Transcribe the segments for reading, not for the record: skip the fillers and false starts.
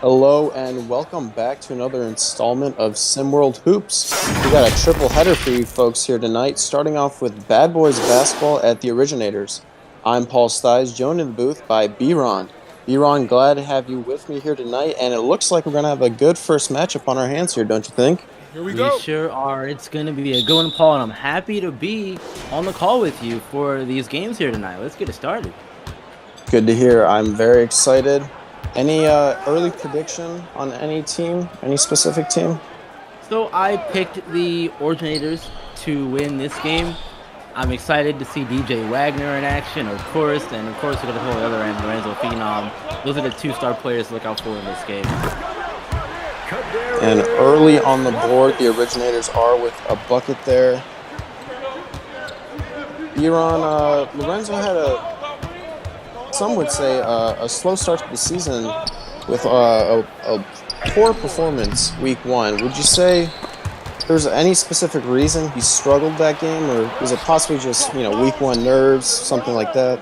Hello and welcome back to another installment of SimWorld Hoops. We got a triple header for you folks here tonight, starting off with Bad Boys Basketball at the Originators. I'm Paul Stiles, joined in the booth by B-Ron. B-Ron, glad to have you with me here tonight, and it looks like we're going to have a good first matchup on our hands here, don't you think? Here we We go. sure are. It's going to be a good one, Paul, and I'm happy to be on the call with you for these games here tonight. Let's get it started. Good to hear. I'm very excited. Any early prediction on any team, any specific team? So I picked the Originators to win this game. I'm excited to see DJ Wagner in action, of course, and of course we're going to pull the other end, Lorenzo Phenom. Those are the two-star players to look out for in this game. And early on the board, the Originators are with a bucket there. B-Ron, Lorenzo had some would say a slow start to the season with a poor performance week one. Would you say there's any specific reason he struggled that game, or was it possibly just, week one nerves, something like that?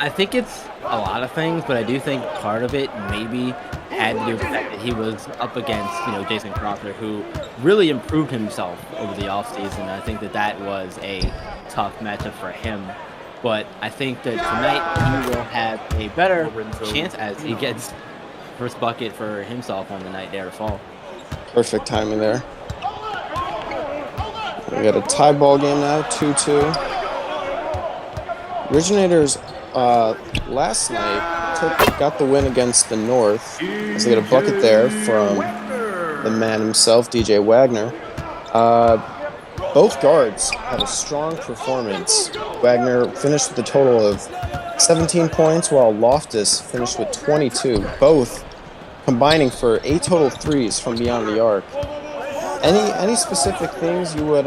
I think it's a lot of things, but I do think part of it maybe had to do with the fact that he was up against, Jason Crawford, who really improved himself over the offseason. I think that was a tough matchup for him. But I think that tonight he will have a better chance as he gets first bucket for himself on the night there to fall. Perfect timing there. We got a tie ball game now, 2-2. Originators last night got the win against the North as they got a bucket there from the man himself, DJ Wagner. Both guards had a strong performance. Wagner finished with a total of 17 points, while Loftus finished with 22, both combining for 8 total threes from beyond the arc. Any specific things you would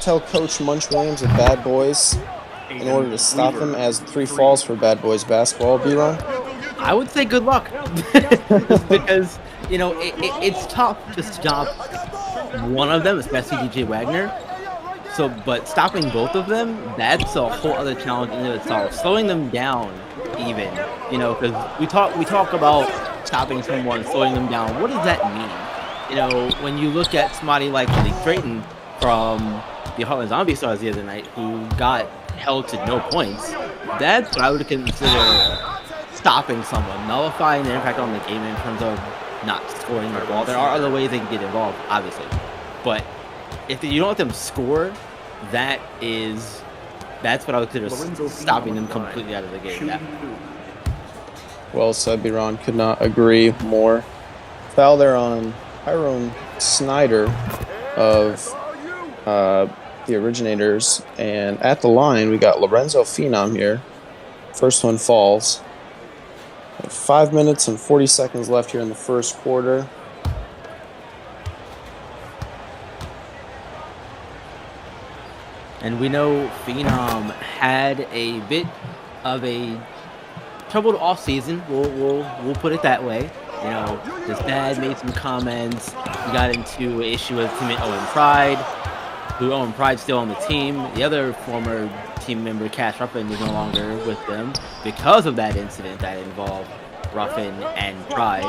tell Coach Munch Williams of Bad Boys in order to stop him as 3 falls for Bad Boys basketball, B-Ron? I would say good luck because, it's tough to stop one of them, especially DJ Wagner. So, but stopping both of them, that's a whole other challenge in itself. Slowing them down, even, because we talk about stopping someone, slowing them down. What does that mean? When you look at somebody like Malik Drayton from the Heartland Zombie Stars the other night, who got held to no points, that's what I would consider stopping someone, nullifying their impact on the game in terms of not scoring the ball. There are other ways they can get involved, obviously, but if you don't let them score, that's what I would consider stopping them completely out of the game. Yeah. Well said, B-Ron. Could not agree more. Foul there on Tyrone Snyder of the Originators, and at the line we got Lorenzo Phenom here. First one falls. 5 minutes and 40 seconds left here in the first quarter. And we know Phenom had a bit of a troubled off season. We'll put it that way. His dad made some comments. He got into an issue with teammate Owen Pride, who Owen Pride's still on the team. The other former team member, Cash Ruffin, is no longer with them because of that incident that involved Ruffin and Pride.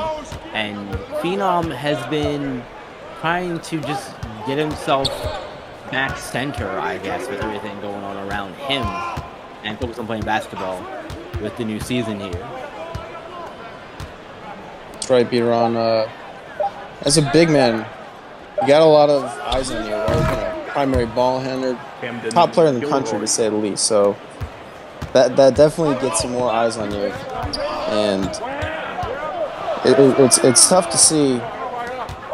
And Phenom has been trying to just get himself back center, I guess, with everything going on around him, and focus on playing basketball with the new season here. That's right, B-Ron. As a big man, you got a lot of eyes on you, right? Primary ball handler, top player in the country to say the least. So that definitely gets some more eyes on you, and it's tough to see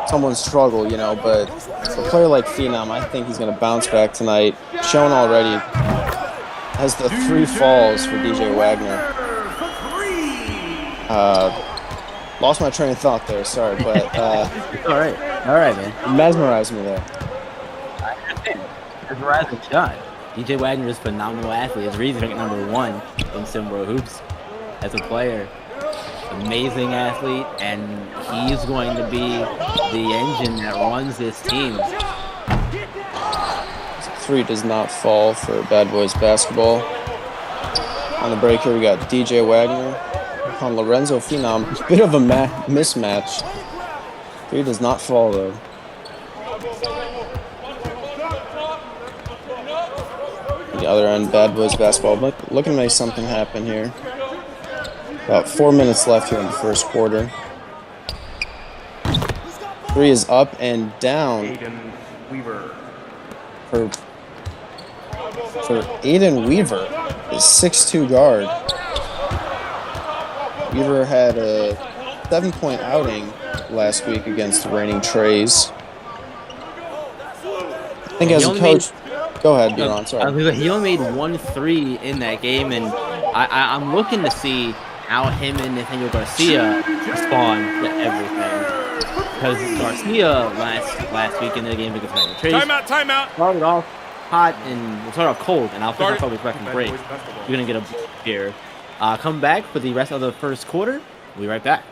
someone struggle, but for a player like Phenom, I think he's going to bounce back tonight. Shown already, has the 3 falls for DJ Wagner. Lost my train of thought there, sorry, but all right, man. You mesmerized me there. Mesmerizing shot. DJ Wagner is a phenomenal athlete. His reason ranked number 1 in SimWorld Hoops as a player. Amazing athlete, and he's going to be the engine that runs this team. 3 does not fall for Bad Boys basketball. On the break here, we got DJ Wagner. upon Lorenzo Phenom. Bit of a mismatch. He does not fall, though. The other end, Bad Boys basketball. Looking to make something happen here. About 4 minutes left here in the first quarter. Three is up and down. Aiden Weaver. For Aiden Weaver, his 6'2" guard. Weaver had a 7-point outing last week against the reigning Trays. I think as a coach... Go ahead, Biron, sorry. He only made 1 3 in that game, and I'm looking to see how him and Nathaniel Garcia respond to everything. Because Garcia last week in the game against the Trays Timeout. started off hot and started off cold, and I'll probably back in break. We're gonna get a here. Come back for the rest of the first quarter. We'll be right back.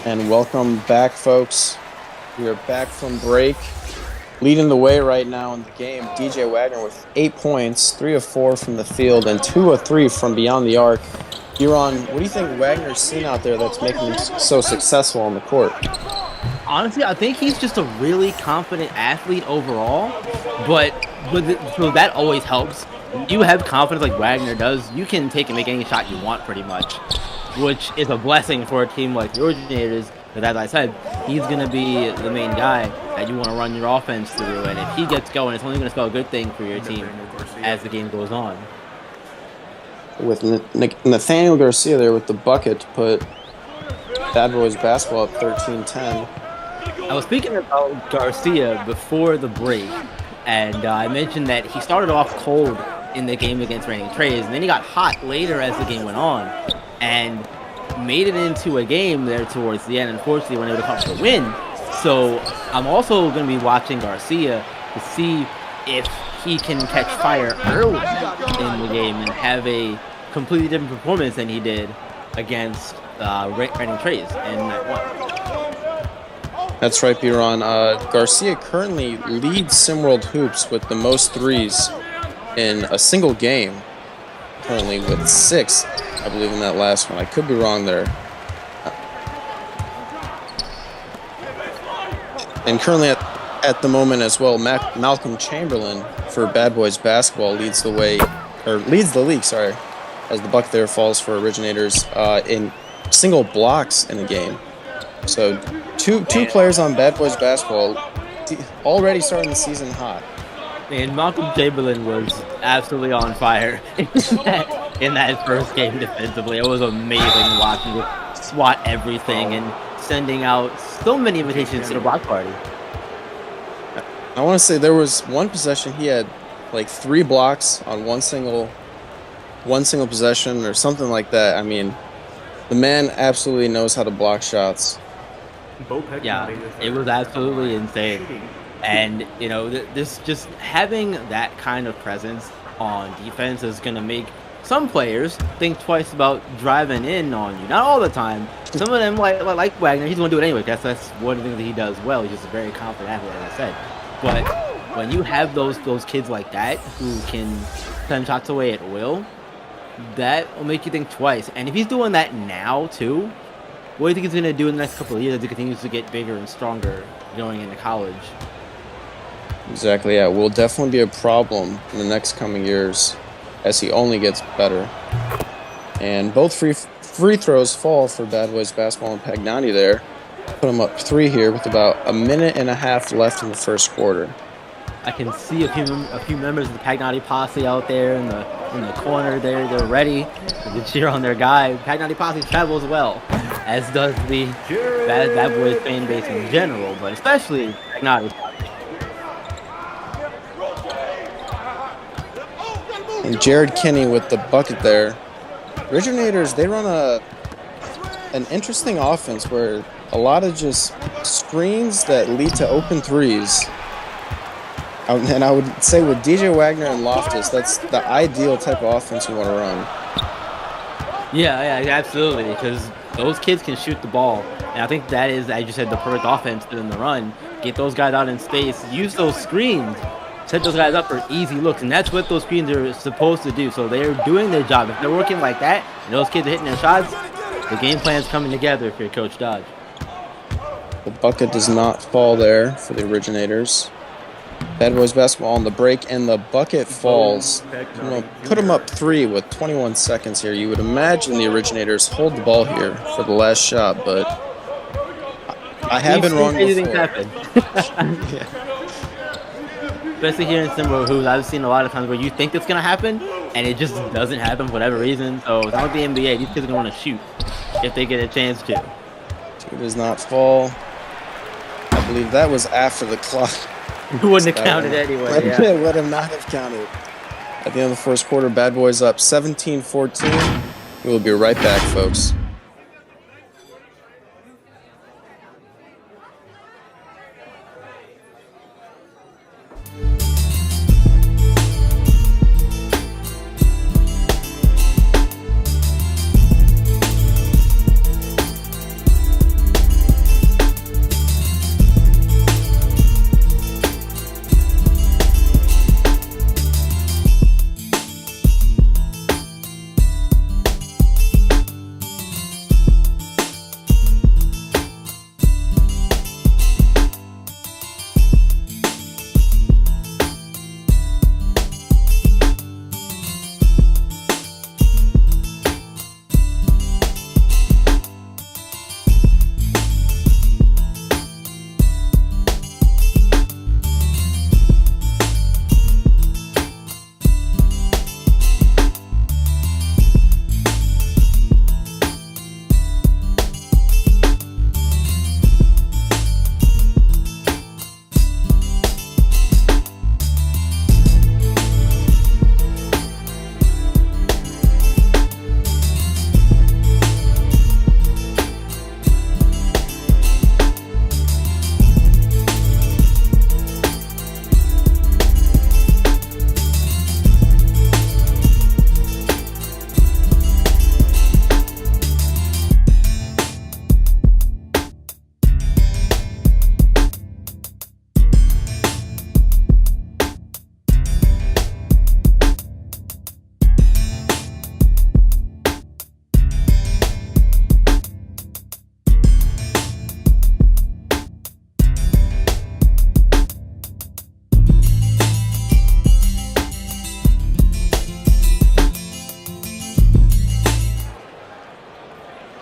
And welcome back, folks. We are back from break. Leading the way right now in the game, DJ Wagner with 8 points, 3 of 4 from the field, and 2 of 3 from beyond the arc. Biron, what do you think Wagner's seen out there that's making him so successful on the court? Honestly, I think he's just a really confident athlete overall, so that always helps. You have confidence like Wagner does, you can take and make any shot you want pretty much, which is a blessing for a team like the Originators. But as I said, he's going to be the main guy that you want to run your offense through, and if he gets going, it's only going to spell a good thing for your team as the game goes on. With Nathaniel Garcia there with the bucket to put Bad Boys basketball up 13-10. I was speaking about Garcia before the break, and I mentioned that he started off cold in the game against reigning Trays, and then he got hot later as the game went on, and made it into a game there towards the end. Unfortunately, we're able to come to the win. So I'm also going to be watching Garcia to see if he can catch fire early in the game and have a completely different performance than he did against reigning Trays in that one. That's right, Biron. Garcia currently leads SimWorld Hoops with the most threes in a single game, currently with 6, I believe, in that last one. I could be wrong there. And currently at the moment as well, Malcolm Chamberlain for Bad Boys basketball leads the league, sorry, as the buck there falls for Originators in single blocks in a game. So two players on Bad Boys basketball already starting the season hot. And Malcolm Chamberlain was absolutely on fire in that first game defensively. It was amazing watching him swat everything and sending out so many invitations to the block party. I want to say there was one possession he had like 3 blocks on one single possession or something like that. I mean, the man absolutely knows how to block shots. Yeah, it was absolutely insane. And this just having that kind of presence on defense is going to make some players think twice about driving in on you. Not all the time. Some of them, like Wagner, he's going to do it anyway. That's one of the things that he does well. He's just a very confident athlete, as I said. But when you have those kids like that who can send shots away at will, that will make you think twice. And if he's doing that now too, what do you think he's going to do in the next couple of years as he continues to get bigger and stronger going into college? Exactly, yeah. Will definitely be a problem in the next coming years as he only gets better. And both free throws fall for Bad Boys Basketball and Pagnotti there. Put him up 3 here with about a minute and a half left in the first quarter. I can see a few members of the Pagnotti posse out there in the corner there. They're ready to cheer on their guy. Pagnotti posse travels well, as does the Bad Boys fan base in general, but especially Pagnotti. And Jared Kinney with the bucket there. Originators, they run an interesting offense where a lot of just screens that lead to open threes. And I would say with DJ Wagner and Loftus, that's the ideal type of offense you want to run. Yeah, absolutely, because those kids can shoot the ball. And I think that is, as you said, the perfect offense in the run. Get those guys out in space, use those screens, set those guys up for easy looks, and that's what those screens are supposed to do. So they're doing their job. If they're working like that, and those kids are hitting their shots, the game plan's coming together for Coach Dodge. The bucket does not fall there for the Originators. Bad Boys Basketball on the break, and the bucket falls. Put them up 3 with 21 seconds here. You would imagine the Originators hold the ball here for the last shot, but I have been wrong before. Yeah. Especially here in Simba, who I've seen a lot of times where you think it's going to happen, and it just doesn't happen for whatever reason. So it's not like the NBA. These kids are going to shoot if they get a chance to. 2 does not fall. I believe that was after the clock. Who wouldn't have counted anyway? Let him not have counted. At the end of the first quarter, Bad Boys up 17-14. We'll be right back, folks.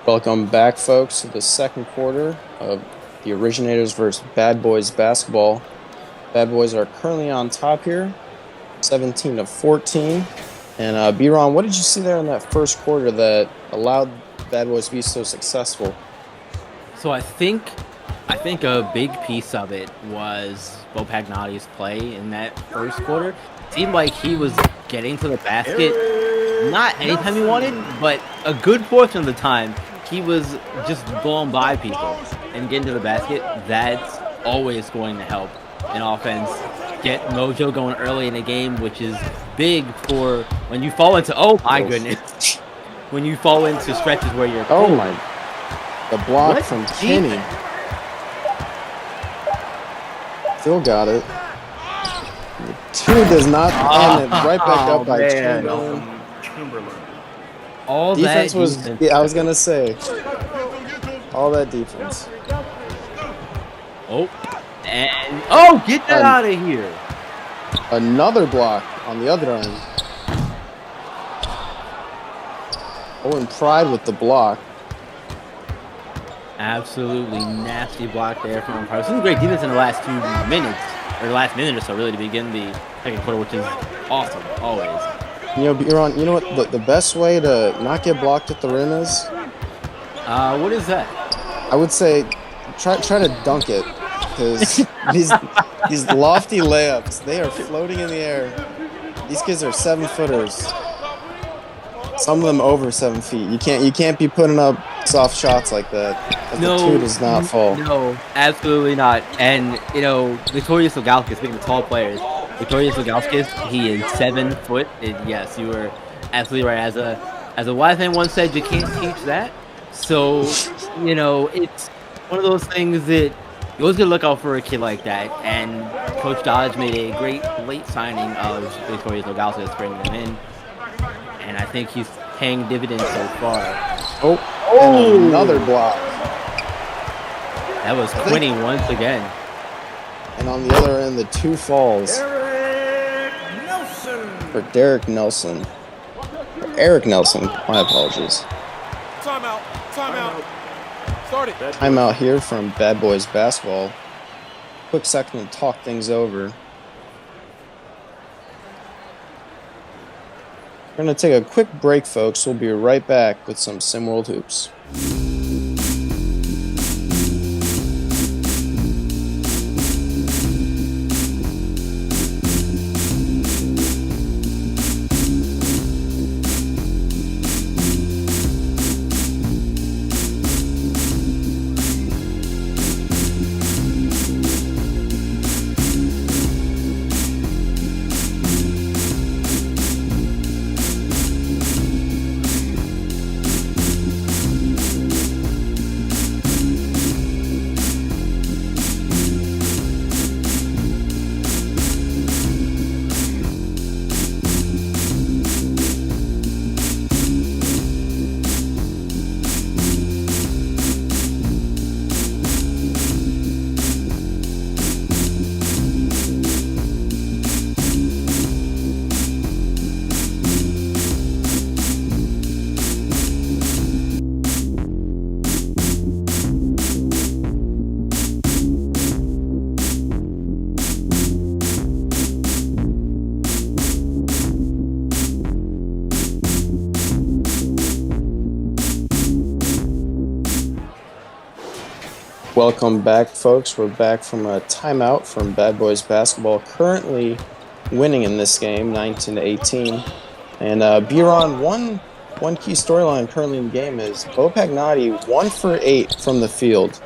Welcome back, folks, to the second quarter of the Originators versus Bad Boys Basketball. Bad Boys are currently on top here, 17-14. And B-Ron, what did you see there in that first quarter that allowed Bad Boys to be so successful? So I think a big piece of it was Bo Pagnotti's play in that first quarter. It seemed like he was getting to the basket, not anytime he wanted, but a good portion of the time. He was just blowing by people and getting to the basket. That's always going to help in offense, get mojo going early in the game, which is big for when you fall into, oh my goodness, when you fall into stretches where you're Oh cold. my, the block from Kinney. Still got it. 2 does not end it. Right back up by Chamberlain. All Defense that was, defense. yeah, I was gonna say, all that defense. Oh, and oh, get that out of here! Another block on the other end. Owen Pride with the block. Absolutely nasty block there from Owen Pride. This is great defense in the last 2 minutes, or the last minute or so, really, to begin the second quarter, which is awesome, always. You know, Biron, you know what the best way to not get blocked at the rim is? What is that? I would say try to dunk it, because these lofty layups, they are floating in the air. These kids are 7-footers. Some of them over 7 feet. You can't be putting up soft shots like that. No, the 2 does not fall. No, absolutely not. And you know, Victorious Logalskis, speaking of tall players, Victorious Logalskis, he is 7 foot. And yes, you were absolutely right. As a wise man once said, you can't teach that. So, you know, it's one of those things that you always gotta look out for a kid like that. And Coach Dodge made a great late signing of Victorious Logalskis, bringing him in. And I think he's paying dividends so far. Oh, and another block. That was Quinney once again. And on the other end, the 2 falls. For Derek Nelson. Or Eric Nelson. My apologies. Timeout. Start it. Timeout here from Bad Boys Basketball. Quick second to talk things over. We're going to take a quick break, folks. We'll be right back with some SimWorld Hoops. Welcome back, folks. We're back from a timeout from Bad Boys Basketball, currently winning in this game, 19-18. And Biron, one key storyline currently in the game is Bo Pagnotti 1 for 8 from the field.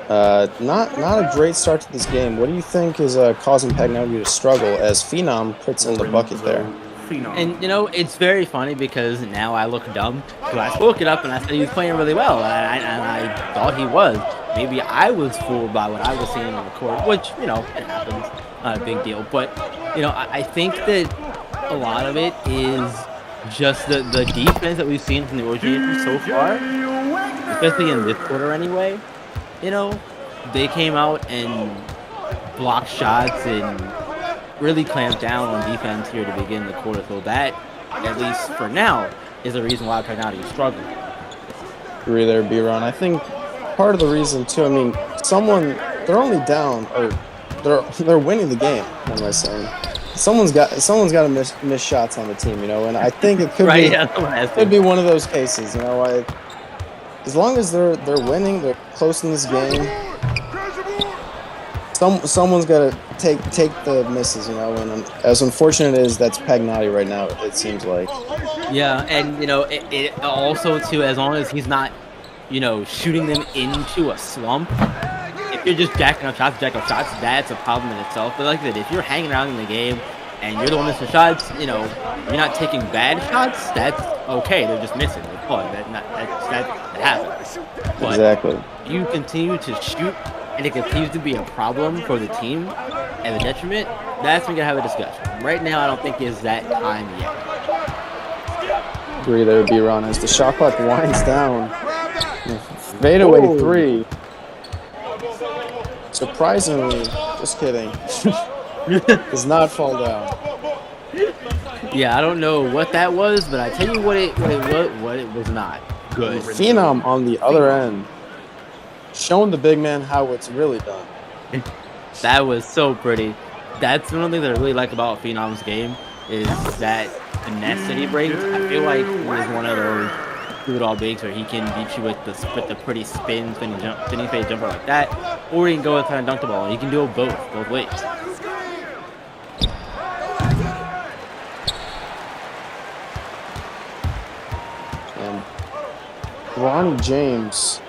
Not a great start to this game. What do you think is causing Pagnotti to struggle as Phenom puts in the bucket there? And you know, it's very funny because now I look dumb because I spoke it up and I said he was playing really well, and I thought he was. Maybe I was fooled by what I was seeing on the court, which, you know, it happens, not a big deal. But you know, I think that a lot of it is just the defense that we've seen from the Originators so far, especially in this quarter anyway. You know, they came out and blocked shots and really clamped down on defense here to begin the quarter. So that, at least for now, is the reason why Pagnotti is struggling. Agree there, B-Ron. I think part of the reason too, I mean, they're only down, or they're winning the game, what am I saying? Someone's got to miss shots on the team, you know, and I think it could could be one of those cases, you know. As long as they're winning, they're close in this game. Someone's got to take the misses, you know, and as unfortunate as that's Pagnotti right now, it seems like. Yeah, and you know, it also too, as long as he's not, you know, shooting them into a slump. If you're just jacking up shots, that's a problem in itself. But like I said, if you're hanging around in the game and you're the one missing shots, you know, you're not taking bad shots, that's okay. They're just missing. Like, oh, that happens. But Exactly. you continue to shoot and it continues to be a problem for the team and the detriment, that's when we gotta have a discussion. Right now, I don't think it's that time yet. Agree there, B-Ron, as the shot clock winds down. Fadeaway three. Surprisingly, just kidding, does not fall down. Yeah, I don't know what that was, but I tell you what it was not good. Phenom on the other end, showing the big man how it's really done. That was so pretty. That's one of the things that I really like about Phenom's game is that finesse that he brings. I feel like he's one of those do-it-all bigs where he can beat you with the pretty spinning fade jumper like that, or he can go with kind of dunk the ball. He can do it both ways. And Ronnie James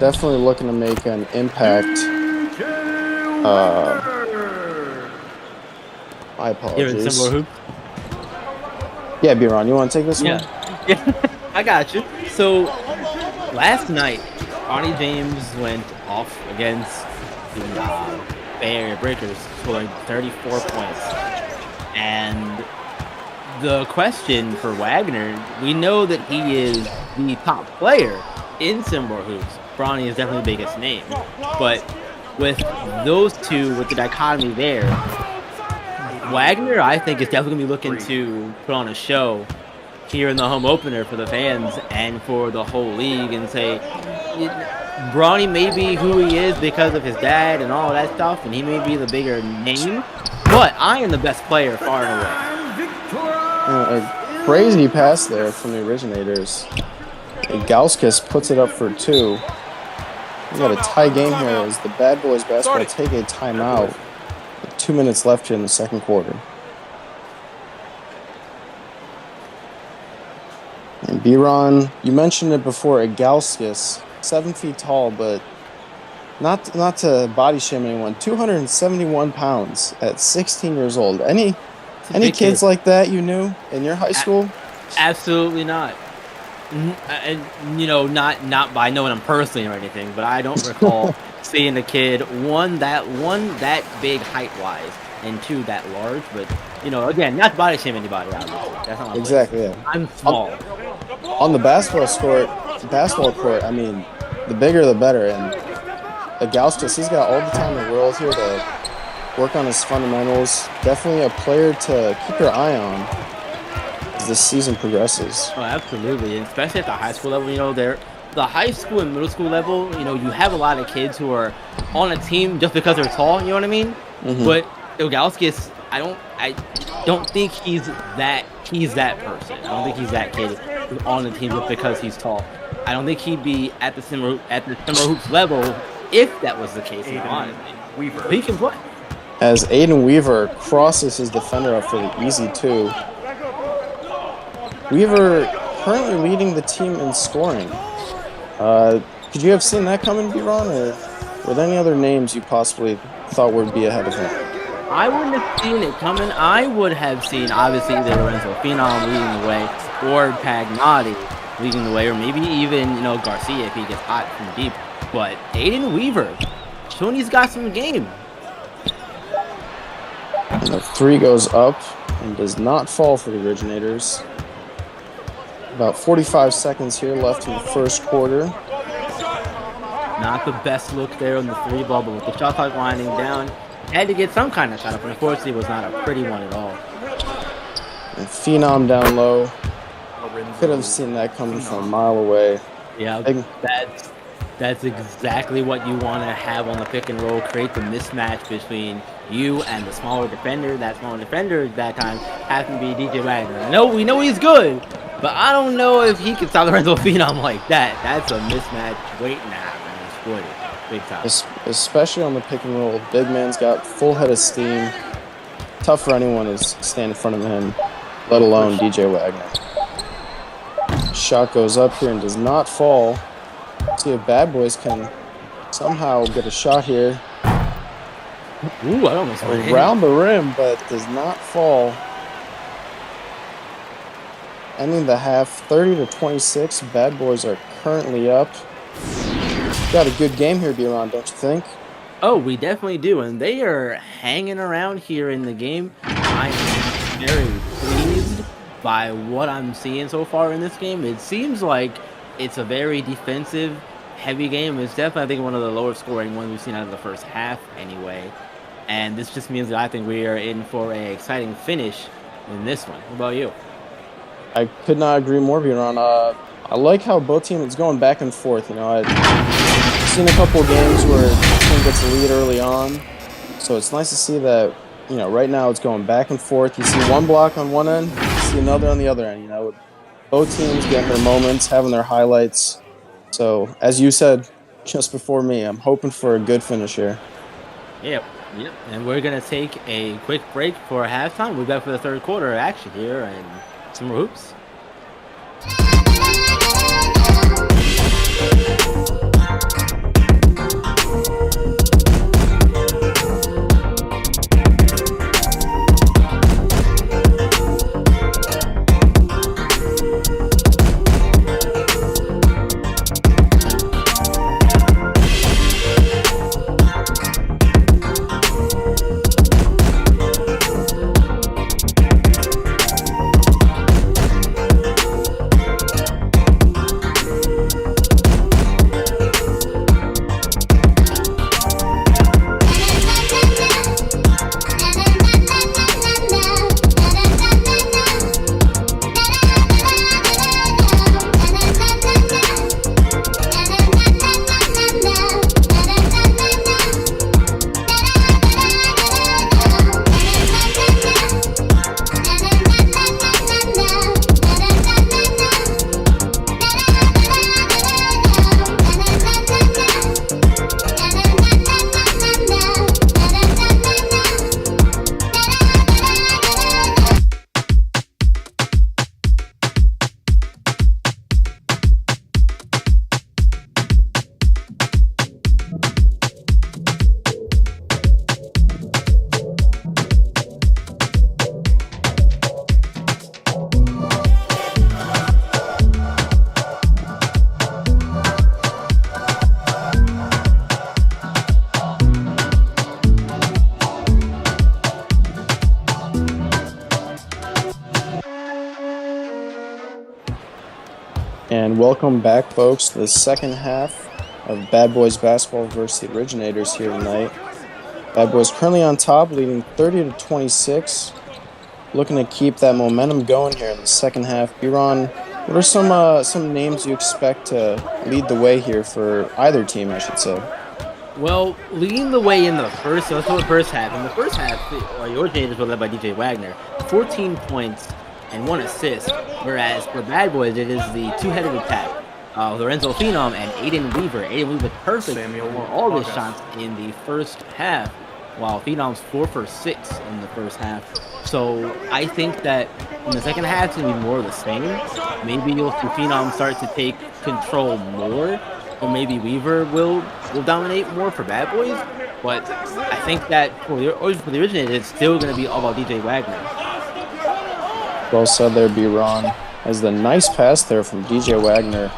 definitely looking to make an impact. My apologies. Yeah, B-Ron, you want to take this one? Yeah, I got you. So, last night, Ronnie James went off against the Bay Area Breakers, scoring 34 points. And the question for Wagner, we know that he is the top player in Simba Hoops. Bronny is definitely the biggest name. But with those two, with the dichotomy there, Wagner, I think, is definitely going to be looking to put on a show here in the home opener for the fans and for the whole league and say, Bronny may be who he is because of his dad and all that stuff, and he may be the bigger name, but I am the best player far and away. A crazy pass there from the Originators. Gauskas puts it up for two. We got a tie game here as the Bad Boys basketball take a timeout. 2 minutes left here in the second quarter. And B-Ron, you mentioned it before, Gauskas, 7 feet tall, but not to body shame anyone, 271 pounds at 16 years old. Any kids like that you knew in your high school? Absolutely not. And not by knowing him personally or anything, but I don't recall seeing a kid one that big height wise and two that large. But again, not to body shame anybody. Obviously, that's not my exactly. place. Yeah. I'm small. On the basketball court. I mean, the bigger the better. And Gauskas, he's got all the time in the world here to work on his fundamentals. Definitely a player to keep your eye on as this season progresses. Oh, absolutely, and especially at the high school level. The high school and middle school level, you have a lot of kids who are on a team just because they're tall. You know what I mean? Mm-hmm. But Gauskas, I don't think he's that person. I don't think he's that kid who's on the team just because he's tall. I don't think he'd be at the Simba Hoops level if that was the case. Honestly, but he can play. As Aiden Weaver crosses his defender up for the easy two. Weaver currently leading the team in scoring. Could you have seen that coming, B-Ron, or were there any other names you possibly thought would be ahead of him? I wouldn't have seen it coming. I would have seen, obviously, either Lorenzo Phenom leading the way or Pagnotti leading the way, or maybe even, Garcia if he gets hot from deep. But Aiden Weaver, showing he's got some game. And the three goes up and does not fall for the Originators. About 45 seconds here left in the first quarter. Not the best look there on the three ball, but with the shot clock winding down, had to get some kind of shot up. Unfortunately, it was not a pretty one at all. And Phenom down low. Could have seen that coming from a mile away. Yeah, that's exactly what you want to have on the pick and roll. Create the mismatch between you and the smaller defender. That smaller defender at that time happened to be DJ Wagner. We know he's good, but I don't know if he can stop Lorenzo Phenom like that. That's a mismatch waiting to happen. It's good, big time. Especially on the pick and roll. Big man's got full head of steam. Tough for anyone to stand in front of him, let alone DJ Wagner. Shot goes up here and does not fall. See if Bad Boys can somehow get a shot here. Ooh, I almost went in. Around the rim, but does not fall. Ending the half 30-26. Bad Boys are currently up. Got a good game here, Biron, don't you think? Oh, we definitely do, and they are hanging around here in the game. I am very pleased by what I'm seeing so far in this game. It seems like it's a very defensive, heavy game. It's definitely, I think, one of the lower scoring ones we've seen out of the first half anyway. And this just means that I think we are in for an exciting finish in this one. What about you? I could not agree more, Biron. I like how both teams are going back and forth. You know, I've seen a couple of games where the team gets a lead early on, so it's nice to see that. You know, right now it's going back and forth. You see one block on one end, you see another on the other end. You know, both teams getting their moments, having their highlights. So, as you said just before me, I'm hoping for a good finish here. Yep. And we're gonna take a quick break for halftime. We're back for the third quarter action here and some more hoops. And welcome back, folks, to the second half of Bad Boys basketball versus the Originators here tonight. Bad Boys currently on top, leading 30-26. Looking to keep that momentum going here in the second half. Biron, what are some names you expect to lead the way here for either team, I should say? Well, leading the way in the first, so let's go to the first half. In the first half, the Originators were led by DJ Wagner, 14 points and 1 assist, whereas for Bad Boys, it is the two-headed attack. Lorenzo Phenom and Aiden Weaver. Aiden Weaver perfect for all of his shots in the first half, while Phenom's 4 for 6 in the first half. So I think that in the second half, it's going to be more of the same. Maybe you'll see Phenom start to take control more, or maybe Weaver will dominate more for Bad Boys. But I think that for the Originators, it's still going to be all about DJ Wagner. Well said there, Biron. As the nice pass there from DJ Wagner.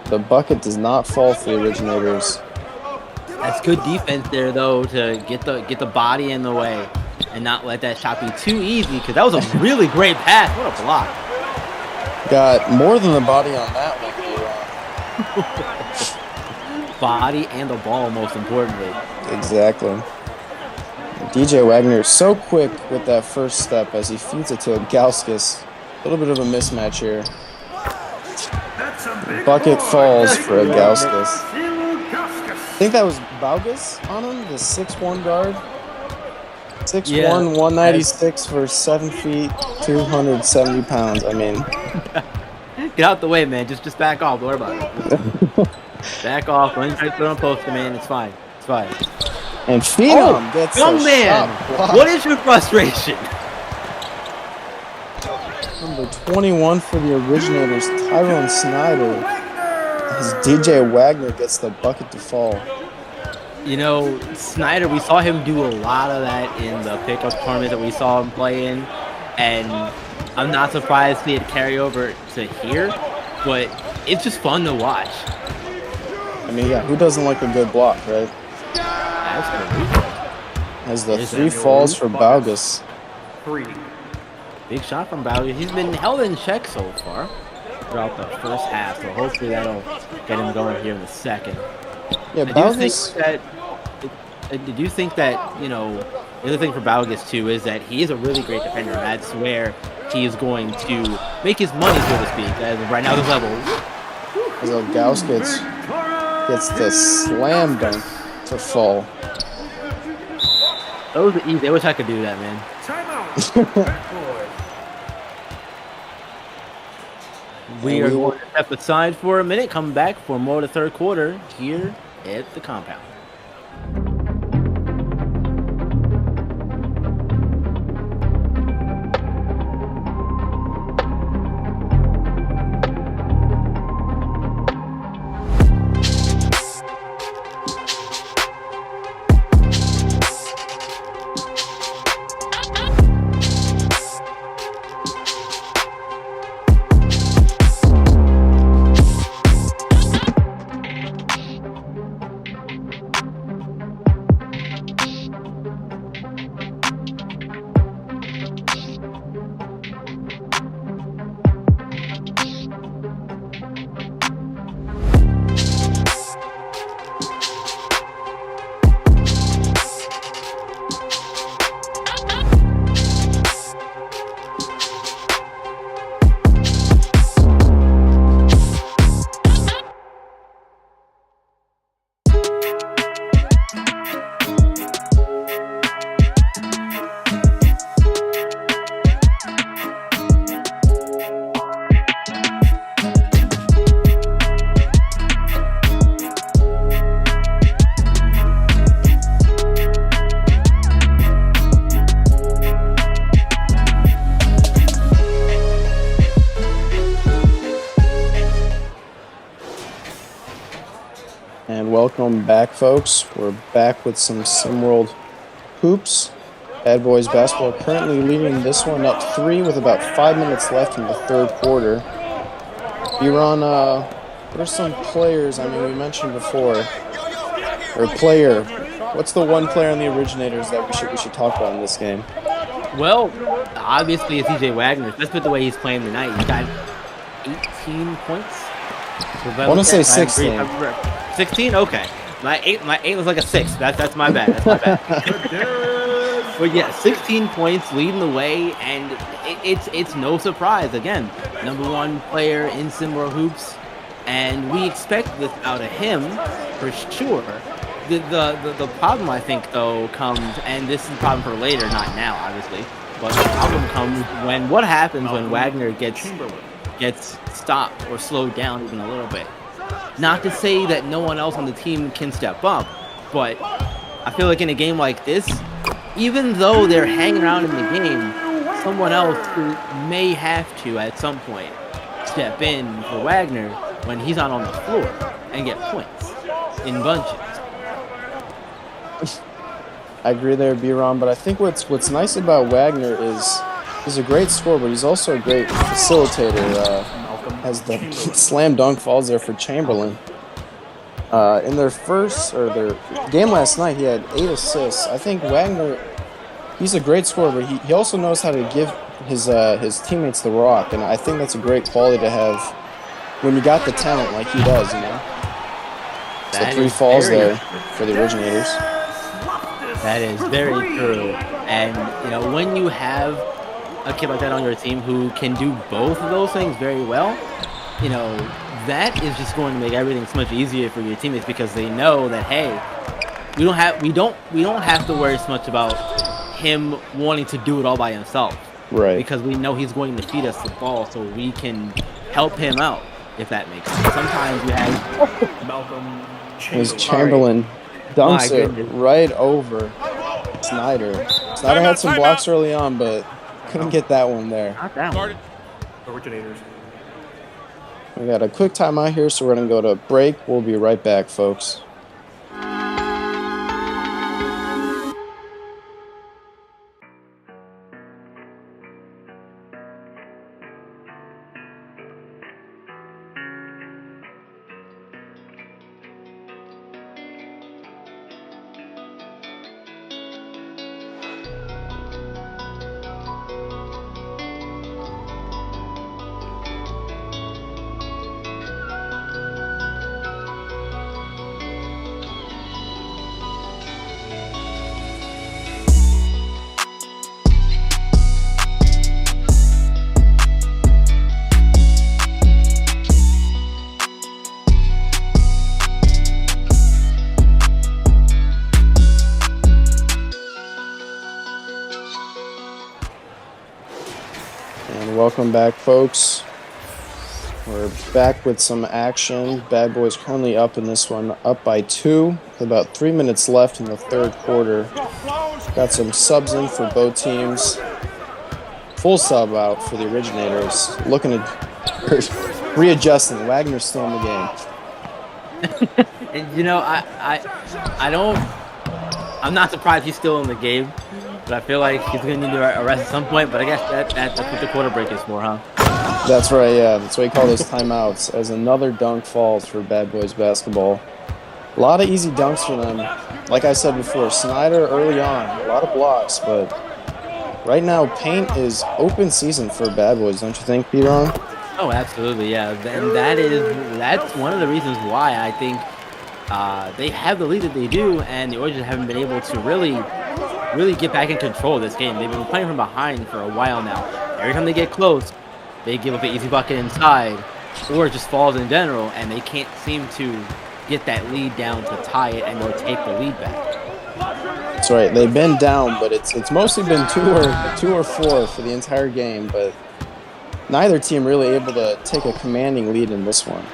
The bucket does not fall for the Originators. That's good defense there, though, to get the body in the way and not let that shot be too easy, because that was a really great pass. What a block. Got more than the body on that one, Body and the ball, most importantly. Exactly. DJ Wagner so quick with that first step as he feeds it to Gauskas. A little bit of a mismatch here. Bucket falls for Gauskas. I think that was Baugas on him, the 6'1 guard. 6'1", 196 for 7 feet, 270 pounds. I mean, get out the way, man. Just back off. Don't worry about it. Back off. Don't try to put on poster, man. It's fine. It's fine. And Phenom gets a shot. What is your frustration? Number 21 for the Originators, Tyrone Snyder. As DJ Wagner gets the bucket to fall. You know, Snyder, we saw him do a lot of that in the pickup tournament that we saw him play in, and I'm not surprised he had carry over to here, but it's just fun to watch. I mean, yeah, who doesn't like a good block, right? Absolutely. As the 3 falls for Baugus. 3. Big shot from Baugus. He's been held in check so far throughout the first half, so hopefully that'll get him going here in the second. Yeah, Baugus. I do think that, you know, the other thing for Baugus, too, is that he is a really great defender. That's where he is going to make his money, so to speak, as right now the level. As Gauss gets the slam dunk to fall. Those are easy. I wish I could do that, man. We are going to step aside for a minute, come back for more of the third quarter here at the compound. And welcome back, folks. We're back with some SimWorld hoops. Bad Boys basketball currently leading this one up 3 with about 5 minutes left in the third quarter. Iran, what are some players, I mean, we mentioned before, or player, what's the one player on the Originators that we should talk about in this game? Well, obviously it's DJ Wagner. That's the way he's playing tonight. He's got 18 points. I want to say 16. 16? Okay. My eight was like a 6. That's my bad. That's my bad. But yeah, 16 points leading the way, and it's no surprise. Again, #1 player in SimWorld hoops, and we expect this out of him for sure. The problem, I think, though, comes, and this is a problem for later, not now, obviously, but the problem comes when what happens when Wagner gets stopped or slowed down even a little bit. Not to say that no one else on the team can step up, but I feel like in a game like this, even though they're hanging around in the game, someone else who may have to at some point step in for Wagner when he's not on the floor and get points in bunches. I agree there, B-Ron, but I think what's nice about Wagner is he's a great scorer, but he's also a great facilitator. As the slam dunk falls there for Chamberlain. In their game last night, he had 8 assists. I think Wagner, he's a great scorer, but he also knows how to give his teammates the rock, and I think that's a great quality to have when you got the talent like he does, you know. So 3 falls there for the Originators. That is very true, and you know, when you have a kid like that on your team who can do both of those things very well, you know, that is just going to make everything so much easier for your teammates, because they know that, hey, we don't have to worry so much about him wanting to do it all by himself, right? Because we know he's going to feed us the ball, so we can help him out, if that makes sense. Sometimes you have Chamberlain dunks it right over Snyder. Snyder had some blocks early on, but couldn't get that one there. Not that one. Originators. We got a quick timeout here, so we're going to go to break. We'll be right back, folks. And welcome back, folks. We're back with some action. Bad Boys currently up in this one, up by 2. With about 3 minutes left in the third quarter. Got some subs in for both teams. Full sub out for the Originators. Looking at readjusting. Wagner's still in the game. And you know, I'm not surprised he's still in the game, but I feel like he's gonna need to arrest at some point. But I guess that's what the quarter break is for, huh? That's right, yeah. That's why you call those timeouts. As another dunk falls for Bad Boys basketball. A lot of easy dunks for them. Like I said before, Snyder early on, a lot of blocks, but right now paint is open season for Bad Boys, don't you think, P-Ron? Oh, absolutely, yeah. And that's one of the reasons why I think they have the lead that they do, and the Origins haven't been able to really get back in control of this game. They've been playing from behind for a while now. Every time they get close, they give up an easy bucket inside, or it just falls in general, and they can't seem to get that lead down to tie it and or take the lead back. That's right. They've been down, but it's mostly been two or four for the entire game, but neither team really able to take a commanding lead in this one.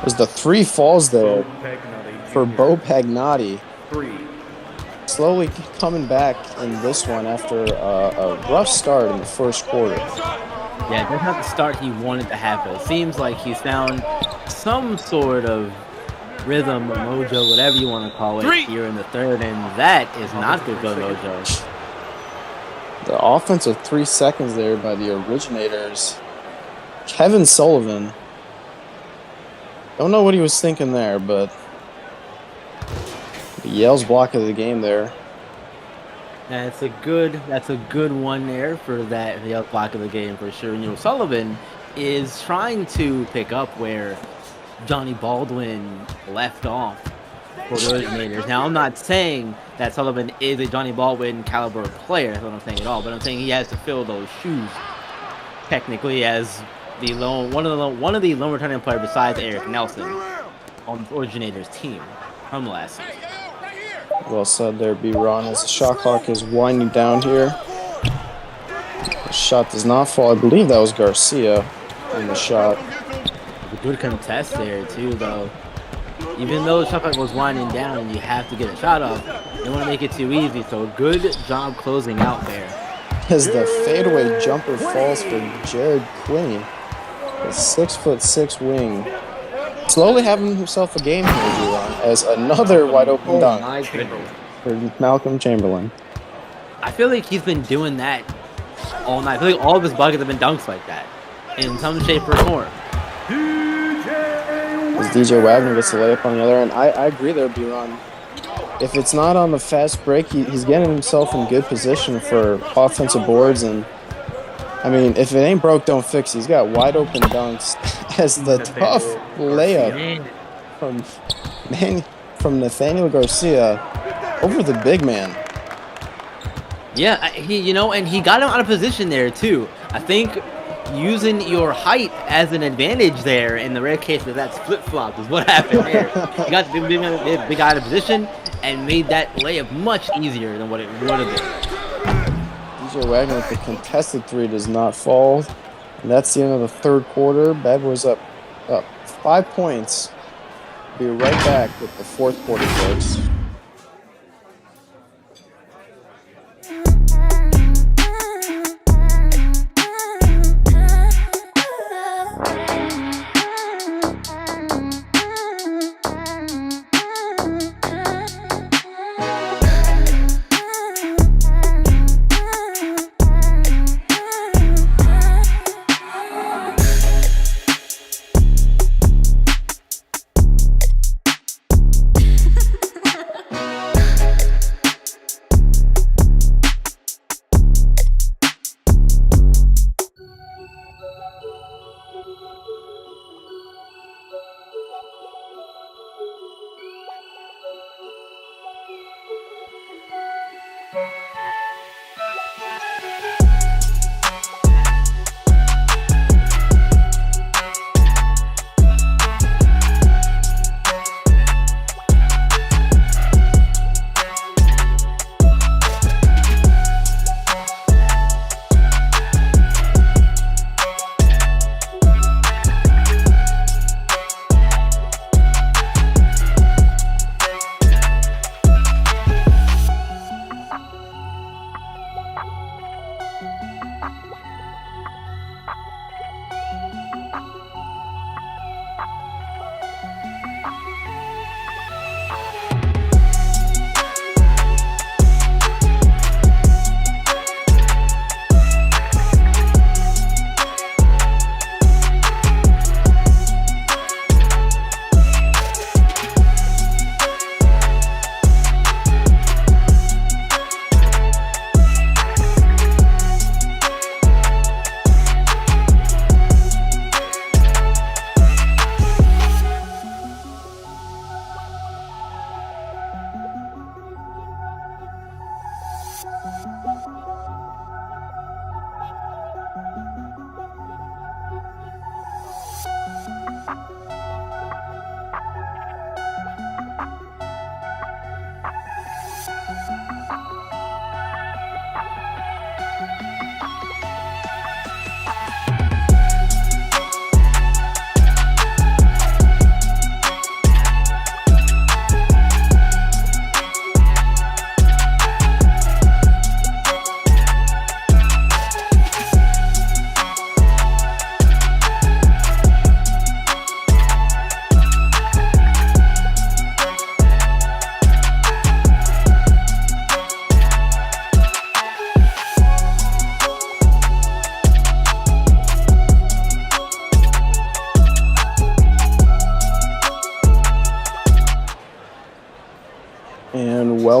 There's the 3 falls there for Bo Pagnotti. 3. Slowly coming back in this one after a rough start in the first quarter. Yeah, that's not the start he wanted to have. It seems like he's found some sort of rhythm, mojo, whatever you want to call it, here in the third, and that is not the good mojo. The offensive 3 seconds there by the Originators. Kevin Sullivan. Don't know what he was thinking there, but the Yale's block of the game there. That's a good one there for that the block of the game for sure. And, you know, Sullivan is trying to pick up where Johnny Baldwin left off for the Originators. Now, I'm not saying that Sullivan is a Johnny Baldwin caliber player. That's what I'm saying at all. But I'm saying he has to fill those shoes technically as the one of the lone returning players besides Eric Nelson on the Originators team from last season. Well said there, B-Ron, as the shot clock is winding down here. The shot does not fall. I believe that was Garcia in the shot. A good contest there, too, though. Even though the shot clock was winding down and you have to get a shot up, they want to make it too easy, so good job closing out there. As the fadeaway jumper falls for Jared Quinney, a 6'6" wing. Slowly having himself a game here, B-Ron, as another wide open dunk for Malcolm Chamberlain. I feel like he's been doing that all night. I feel like all of his buckets have been dunks like that in some shape or form. As DJ Wagner gets the layup on the other end. I agree there, B-Ron. If it's not on the fast break, he's getting himself in good position for offensive boards. And, I mean, if it ain't broke, don't fix it. He's got wide open dunks as the tough layup from Nathaniel Garcia over the big man. Yeah, and he got him out of position there, too. I think using your height as an advantage there in the rare case where that's flip-flop is what happened there. He got the big guy out of position and made that layup much easier than what it would have been. DJ Wagner with the contested 3 does not fall. And that's the end of the third quarter. Bad Boys up 5 points. Be right back with the fourth quarter, folks.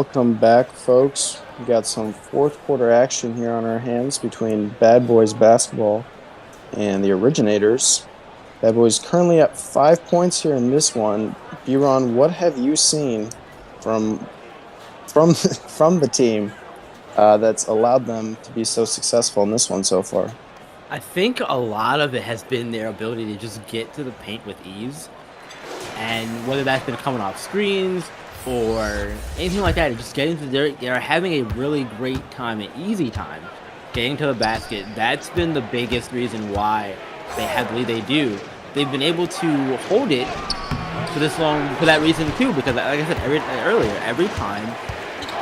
welcome back, folks. We got some fourth quarter action here on our hands between Bad Boys Basketball and the Originators. Bad Boys currently at 5 points here in this one. B-Ron, what have you seen from the team that's allowed them to be so successful in this one so far? I think a lot of it has been their ability to just get to the paint with ease. And whether that's been coming off screens or anything like that, just getting to they're having a really great time, an easy time getting to the basket. That's been the biggest reason why they have the lead they do. They've been able to hold it for this long for that reason too, because like I said earlier, every time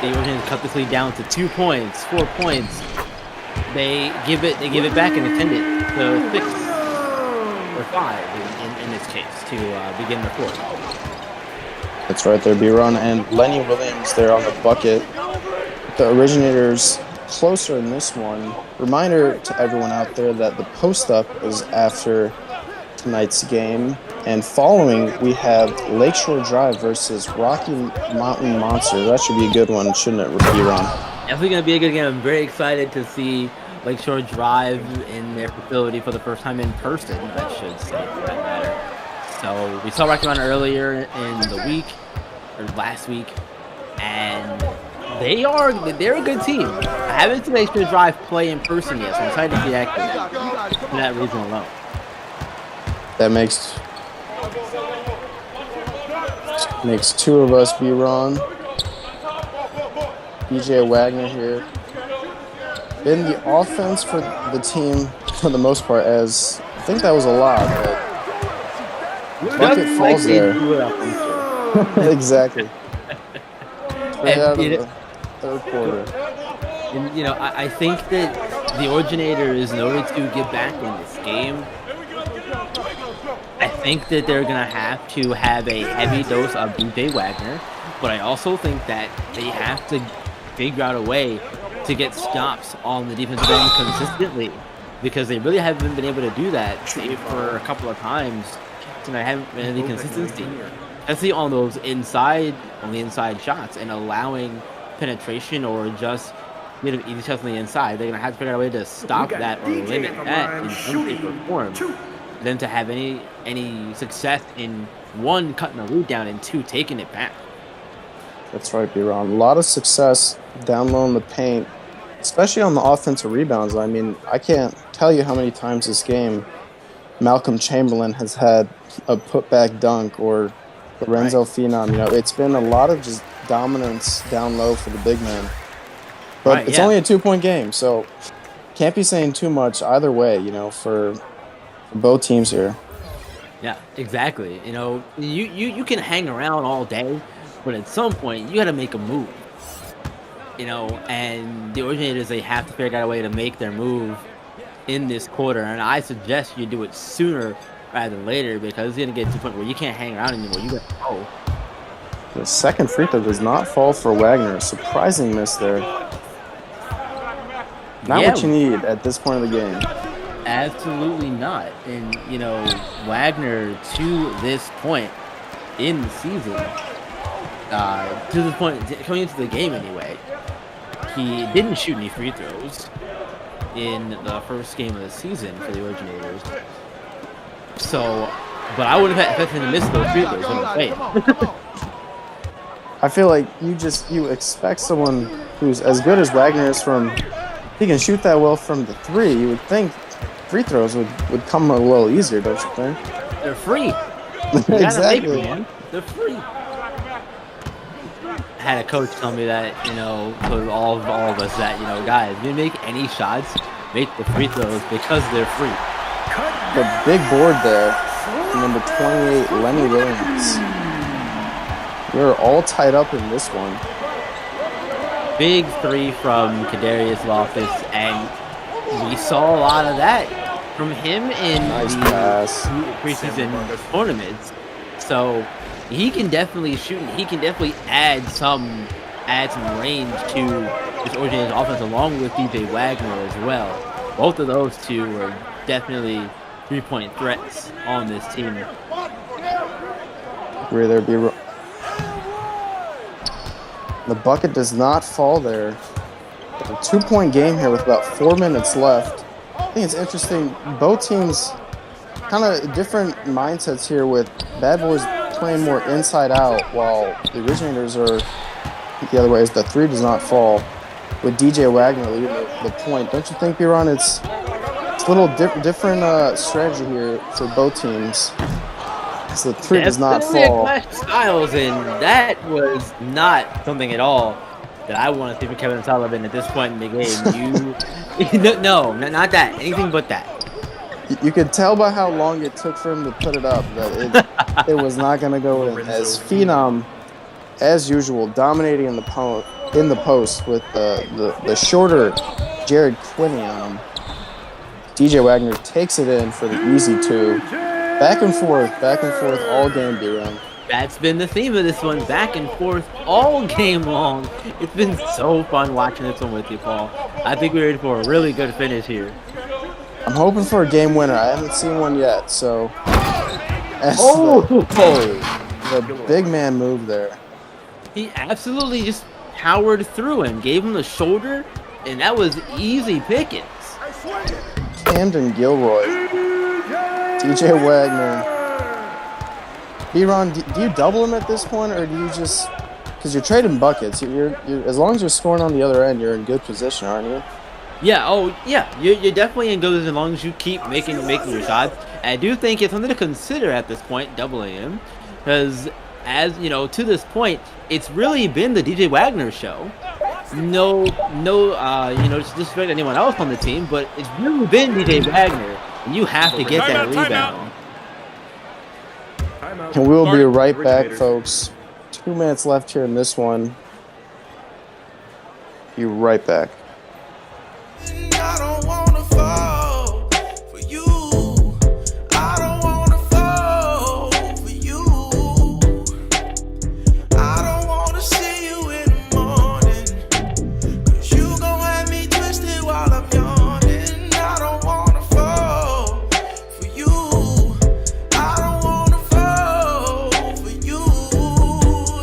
the Originators cut this lead down to 2 points, 4 points, they give it back and extend it to 6 or 5 in this case to begin the fourth. That's right there, B-Ron. And Lenny Williams there on the bucket. The Originators closer in this one. Reminder to everyone out there that the post-up is after tonight's game. And following, we have Lakeshore Drive versus Rocky Mountain Monsters. That should be a good one, shouldn't it, B-Ron? Definitely going to be a good game. I'm very excited to see Lakeshore Drive in their facility for the first time in person, I should say, for that matter. So we saw Rocky Mountain earlier in the week, or last week, and they're a good team. I haven't seen Lakeshore Drive play in person yet, so I'm excited to see that for that reason alone. That makes two of us, B-Ron. DJ Wagner here. Been the offense for the team for the most part, as I think that was a lot, but bucket falls there. Exactly. Right out of the third quarter. And, I think that the Originators, in order to get back in this game, I think that they're going to have a heavy dose of DJ Wagner, but I also think that they have to figure out a way to get stops on the defensive end consistently, because they really haven't been able to do that for a couple of times, and I haven't been any consistency. Especially on those inside shots and allowing penetration or just easy shots on the inside. They're gonna have to figure out a way to stop that or limit that in some shape or form. Then to have any success in one, cutting the lead down, and 2, taking it back. That's right, B-Ron. A lot of success down low in the paint, especially on the offensive rebounds. I mean, I can't tell you how many times this game Malcolm Chamberlain has had a putback dunk, or Lorenzo Phenom. It's been a lot of just dominance down low for the big man. But it's only a 2-point game, so can't be saying too much either way, for both teams here. Yeah, exactly. You can hang around all day, but at some point you got to make a move. And the Originators, they have to figure out a way to make their move in this quarter, and I suggest you do it sooner rather than later, because it's going to get to the point where you can't hang around anymore. You got to go. The second free throw does not fall for Wagner. Surprising miss there. Not what you need at this point of the game. Absolutely not. And, Wagner, to this point in the season, to this point, coming into the game anyway, he didn't shoot any free throws in the first game of the season for the Originators. So, but I would have expected him to miss those free throws when he played. I feel like you expect someone who's as good as Wagner is he can shoot that well from the 3. You would think free throws would come a little easier, don't you think? They're free. Exactly. They're free. I had a coach tell me that, to all of us that, guys, if you make any shots, make the free throws because they're free. The big board there, number 28, Lenny Williams. We're all tied up in this one. Big 3 from Kadarius Loftus, and we saw a lot of that from him in the preseason tournaments. So he can definitely shoot. He can definitely add some range to this Originators offense, along with DJ Wagner as well. Both of those two are definitely 3-point threats on this team. The bucket does not fall there. A 2-point game here with about 4 minutes left. I think it's interesting. Both teams kind of different mindsets here with Bad Boys playing more inside out while the Originators are the other way as the three does not fall with DJ Wagner leading the point. Don't you think, B-Ron, it's a little different strategy here for both teams as the three does not fall. Clash of styles, and that was not something at all that I want to see from Kevin Sullivan at this point in the game. No, not that. Anything but that. You could tell by how long it took for him to put it up that it was not going to go in. As Phenom, as usual, dominating in the post with the shorter Jared Quinney on him. DJ Wagner takes it in for the easy two. Back and forth all game, B-Run. That's been the theme of this one, back and forth all game long. It's been so fun watching this one with you, Paul. I think we're ready for a really good finish here. I'm hoping for a game winner. I haven't seen one yet, so. The big man move there. He absolutely just powered through him, gave him the shoulder, and that was easy pickings. Camden Gilroy, DJ Wagner. B-Ron, do you double him at this point, or do you just, because you're trading buckets, you're as long as you're scoring on the other end, you're in good position, aren't you? Yeah, you're definitely in good as long as you keep making your shots. And I do think it's something to consider at this point, doubling him, because as you know, to this point, it's really been the DJ Wagner show. No, disrespect anyone else on the team, but it's really been DJ Wagner, and you have to get that rebound. And we'll be right back, folks. 2 minutes left here in this one. Be right back. I don't wanna fall for you. I don't wanna fall for you. I don't wanna see you in the morning, 'cause you gon' have me twisted while I'm yawning. I don't wanna fall for you. I don't wanna fall for you,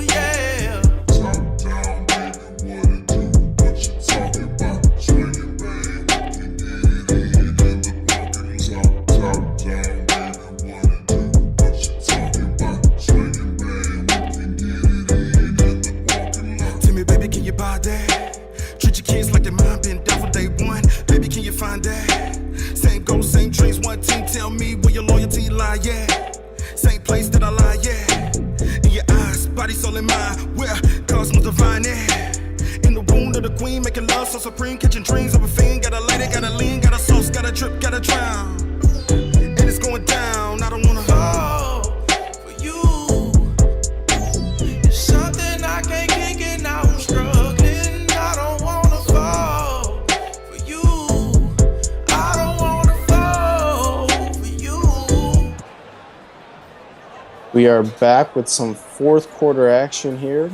yeah. Top down, baby, what it do? What you talking about? Swinging, baby. Tell me, baby, can you buy that? Treat your kids like their mom been down for day one. Baby, can you find that? Same goals, same dreams, one team. Tell me where your loyalty lie, yeah. Same place that I lie, yeah. In your eyes, body, soul, and mind. Where cosmos divine, yeah. In the womb of the queen, making love so supreme, catching dreams of a fiend. Gotta light it, gotta lean, gotta sauce, gotta drip, gotta drown. And it's going down. I don't wanna fall for you. It's something I can't kick it now. I'm struggling. I don't wanna fall for you. I don't wanna fall for you. We are back with some fourth quarter action here.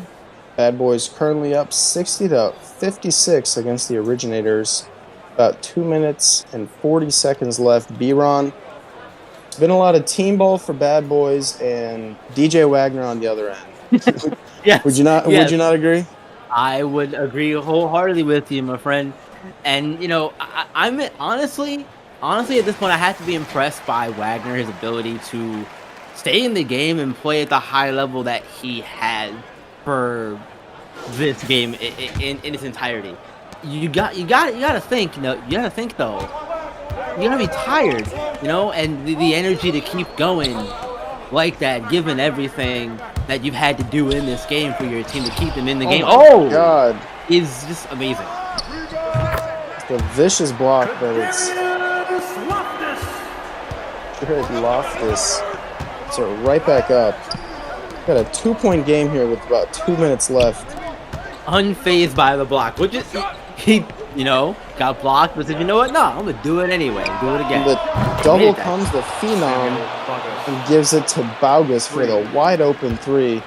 Bad Boys currently up 60-56 against the Originators. About 2 minutes and 40 seconds left. B-Ron, it's been a lot of team ball for Bad Boys and DJ Wagner on the other end. Yes. Would you not agree? I would agree wholeheartedly with you, my friend. And you know, I'm honestly at this point, I have to be impressed by Wagner, his ability to stay in the game and play at the high level that he had for this game in its entirety. You gotta think, though. You gotta be tired, and the energy to keep going like that, given everything that you've had to do in this game for your team to keep them in the game. Oh God, is just amazing. It's a vicious block, but it's Jared Loftus. So right back up. Got a 2-point game here with about 2 minutes left. Unfazed by the block, which is he got blocked, but said, you know what? No, I'm gonna do it anyway. Do it again. The double comes to Phenom and gives it to Baugus for the wide open three.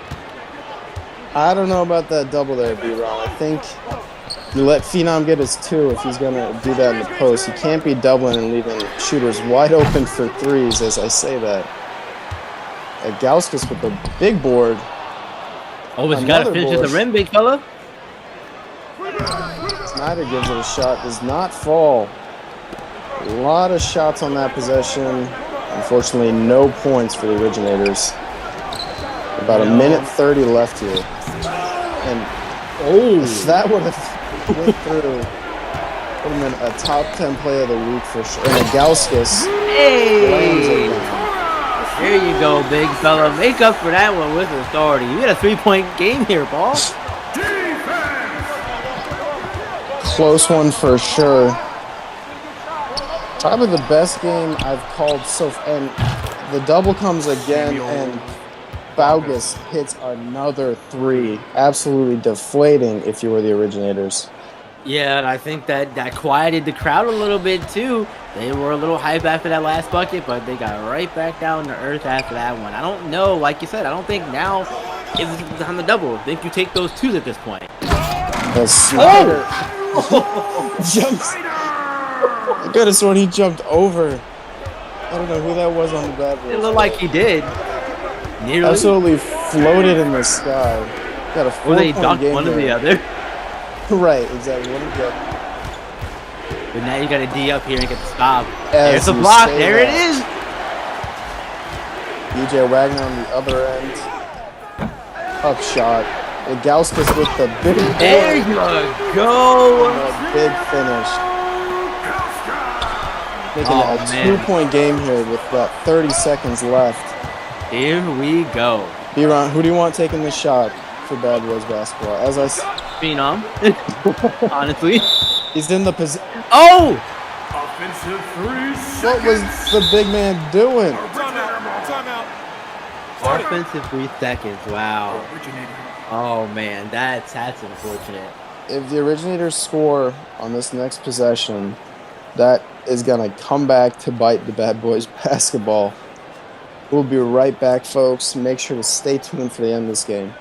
I don't know about that double there, B-Ron. I think you let Phenom get his two if he's gonna do that in the post. He can't be doubling and leaving shooters wide open for threes, as I say that. Gauskas with the big board. Oh, but you gotta finish at the rim, big fella. Snyder gives it a shot, does not fall. A lot of shots on that possession. Unfortunately, no points for the Originators. About a minute 30 left here. And if that would have went through, would have been a top 10 play of the week for sure. And Gauskas lands it down. There you go, big fella. Make up for that one with authority. You got a 3-point game here, ball. Close one for sure. Probably the best game I've called so far. And the double comes again, and Baugus hits another 3. Absolutely deflating if you were the Originators. Yeah, and I think that quieted the crowd a little bit too. They were a little hype after that last bucket, but they got right back down to earth after that one. I don't know, like you said, I don't think now is on the double. I think you take those 2s at this point. The Snyder jumps. I could have sworn he jumped over. I don't know who that was on the bad boy. It looked like he did. Nearly. Absolutely floated in the sky. Got a 4-point Or they ducked game one or the there. other. Right, exactly. What a good. But now you got to D up here and get the stop. As There's the you block. say There that. it is. DJ Wagner on the other end. Up shot. Gauskas with the big There you go. and a big finish. Making Oh, it a 2-point game here with about 30 seconds left. Here we go. B-Ron, who do you want taking the shot for Bad Boys basketball? As I Phenom. Honestly. he's in the position. Oh! Offensive 3 What was the big man doing? Timeout. Start it. Offensive 3 seconds. Wow. Originator. Oh man, that's unfortunate. If the Originators score on this next possession, that is going to come back to bite the Bad Boys basketball. We'll be right back, folks. Make sure to stay tuned for the end of this game.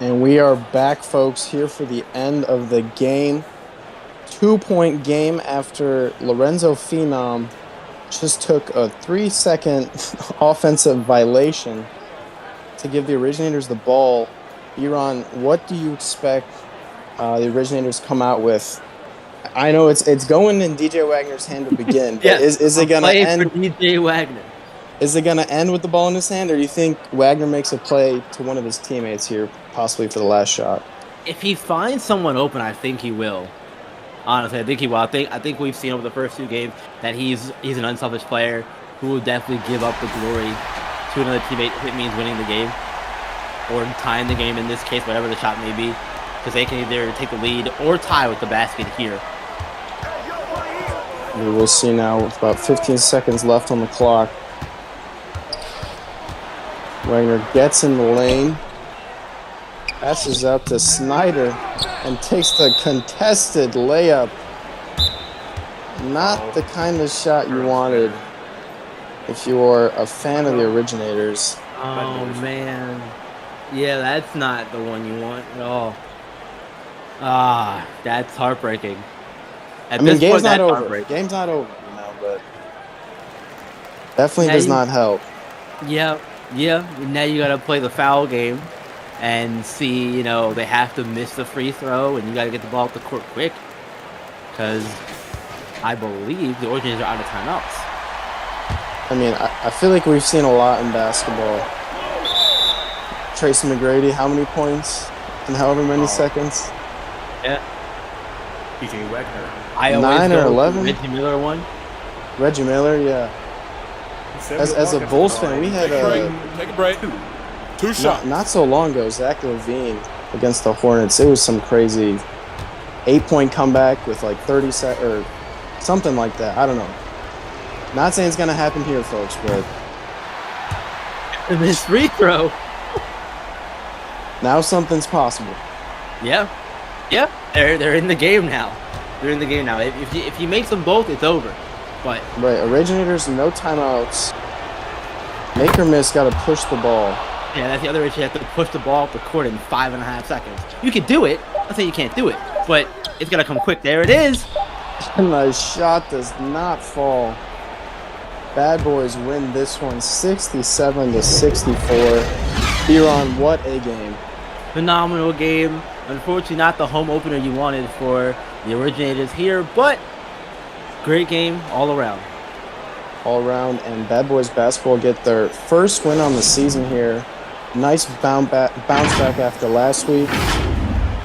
And we are back, folks, here for the end of the game. 2-point game after Lorenzo Phenom just took a 3-second offensive violation to give the Originators the ball. Iran, what do you expect the Originators come out with? I know it's going in DJ Wagner's hand to begin, but Yeah, is it going to play end? for DJ Wagner. Is it going to end with the ball in his hand, or do you think Wagner makes a play to one of his teammates here, possibly for the last shot? If he finds someone open, I think he will. Honestly, I think he will. I think we've seen over the first 2 games that he's an unselfish player who will definitely give up the glory to another teammate if it means winning the game. or tying the game in this case, whatever the shot may be, because they can either take the lead or tie with the basket here. We will see now with about 15 seconds left on the clock. Wagner gets in the lane, passes out to Snyder, and takes the contested layup. Not the kind of shot you wanted if you are a fan of the Originators. Oh, man. Yeah, that's not the one you want at all. Ah, that's heartbreaking. At I mean, this game's point, not that's over. heartbreaking. Game's not over, you know, but definitely Yeah, does not help. Yeah. Now you gotta play the foul game and see, you know, they have to miss the free throw and you gotta get the ball off the court quick. Because I believe the Originators are out of timeouts. I mean, I feel like we've seen a lot in basketball. Tracy McGrady, how many points in however many seconds? Yeah. DJ Wagner. I always 9 or go with 11? the Reggie Miller one. Reggie Miller, yeah. As a Bulls fan, we had Take a break. Two shots. not so long ago, Zach LaVine against the Hornets. It was some crazy 8-point comeback with like 30 seconds or something like that. I don't know. Not saying it's gonna happen here, folks, but This free throw. now something's possible. Yeah. They're in the game now. They're in the game now. If you make them both, it's over. But Right, Originators, no timeouts. Make or miss, gotta push the ball. yeah, that's the other issue. You have to push the ball up the court in 5.5 seconds. You can do it. I'm saying you can't do it, but it's gonna come quick. There it is. And the shot does not fall. Bad Boys win this one 67-64. Iran, what a game. Phenomenal game. Unfortunately, not the home opener you wanted for the Originators here, but great game all around. All around, and Bad Boys basketball get their first win on the season here. Nice bounce back after last week.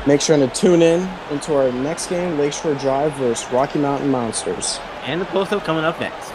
Make sure to tune in into our next game, Lakeshore Drive versus Rocky Mountain Monsters. And the post-up coming up next.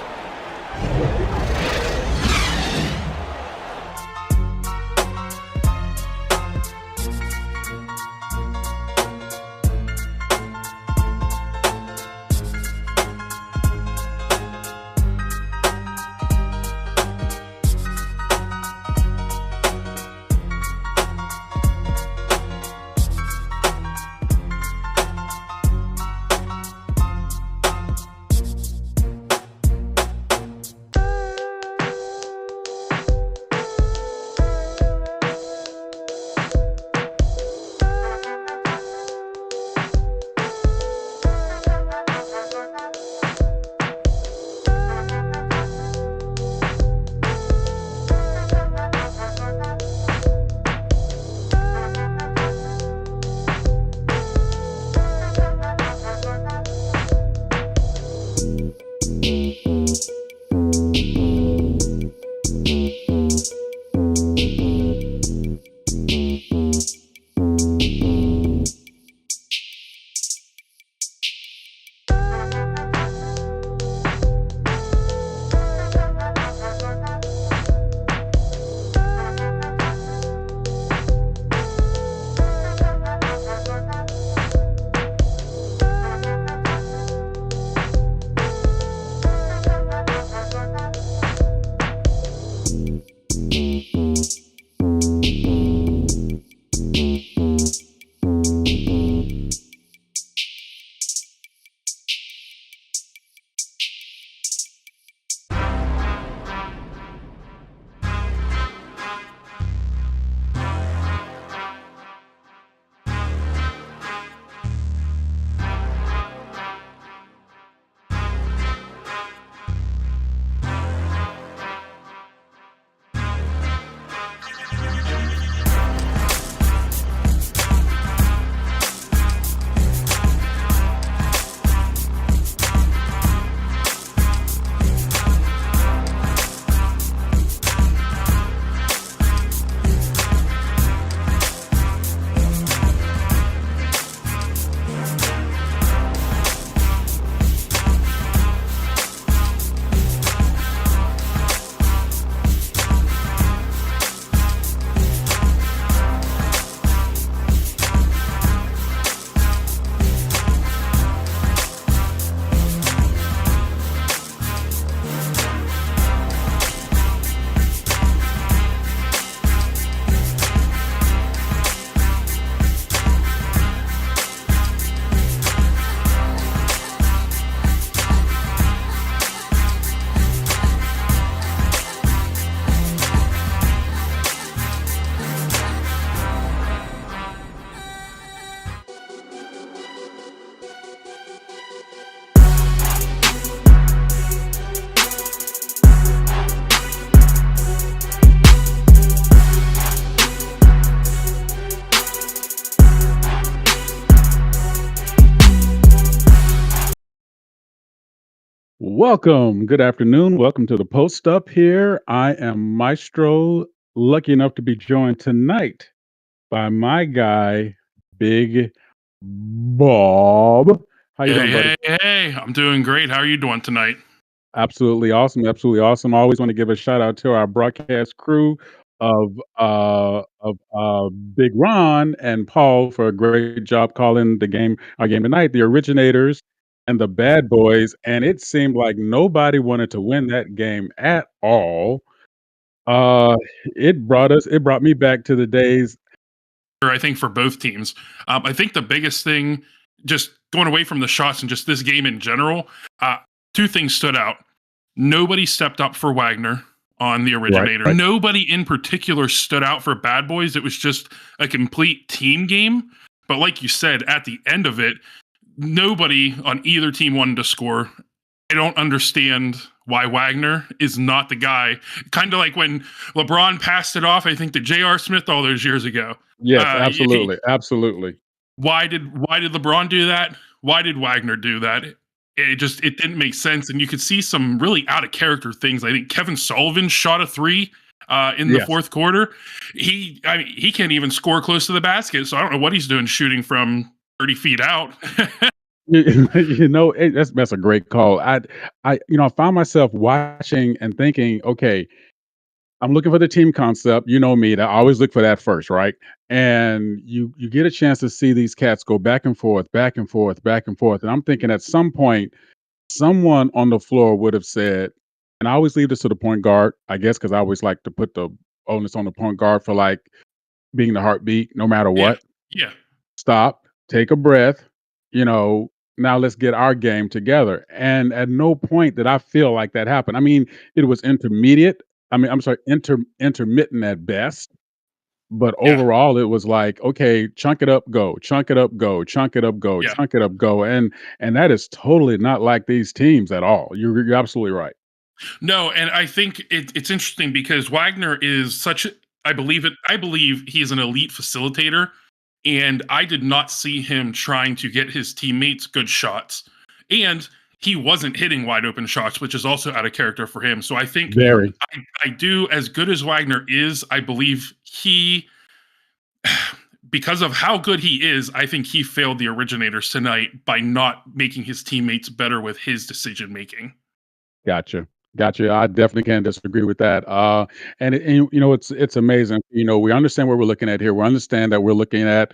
Welcome. Good afternoon. Welcome to the Post Up here. I am Maestro, lucky enough to be joined tonight by my guy, Big Bob. How you doing, Hey, buddy? hey, hey. I'm doing great. How are you doing tonight? Absolutely awesome. Absolutely awesome. I always want to give a shout out to our broadcast crew of Big Ron and Paul for a great job calling our game tonight, the originators and the bad boys. And it seemed like nobody wanted to win that game at all. Uh it brought me back to the days. I think for both teams. I think the biggest thing, just going away from the shots and just this game in general, uh, two things stood out. Nobody stepped up for Wagner on the Right, originator. right. Nobody in particular stood out for Bad Boys. It was just a complete team game. But like you said, at the end of it, nobody on either team wanted to score. I don't understand why Wagner is not the guy. Kind of like when LeBron passed it off, I think, to J.R. Smith all those years ago. Yes, He, absolutely. Absolutely. why did LeBron do that? Why did Wagner do that? It didn't make sense, and you could see some really out of character things. I think Kevin Sullivan shot a three in the Yes. fourth quarter. He can't even score close to the basket, so I don't know what he's doing shooting from 30 feet out. That's a great call. I found myself watching and thinking, okay, I'm looking for the team concept. You know me, I always look for that first, right? And you get a chance to see these cats go back and forth, back and forth, back and forth. And I'm thinking at some point, someone on the floor would have said, and I always leave this to the point guard, I guess, because I always like to put the onus on the point guard for like being the heartbeat, no matter Yeah, what. yeah, Stop, take a breath, you know, now let's get our game together. And at no point did I feel like that happened. I mean, it was intermediate. I mean, I'm sorry, intermittent at best. But yeah, overall, it was like, okay, chunk it up, go, chunk it up, go, chunk it up, go, yeah. chunk it up, go. And that is totally not like these teams at all. You're absolutely right. No, and I think it's interesting because Wagner is such. I believe it. I believe he is an elite facilitator, and I did not see him trying to get his teammates good shots, and he wasn't hitting wide open shots, which is also out of character for him. So I think Very. I do, as good as Wagner is, I believe he, because of how good he is, I think he failed the originators tonight by not making his teammates better with his decision making. Gotcha. Gotcha. I definitely can't disagree with that. It's amazing. We understand what we're looking at here. We understand that we're looking at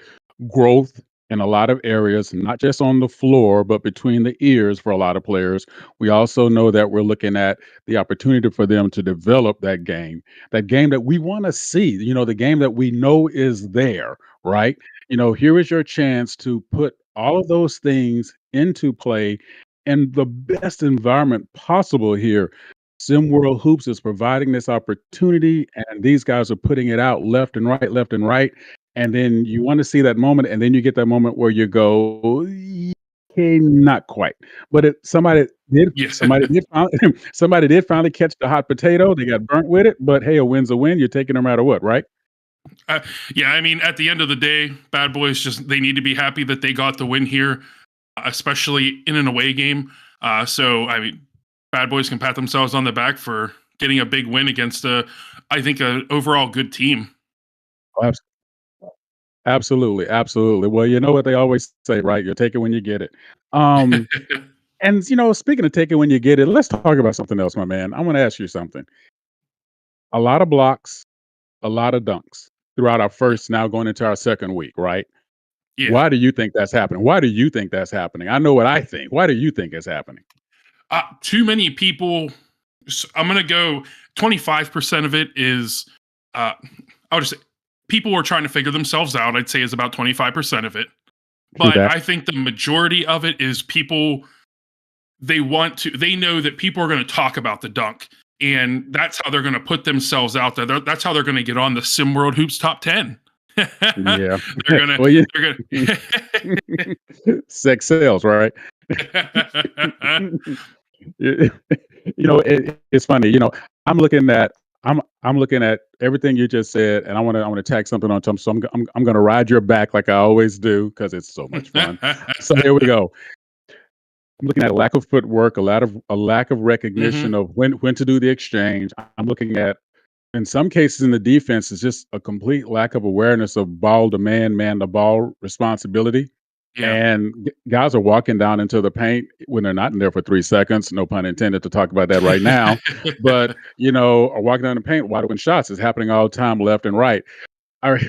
growth in a lot of areas, not just on the floor, but between the ears for a lot of players. We also know that we're looking at the opportunity for them to develop that game that we want to see, the game that we know is there, right? Here is your chance to put all of those things into play in the best environment possible here. SimWorld Hoops is providing this opportunity, and these guys are putting it out left and right, left and right. And then you want to see that moment, and then you get that moment where you go, okay, not quite. But Yeah. somebody did finally catch the hot potato. They got burnt with it, but hey, a win's a win. You're taking no matter what, right? Yeah, I mean, at the end of the day, Bad Boys they need to be happy that they got the win here, especially in an away game. So I mean, Bad Boys can pat themselves on the back for getting a big win against I think, an overall good team. Abs- Absolutely, absolutely. Well, you know what they always say, right? You take it when you get it. Um, and speaking of taking when you get it, let's talk about something else, my man. I want to ask you something. A lot of blocks, a lot of dunks throughout our first, now going into our second week, right? Yeah. Why do you think that's happening? Why do you think that's happening? I know what I think. Why do you think it's happening? Too many people. I'm gonna go. 25% of it is. I would just say people were trying to figure themselves out. I'd say is about 25% of it. True But that. I think the majority of it is people. They want to. They know that people are going to talk about the dunk, and that's how they're going to put themselves out there. That's how they're going to get on the SimWorld Hoops top 10. Yeah. they're gonna. Well, yeah. They're gonna. Sex sells, right? You it's funny. I'm looking at I'm looking at everything you just said, and I want to tag something on top. So I'm going to ride your back like I always do because it's so much fun. So here we go. I'm looking at a lack of footwork, a lack of recognition Hmm. of when to do the exchange. I'm looking at in some cases in the defense, it's just a complete lack of awareness of ball demand, man to ball responsibility. Yeah. And guys are walking down into the paint when they're not in there for 3 seconds. No pun intended to talk about that right now. But, are walking down the paint, wide open shots is happening all the time, left and right. All right.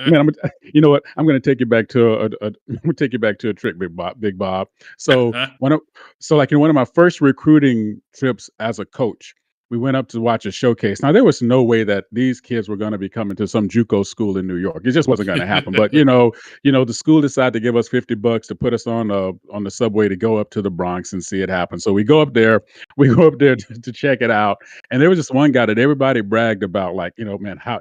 Man, you know what? I'm going to take you back to I'm going to take you back to a trick, Big Bob. Big Bob. So one of, so like in one of my first recruiting trips as a coach, we went up to watch a showcase. Now there was no way that these kids were going to be coming to some JUCO school in New York. It just wasn't going to happen. But the school decided to give us $50 to put us on the subway to go up to the Bronx and see it happen. So we go up there. We go up there to check it out. And there was just one guy that everybody bragged about, like, man, how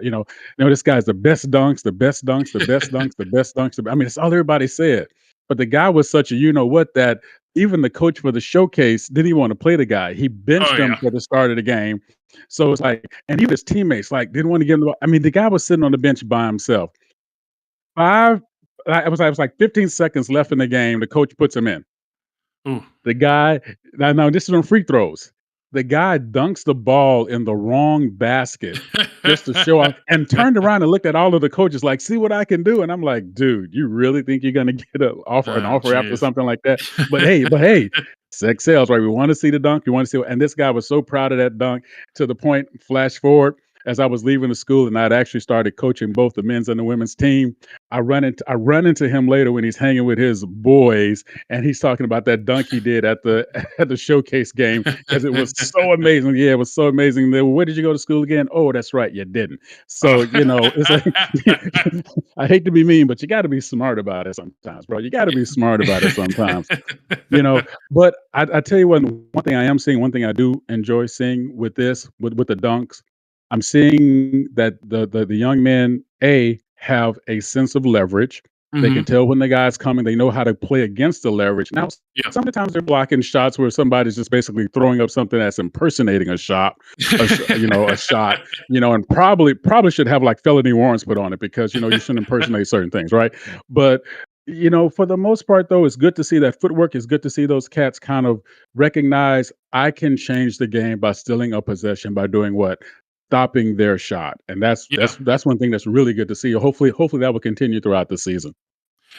this guy's the best dunks, the best dunks, the best dunks, the best dunks. I mean, that's all everybody said. But the guy was such a that even the coach for the showcase didn't even want to play the guy. He Oh benched him yeah. for the start of the game. So it's like, and even his teammates like didn't want to give him. I mean, the guy was sitting on the bench by himself. Five, I was like 15 seconds left in the game. The coach puts him in. Ooh. The guy now this is on free throws. The guy dunks the ball in the wrong basket just to show off and turned around and looked at all of the coaches like, "See what I can do." And I'm like, "Dude, you really think you're gonna get an Oh offer after jeez. something like that?" But hey, sex sells, right? We want to see the dunk. You want to see, and this guy was so proud of that dunk to the point. Flash forward, as I was leaving the school, and I'd actually started coaching both the men's and the women's team. I run into him later when he's hanging with his boys, and he's talking about that dunk he did at the at the showcase game because it was so amazing. Yeah, it was so amazing. Where did you go to school again? Oh, that's right, you didn't. So it's like I hate to be mean, but you got to be smart about it sometimes, bro. You got to be smart about it sometimes. You know, but I tell you what, one thing I am seeing, one thing I do enjoy seeing with this, with the dunks, I'm seeing that the young men have a sense of leverage. They can Hmm. tell when the guy's coming. They know how to play against the leverage. Now, Yeah. sometimes they're blocking shots where somebody's just basically throwing up something that's impersonating a shot, a shot, and probably should have like felony warrants put on it because you shouldn't impersonate certain things, right? But for the most part, though, it's good to see that footwork. It's good to see those cats kind of recognize I can change the game by stealing a possession by doing what? Stopping their shot. And that's Yeah. that's that's one thing that's really good to see. Hopefully that will continue throughout the season.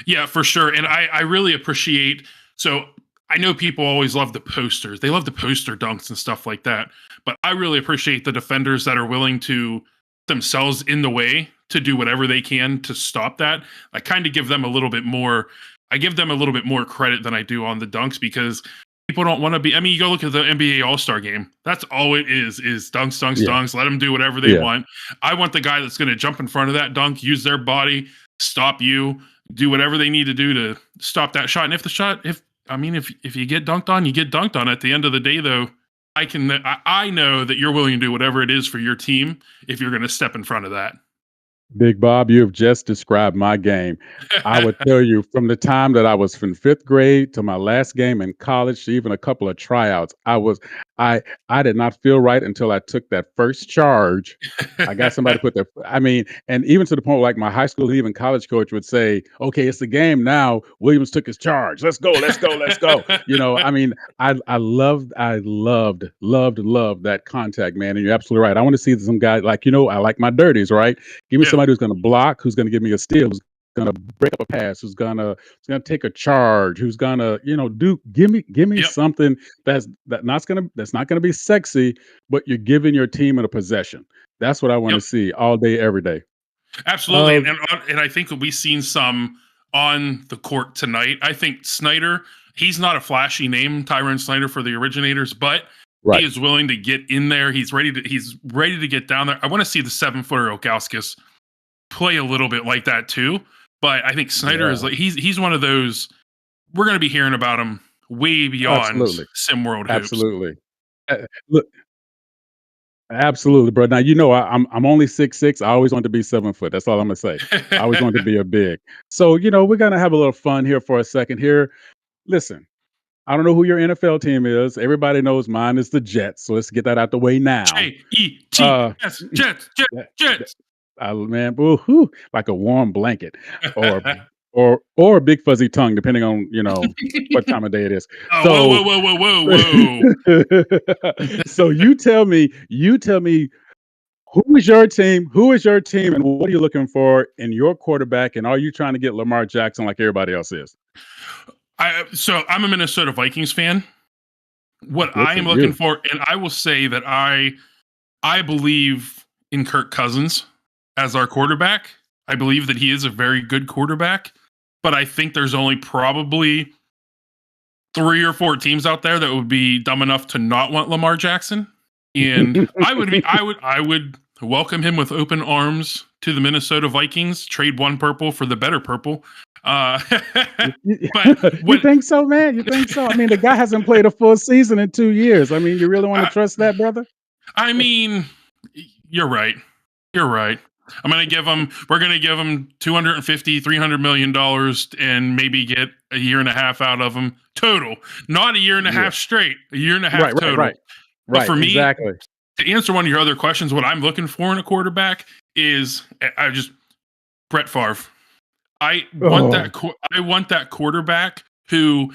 Yeah, for sure. And I really appreciate, so I know people always love the posters. They love the poster dunks and stuff like that. But I really appreciate the defenders that are willing to themselves in the way to do whatever they can to stop that. I kind of give them a little bit more I give them a little bit more credit than I do on the dunks because people don't want to be. I mean, you go look at the NBA All-Star game. That's all it is dunks, dunks, Yeah. dunks. Let them do whatever they Yeah. want. I want the guy that's going to jump in front of that dunk, use their body, stop you, do whatever they need to do to stop that shot. And if you get dunked on, you get dunked on. At the end of the day, though, I know that you're willing to do whatever it is for your team if you're going to step in front of that. Big Bob, you have just described my game. I would tell you from the time that I was from 5th grade to my last game in college to even a couple of tryouts, I did not feel right until I took that first charge. I got somebody to put their and even to the point where, like, my high school, even college coach would say, "Okay, it's the game now. Williams took his charge. Let's go, let's go, let's go." I loved that contact, man. And you're absolutely right. I want to see some guy like, I like my dirties, right? Give me Yeah. somebody who's going to block, who's going to give me a steal, who's going to break up a pass, who's gonna take a charge, who's gonna give me Yep. something that's not gonna be sexy, but you're giving your team a possession. That's what I want Yep. to see all day, every day. Absolutely, Uh, and I think we've seen some on the court tonight. I think Snyder, he's not a flashy name, Tyrone Snyder for the Originators, but he right. is willing to get in there. He's ready to get down there. I want to see the 7-footer Okauskas play a little bit like that too. But I think Snyder is Yeah. like he's one of those we're going to be hearing about him way beyond Absolutely. Sim World hoops. Absolutely. Look, absolutely, bro. Now I'm only 6'6". I always want to be 7 foot. That's all I'm gonna say. I always want to be a big. So we're gonna have a little fun here for a second here. Listen, I don't know who your NFL team is. Everybody knows mine is the Jets. So let's get that out the way now. Uh, Jets, Jets, Jets, that- that- Jets. man, woo-hoo, like a warm blanket. Or or a big fuzzy tongue, depending on what time of day it is. Oh, So whoa. so you tell me who is your team? Who is your team, and what are you looking for in your quarterback? And are you trying to get Lamar Jackson like everybody else is? So I'm a Minnesota Vikings fan. What Good I for am looking you. for, and I will say that I believe in Kirk Cousins as our quarterback. I believe that he is a very good quarterback, but I think there's only probably 3 or 4 teams out there that would be dumb enough to not want Lamar Jackson. And I would welcome him with open arms to the Minnesota Vikings. Trade one purple for the better purple. But You think so, man? You think so? I mean, the guy hasn't played a full season in 2 years. I mean, you really want to trust that, brother? I mean, you're right. You're right. We're going to give him $250, $300 million and maybe get a year and a half out of him total. Not a year and a half straight, a year and a half total. But for me, exactly. to answer one of your other questions, what I'm looking for in a quarterback is Brett Favre. I want that quarterback who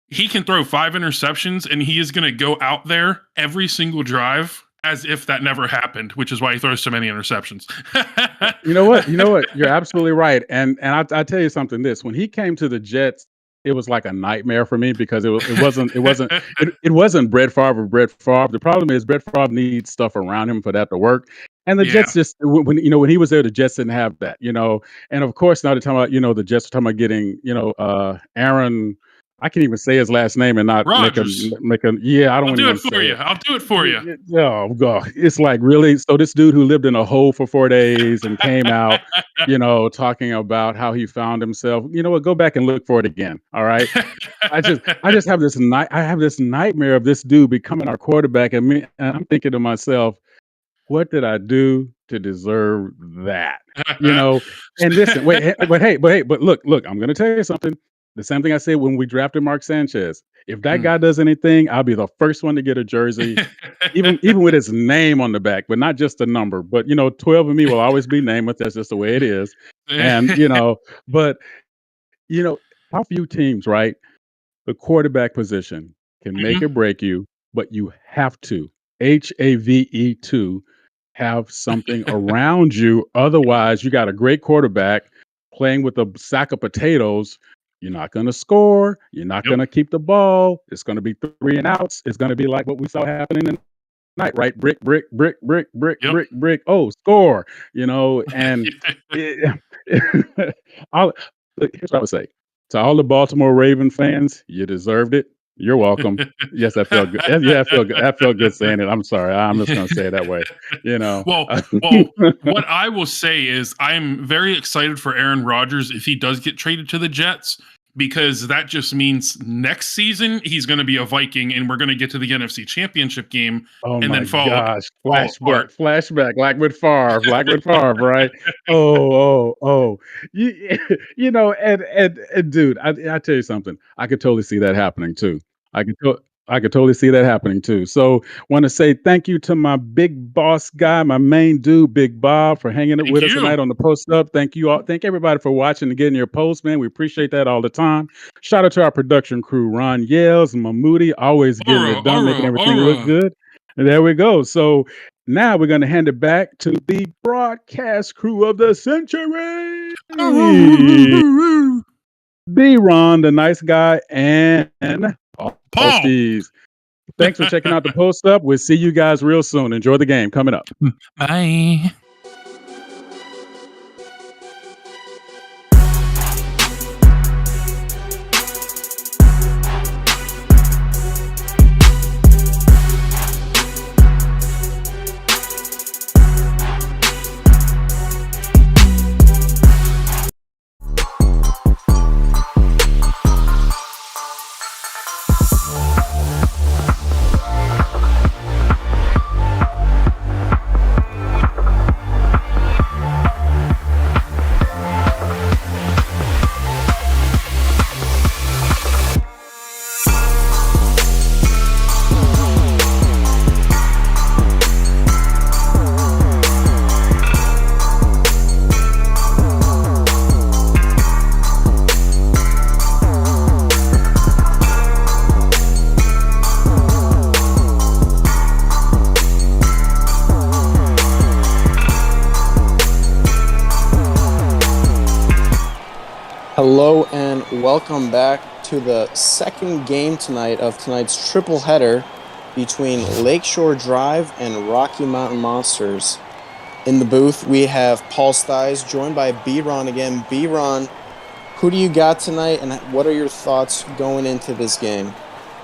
he can throw 5 interceptions and he is going to go out there every single drive as if that never happened, which is why he throws so many interceptions. You know what? You're absolutely right. And I tell you something. When he came to the Jets, it was like a nightmare for me because it wasn't Brett Favre or Brett Favre. The problem is Brett Favre needs stuff around him for that to work. And the Jets just when he was there, the Jets didn't have that. And of course now they're talking about the Jets are talking about getting Aaron. I can't even say his last name and not Rodgers. make a yeah. I don't I'll want do to it for you. I'll do it for you. Oh god, it's like really. So this dude who lived in a hole for 4 days and came out, talking about how he found himself. You know what? Go back and look for it again. All right. I just have this nightmare of this dude becoming our quarterback, and I'm thinking to myself, what did I do to deserve that? And listen, but look, I'm going to tell you something. The same thing I said when we drafted Mark Sanchez. If that guy does anything, I'll be the first one to get a jersey, even with his name on the back, but not just the number. But 12 of me will always be Namath. That's just the way it is. And but how few teams, right? The quarterback position can make or break you, but you have to HAVE have something around you. Otherwise, you got a great quarterback playing with a sack of potatoes. You're not going to score. You're not going to keep the ball. It's going to be 3 and outs. It's going to be like what we saw happening tonight, right? Brick. Oh, score! And here's what I would say to all the Baltimore Raven fans: you deserved it. You're welcome. Yes, that felt good. Yeah, that felt good saying it. I'm sorry. I'm just going to say it that way. Well, what I will say is I'm very excited for Aaron Rodgers if he does get traded to the Jets, because that just means next season he's going to be a Viking and we're going to get to the NFC Championship game and then follow. Gosh, flashback, like with Favre, right? Oh, and dude, I tell you something. I could totally see that happening too. I could totally see that happening too. So, want to say thank you to my big boss guy, my main dude, Big Bob, for hanging with us tonight on the Post Up. Thank you all. Thank everybody for watching and getting your posts, man. We appreciate that all the time. Shout out to our production crew, Ron Yells and Mahmoudi, always getting it done, making everything look good. And there we go. So now we're going to hand it back to the broadcast crew of the century. B. Ron, the nice guy, and Paul. Thanks for checking out the Post Up. We'll see you guys real soon. Enjoy the game coming up. Bye. Hello and welcome back to the second game tonight of tonight's triple header between Lakeshore Drive and Rocky Mountain Monsters. In the booth, we have Paul Stiles, joined by B-Ron again. B-Ron, who do you got tonight, and what are your thoughts going into this game?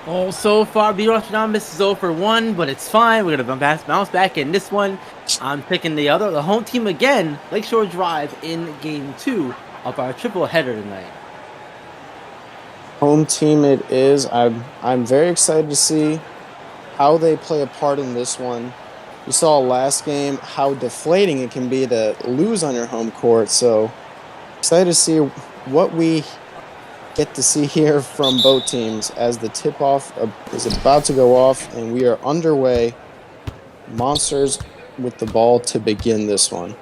Well, so far, B-Ron is 0 for 1, but it's fine. We're going to bounce back in this one. I'm picking the home team again, Lakeshore Drive, in game 2 of our triple header tonight. Home team it is. I'm very excited to see how they play a part in this one. We saw last game how deflating it can be to lose on your home court, so excited to see what we get to see here from both teams as the tip-off is about to go off and we are underway. Monsters with the ball to begin this one.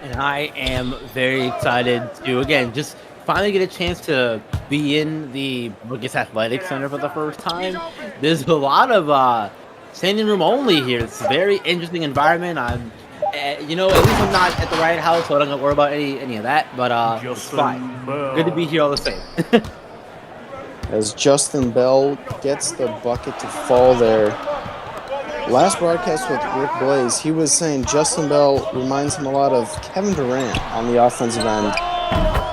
And I am very excited to, again, just finally get a chance to be in the Burgess Athletic Center for the first time. There's a lot of standing room only here. It's a very interesting environment. I'm, at least I'm not at the right house, so I don't have to worry about any of that. But it's fine. Good to be here all the same. As Justin Bell gets the bucket to fall there. Last broadcast with Rick Blaze, he was saying Justin Bell reminds him a lot of Kevin Durant on the offensive end.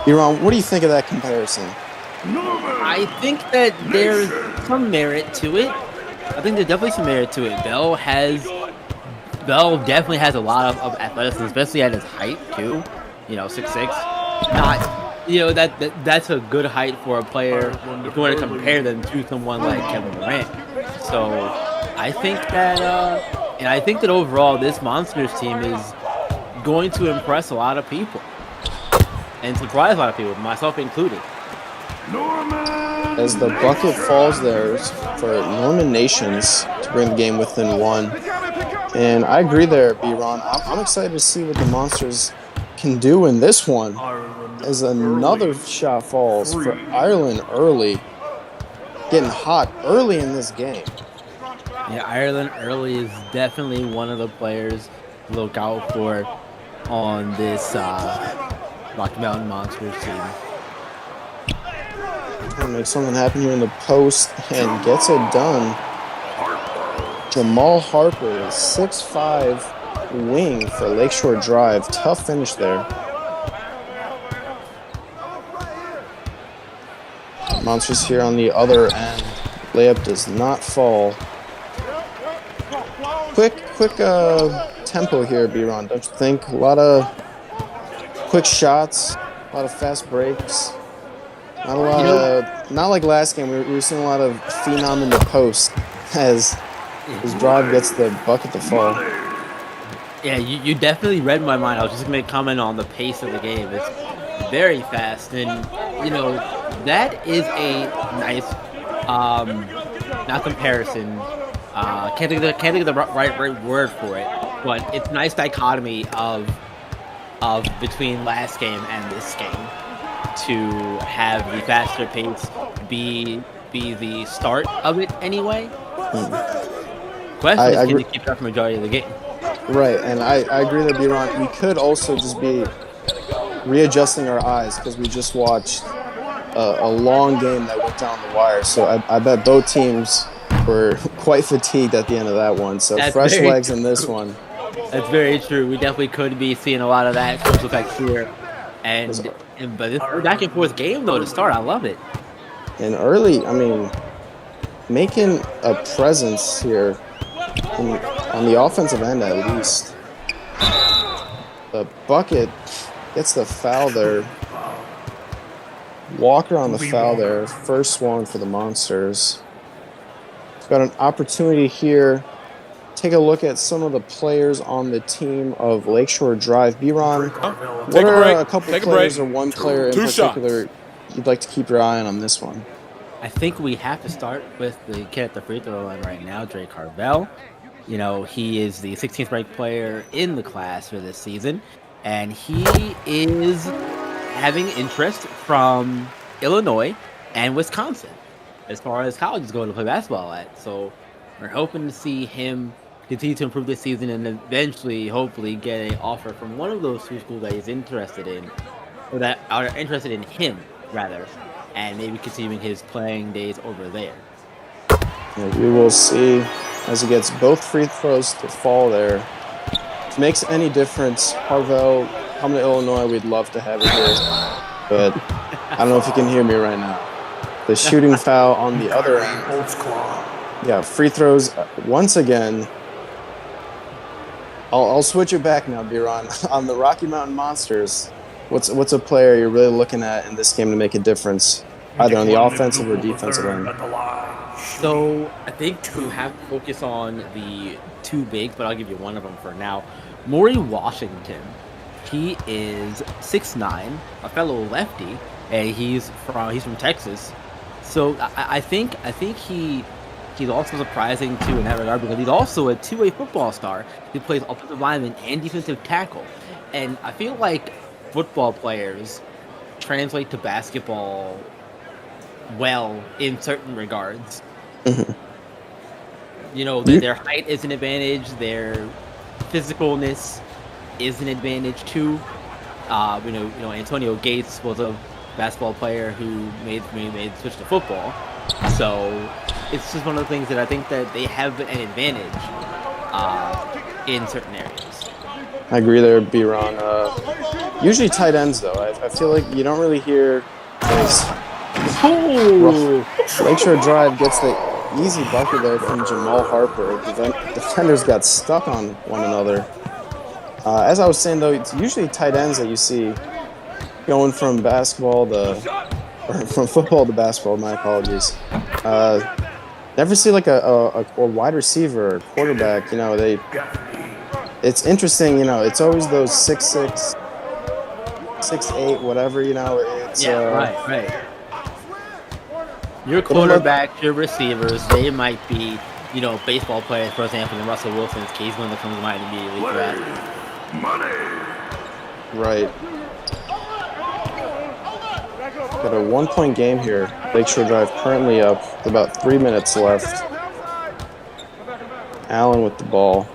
B-Ron, what do you think of that comparison? I think that there's some merit to it. I think there's definitely some merit to it. Bell definitely has a lot of athleticism, especially at his height too. 6'6". That's a good height for a player if you want to compare them to someone like Kevin Durant. So I think that overall this Monsters team is going to impress a lot of people and surprise a lot of people, myself included. As the bucket falls there for Norman Nations to bring the game within 1. And I agree there, B-Ron. I'm excited to see what the Monsters can do in this one. As another shot falls for Ireland early. Getting hot early in this game. Yeah, Ireland early is definitely one of the players to look out for on this Rocky Mountain Monsters team. Trying to make something happen here in the post and gets it done. Jamal Harper, 6'5" wing for Lakeshore Drive. Tough finish there. Monsters here on the other end. Layup does not fall. Quick tempo here, B-Ron, don't you think? A lot of quick shots, a lot of fast breaks. Not a lot not like last game. We were seeing a lot of phenom in the post as his drive gets the bucket to fall. Yeah, you definitely read my mind. I was just going to comment on the pace of the game. It's very fast, and that is a nice, not comparison. Can't think of the right word for it, but it's a nice dichotomy of between last game and this game to have the faster pace be the start of it anyway. Question is, can you keep it up for the majority of the game? Right, and I agree that B-Ron, we could also just be readjusting our eyes because we just watched a long game that went down the wire. So I bet both teams were quite fatigued at the end of that one. So that's fresh legs in this one. That's very true. We definitely could be seeing a lot of that special effects here. But it's a back and forth game though to start. I love it. And early, making a presence here on the offensive end at least. The bucket gets the foul there. Walker on the foul there. First one for the Monsters. Got an opportunity here. Take a look at some of the players on the team of Lakeshore Drive. B-Ron, what are a couple players or one player in particular you'd like to keep your eye on this one? I think we have to start with the kid at the free throw line right now, Drake Carvel. He is the 16th ranked player in the class for this season, and he is having interest from Illinois and Wisconsin as far as colleges go to play basketball at. So we're hoping to see him continue to improve this season and eventually, hopefully, get an offer from one of those two schools that he's interested in. or that are interested in him rather, and maybe continuing his playing days over there. Yeah, we will see as he gets both free throws to fall there. If it makes any difference, Harvell, come to Illinois, we'd love to have you here. But I don't know if you can hear me right now. The shooting foul on the other end. Yeah, free throws once again. I'll switch it back now, Biron. On the Rocky Mountain Monsters, what's a player you're really looking at in this game to make a difference, either on the offensive or defensive end? So I think you have to focus on the two bigs, but I'll give you one of them for now. Maury Washington. He is 6'9", a fellow lefty, and he's from Texas. So I think he's also surprising too in that regard because he's also a two-way football star. He plays offensive lineman and defensive tackle, and I feel like football players translate to basketball well in certain regards. You know, their height is an advantage. Their physicalness is an advantage too. You know, Antonio Gates was a basketball player who made the switch to football. So it's just one of the things that I think that they have an advantage in certain areas. I agree there, B-Ron. Usually tight ends, though. I feel like you don't really hear this. Lakeshore Drive gets the easy bucket there from Jamal Harper. Defenders got stuck on one another. As I was saying, though, it's usually tight ends that you see going from from football to basketball. My apologies. Never see like a wide receiver or quarterback. You know, it's interesting. You know, it's always those 6'6", 6'8", whatever. You know, it's right. Your quarterbacks, your receivers, they might be, you know, baseball players. For example, in Russell Wilson's case, one that comes to mind immediately for that. Right. Got a 1-point game here. Lakeshore Drive currently up with about 3 minutes left. Allen with the ball.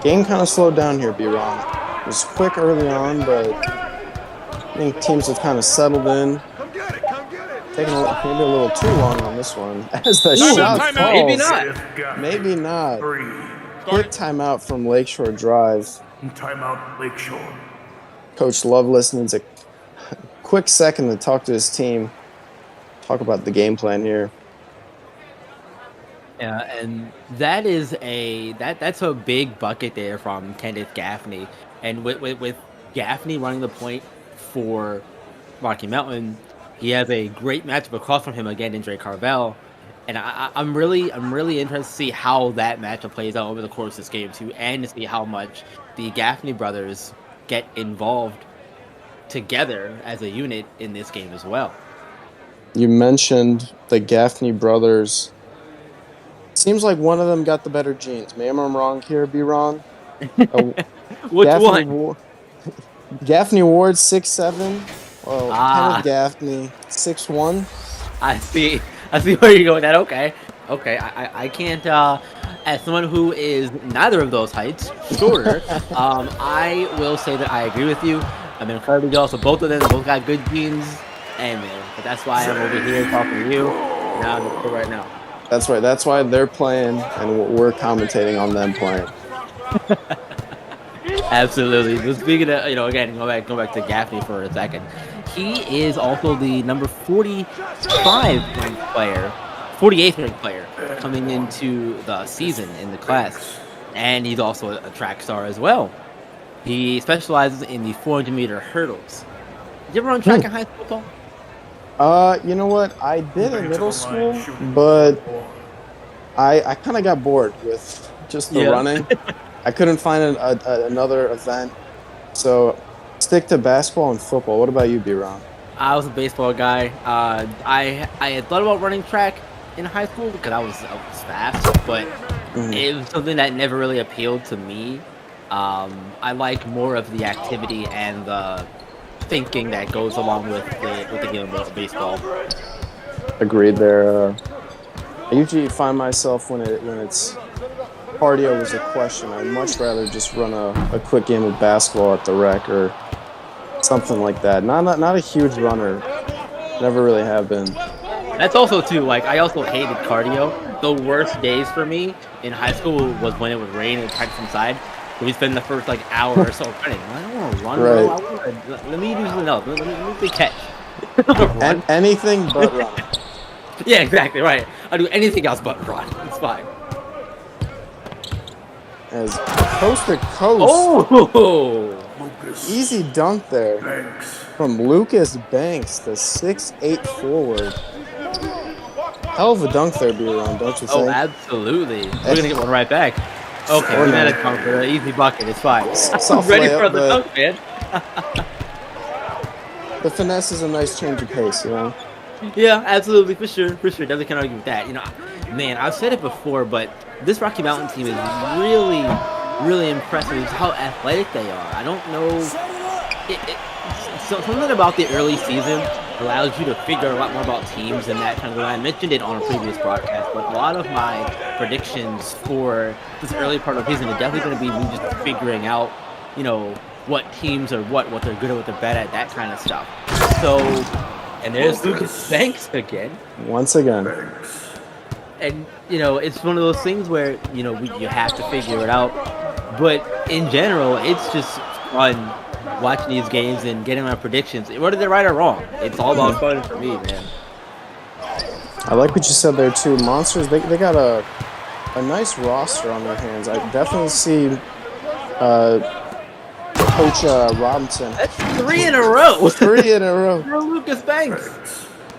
Game kind of slowed down here, B-Ron. It was quick early on, but I think teams have kind of settled in. Taking maybe a little too long on this one. As the shot falls. Maybe not. Quick timeout from Lakeshore Drive. Timeout, Lakeshore. Coach Lovelace needs a quick second to talk to his team. Talk about the game plan here. Yeah, and that's a big bucket there from Kenneth Gaffney. And with Gaffney running the point for Rocky Mountain, he has a great matchup across from him again in Dre Carvel. And I'm really interested to see how that matchup plays out over the course of this game too, and to see how much the Gaffney brothers get involved together as a unit in this game as well. You mentioned the Gaffney brothers. Seems like one of them got the better genes. Maybe I'm wrong here, B-Ron. Which one? Gaffney Ward, 6'7". Well, Kenneth Gaffney, 6'1". I see where you're going at. Okay. I can't. As someone who is neither of those heights, shorter, I will say that I agree with you. I'm incredibly jealous of both of them. They both got good genes. Hey, man. But that's why I'm over here talking to you right now. That's right. That's why they're playing, and we're commentating on them playing. Absolutely. But speaking of, you know, again, go back to Gaffney for a second. He is also the number 48th ranked player coming into the season in the class, and he's also a track star as well. He specializes in the 400-meter hurdles. Did you ever run track in high school, Paul? You know what? I did in middle school, but I kind of got bored with just the running. I couldn't find another event, so stick to basketball and football. What about you, B-Ron? I was a baseball guy. I had thought about running track in high school because I was fast, but it was something that never really appealed to me. I like more of the activity and the thinking that goes along with the game of baseball. Agreed there. I usually find myself when it's cardio was a question, I'd much rather just run a quick game of basketball at the rec or something like that. Not a huge runner. Never really have been. That's also too, like, I also hated cardio. The worst days for me in high school was when it would rain and practice inside. So we spend the first like hour or so running. I don't want to run, bro. Let me do something else. Let me play catch. Anything but run. Yeah, exactly, right. I'll do anything else but run. It's fine. As coast to coast. Oh! Easy dunk there. Banks. From Lucas Banks, the 6'8" forward. Hell of a dunk there, B-Ron, don't you think? Oh, absolutely. We're going to get one right back. Okay, we got a dunk for an easy bucket. It's fine. I'm ready for the dunk, man. The finesse is a nice change of pace, you know? Yeah, absolutely, for sure. Definitely can't argue with that. You know, man, I've said it before, but this Rocky Mountain team is really, really impressive. It's how athletic they are. I don't know. Something about the early season allows you to figure a lot more about teams and that kind of thing. I mentioned it on a previous broadcast, but a lot of my predictions for this early part of the season are definitely going to be me just figuring out, you know, what teams are what they're good at, what they're bad at, that kind of stuff. So, and there's Lucas Banks again. Once again. And, you know, it's one of those things where, you know, you have to figure it out. But in general, it's just fun watching these games and getting my predictions. Whether they're right or wrong, it's all about fun for me, man. I like what you said there, too. Monsters, they got a nice roster on their hands. I definitely see Coach Robinson. That's 3 in a row. 3 in a row. For Lucas Banks.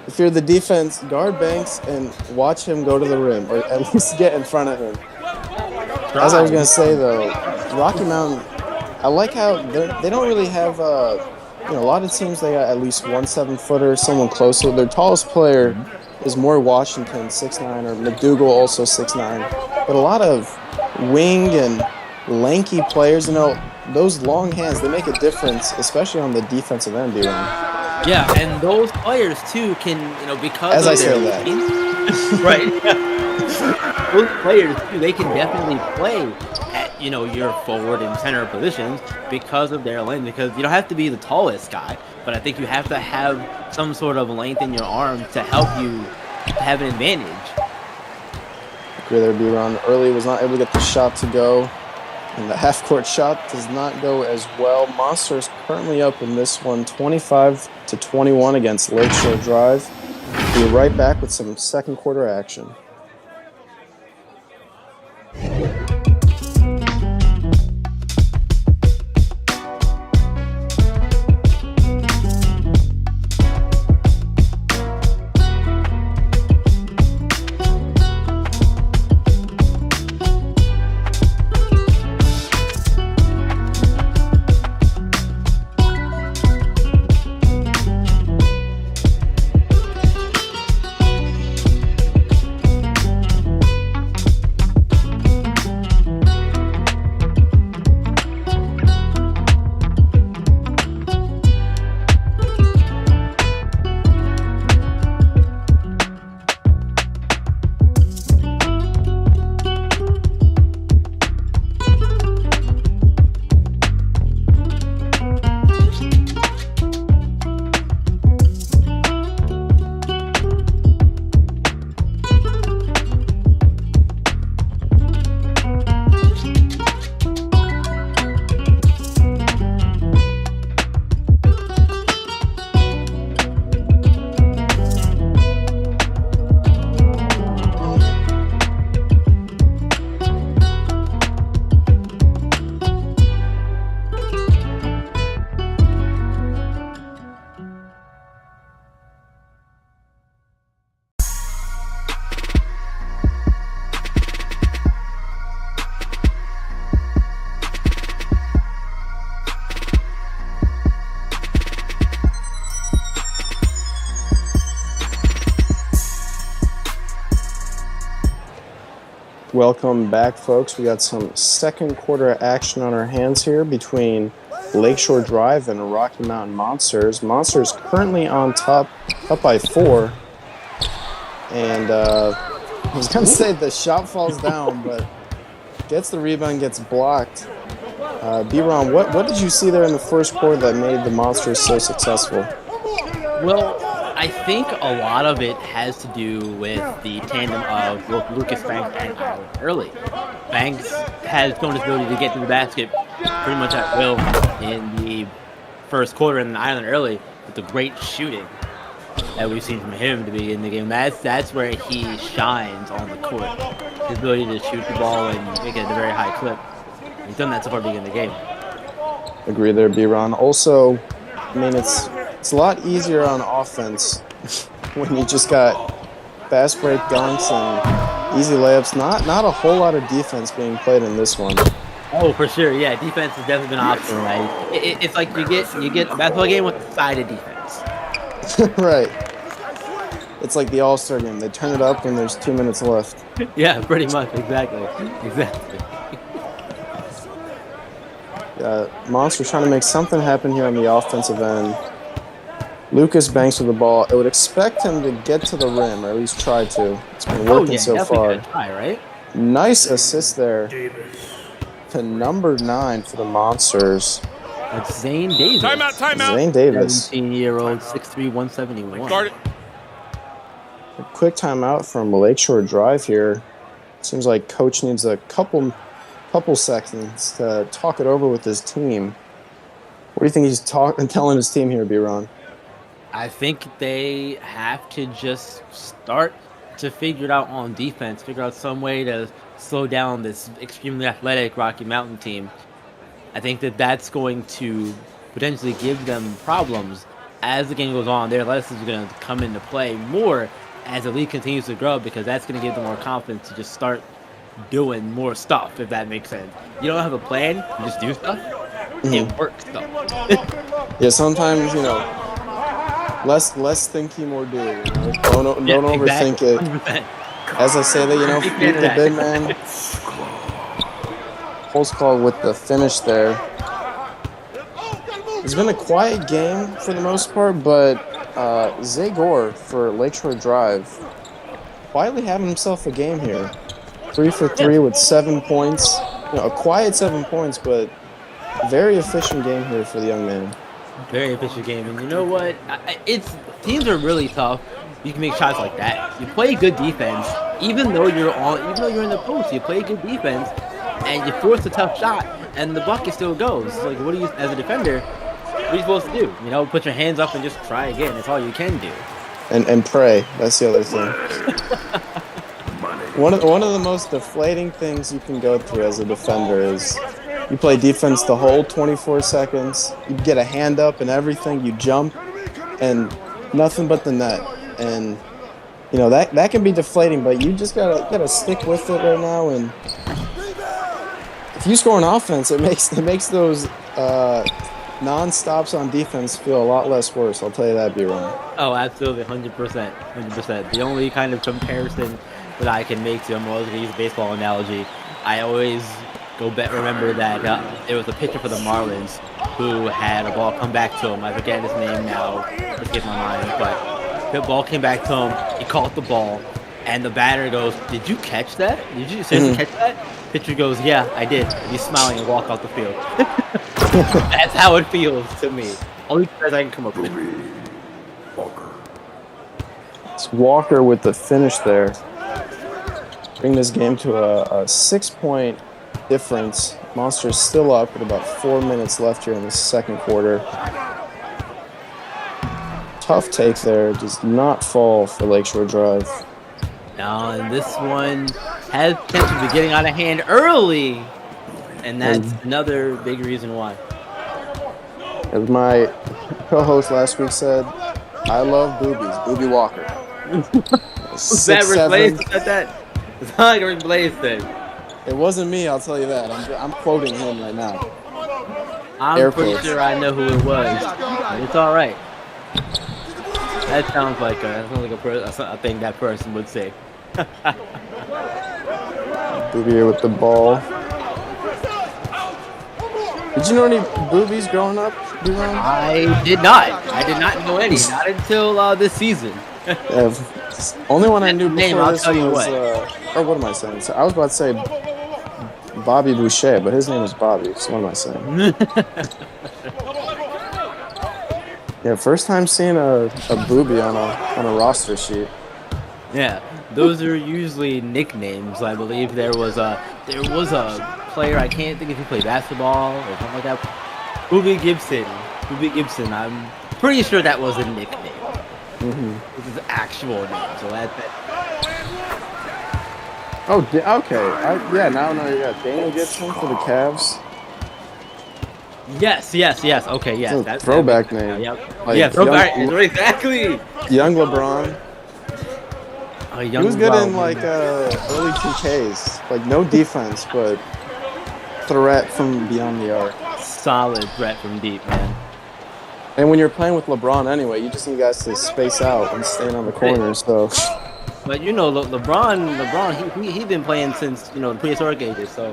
If you're the defense, guard Banks and watch him go to the rim, or at least get in front of him. As I was going to say, though, Rocky Mountain, I like how they don't really have, you know, a lot of teams, they got at least 1 7-footer, someone closer. Their tallest player is Moore Washington, 6'9", or McDougal, also 6'9". But a lot of wing and lanky players, you know, those long hands, they make a difference, especially on the defensive end, D-Ron. Yeah, and those players, too, can, you know, because As of I say their that. teams, right, yeah. Those players, too, they can definitely play at, you know, your forward and center positions because of their length, because you don't have to be the tallest guy, but I think you have to have some sort of length in your arm to help you have an advantage. Agree there, B-Ron. Early was not able to get the shot to go, and the half-court shot does not go as well. Monsters currently up in this one, 25-21 against Lakeshore Drive. We'll be right back with some second quarter action. Welcome back, folks. We got some second quarter action on our hands here between Lakeshore Drive and Rocky Mountain Monsters. Monsters currently on top, up by 4. And I was going to say the shot falls down, but gets the rebound, gets blocked. B-Ron, what did you see there in the first quarter that made the Monsters so successful? Well, I think a lot of it has to do with the tandem of both Lucas Banks and Ireland Early. Banks has shown his ability to get to the basket pretty much at will in the first quarter, and then Ireland Early with the great shooting that we've seen from him to begin the game. That's where he shines on the court. His ability to shoot the ball and make it at a very high clip. He's done that so far to begin the game. Agree there, B-Ron. Also, I mean, it's a lot easier on offense when you just got fast break dunks and easy layups. Not a whole lot of defense being played in this one. Oh, for sure. Yeah, defense has definitely been an option, right? It's like you get a basketball game with a side of defense. Right. It's like the All-Star game. They turn it up when there's 2 minutes left. Yeah, pretty much. Exactly. Monsters trying to make something happen here on the offensive end. Lucas Banks with the ball. I would expect him to get to the rim, or at least try to. It's been working so far. Try, right? Nice assist there to number 9 for the Monsters. That's Zane Davis. Timeout. Zane Davis. 17-year-old, 6'3", 171. Guard it. A quick timeout from Lakeshore Drive here. Seems like coach needs a couple seconds to talk it over with his team. What do you think he's telling his team here, B-Ron? I think they have to just start to figure it out on defense, figure out some way to slow down this extremely athletic Rocky Mountain team. I think that's going to potentially give them problems as the game goes on. Their athleticism is going to come into play more as the league continues to grow, because that's going to give them more confidence to just start doing more stuff, if that makes sense. You don't have a plan, you just do stuff. It works, though. Yeah, sometimes, less thinking, more doing. Don't overthink it. 100%. As I say that, feed the big man. Pulse call with the finish there. It's been a quiet game for the most part, but Zay Gore for Lakeshore Drive quietly having himself a game here. 3 for 3 with 7 points. A quiet 7 points, but very efficient game here for the young man. Very efficient game, and you know what? Teams are really tough. You can make shots like that. You play good defense, even though you're in the post. You play good defense, and you force a tough shot, and the bucket still goes. Like, what do you, as a defender, what are you supposed to do? Put your hands up and just try again. That's all you can do. And pray. That's the other thing. One of the most deflating things you can go through as a defender is you play defense the whole 24 seconds. You get a hand up and everything. You jump, and nothing but the net. And that can be deflating, but you just gotta stick with it right now. And if you score an offense, it makes those non-stops on defense feel a lot less worse. I'll tell you that, B-Ron. Oh, absolutely, 100%. The only kind of comparison that I can make to, I'm always going to use a baseball analogy. I always remember that it was a pitcher for the Marlins who had a ball come back to him. I forget his name now. Let's get my mind. But the ball came back to him. He caught the ball, and the batter goes, "Did you catch that? Did you seriously catch that?" Pitcher goes, "Yeah, I did." And he's smiling and walk off the field. That's how it feels to me. Only because I can come up with it. It's Walker with the finish there. Bring this game to a 6-point difference. Monsters still up with about 4 minutes left here in the second quarter. Tough take there. Does not fall for Lakeshore Drive. No, and this one has potential to be getting out of hand early. And that's another big reason why. As my co-host last week said, I love boobies. Booby Walker. Was that replaced at that? It's not like a replaced thing. It wasn't me, I'll tell you that. I'm quoting him right now. I'm pretty sure I know who it was. It's all right. That sounds like a thing that person would say. Booby here with the ball. Did you know any boobies growing up? I did not. I did not know any. Not until this season. Only one I knew before I'll this tell you was, what. or what am I saying? So I was about to say Bobby Boucher, but his name is Bobby. So what am I saying? Yeah, first time seeing a booby on a roster sheet. Yeah, those are usually nicknames. I believe there was a player, I can't think if he played basketball or something like that. Booby Gibson. I'm pretty sure that was a nickname. This is actual name. So that. Oh, okay. Yeah, now I know you got Daniel Gibson for the Cavs. Yes. Okay, yes. It's a throwback that name. Yep. Like Yeah, throwback. young- Exactly. Young LeBron. He was good in like early 2Ks. Like no defense, but threat from beyond the arc. Solid threat from deep, man. And when you're playing with LeBron anyway, you just need guys to space out and stand on the corners. So, but you know, LeBron, he's been playing since the prehistoric ages. So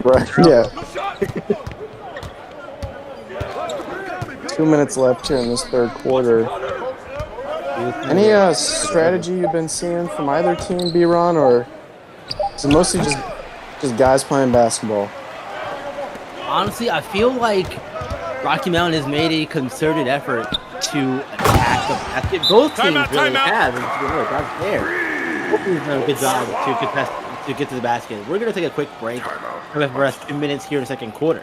right, yeah. 2 minutes left here in this third quarter. Any strategy you've been seeing from either team, B-Ron, or is it mostly just guys playing basketball? Honestly, I feel like Rocky Mountain has made a concerted effort to attack the basket. Both teams really have. It's not fair. Both teams have done a good job to get to the basket. We're gonna take a quick break. We have the rest 2 minutes here in the second quarter.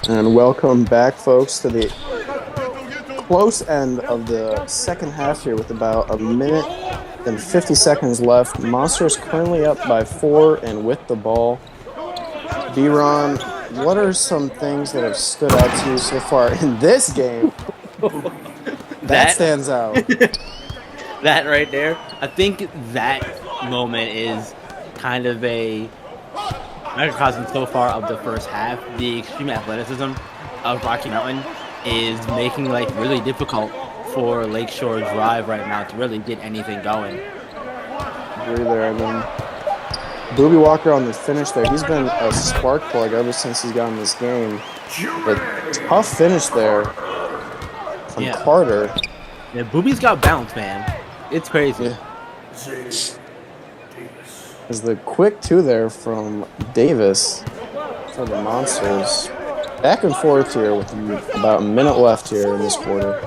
And welcome back, folks, to the close end of the second half here with about a minute and 50 seconds left. Monsters currently up by 4 and with the ball. B-Ron, what are some things that have stood out to you so far in this game that stands out? That right there. I think that moment is kind of a microcosm so far of the first half. The extreme athleticism of Rocky Mountain is making life really difficult for Lakeshore Drive right now to really get anything going. Agree there. I mean, Booby Walker on the finish there. He's been a spark plug ever since he's gotten this game. But tough finish there from Yeah. Carter. Yeah, Booby's got bounce, man. It's crazy. Yeah. There's the quick two there from Davis for the Monsters. Back and forth here with about a minute left here in this quarter.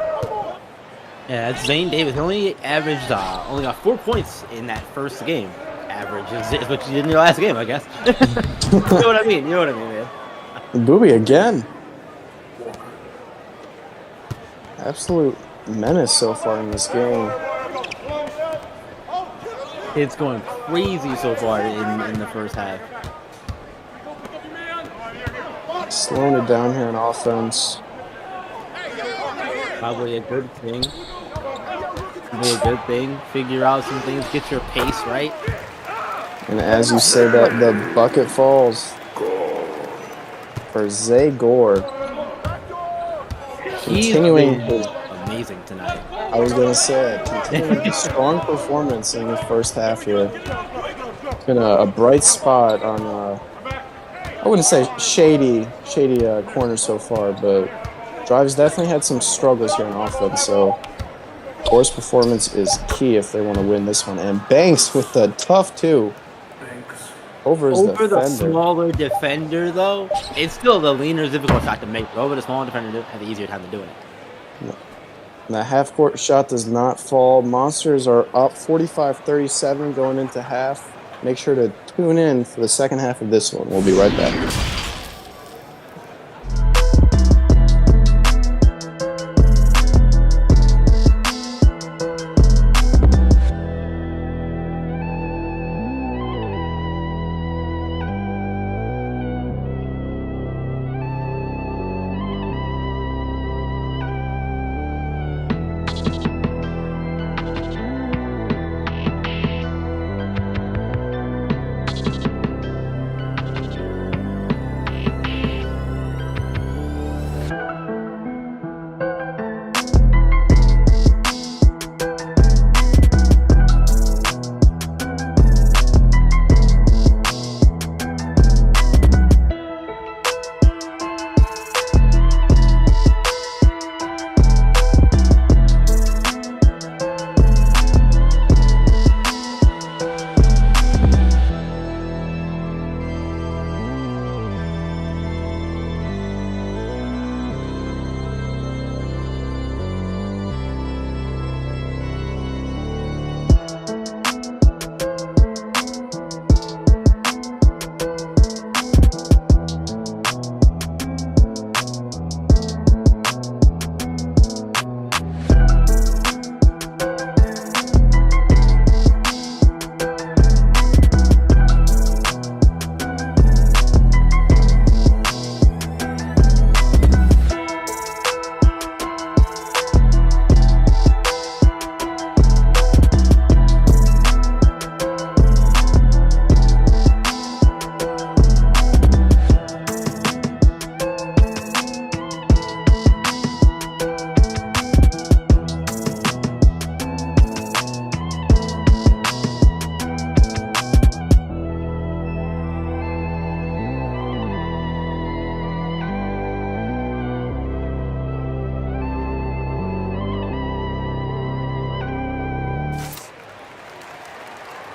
Yeah, it's Zane Davis. He only averaged, only got 4 points in that first game. Average is what you did in your last game, I guess. You know what I mean? You know what I mean, man. Booby again. Absolute menace so far in this game. It's going crazy so far in the first half. Slowing it down here in offense. Probably a good thing. Probably a good thing. Figure out some things. Get your pace right. And as you say that, the bucket falls for Zay Gore. Continuing his, amazing tonight. I was going to say, continuing his strong performance in the first half here. It's been a bright spot on, I wouldn't say shady corner so far, but Drive's definitely had some struggles here in offense, so Gore's performance is key if they want to win this one. And Banks with the tough two. Over the smaller defender, though, it's still the leaner, difficult shot to make. But over the smaller defender, have the easier time of doing it. And the half-court shot does not fall. Monsters are up 45-37 going into half. Make sure to tune in for the second half of this one. We'll be right back.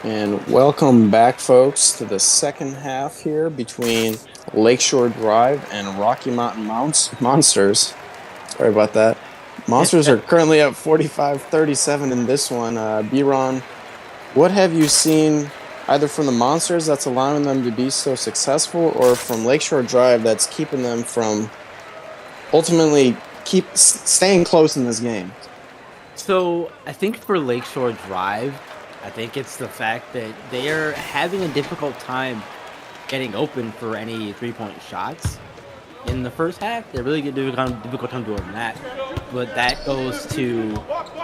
And welcome back, folks, to the second half here between Lakeshore Drive and Rocky Mountain Monsters. Sorry about that. Monsters are currently up 45-37 in this one. B-Ron, what have you seen either from the Monsters that's allowing them to be so successful, or from Lakeshore Drive that's keeping them from ultimately staying close in this game? So I think for Lakeshore Drive, I think it's the fact that they are having a difficult time getting open for any three-point shots in the first half. They're really getting a difficult time doing that. but that goes to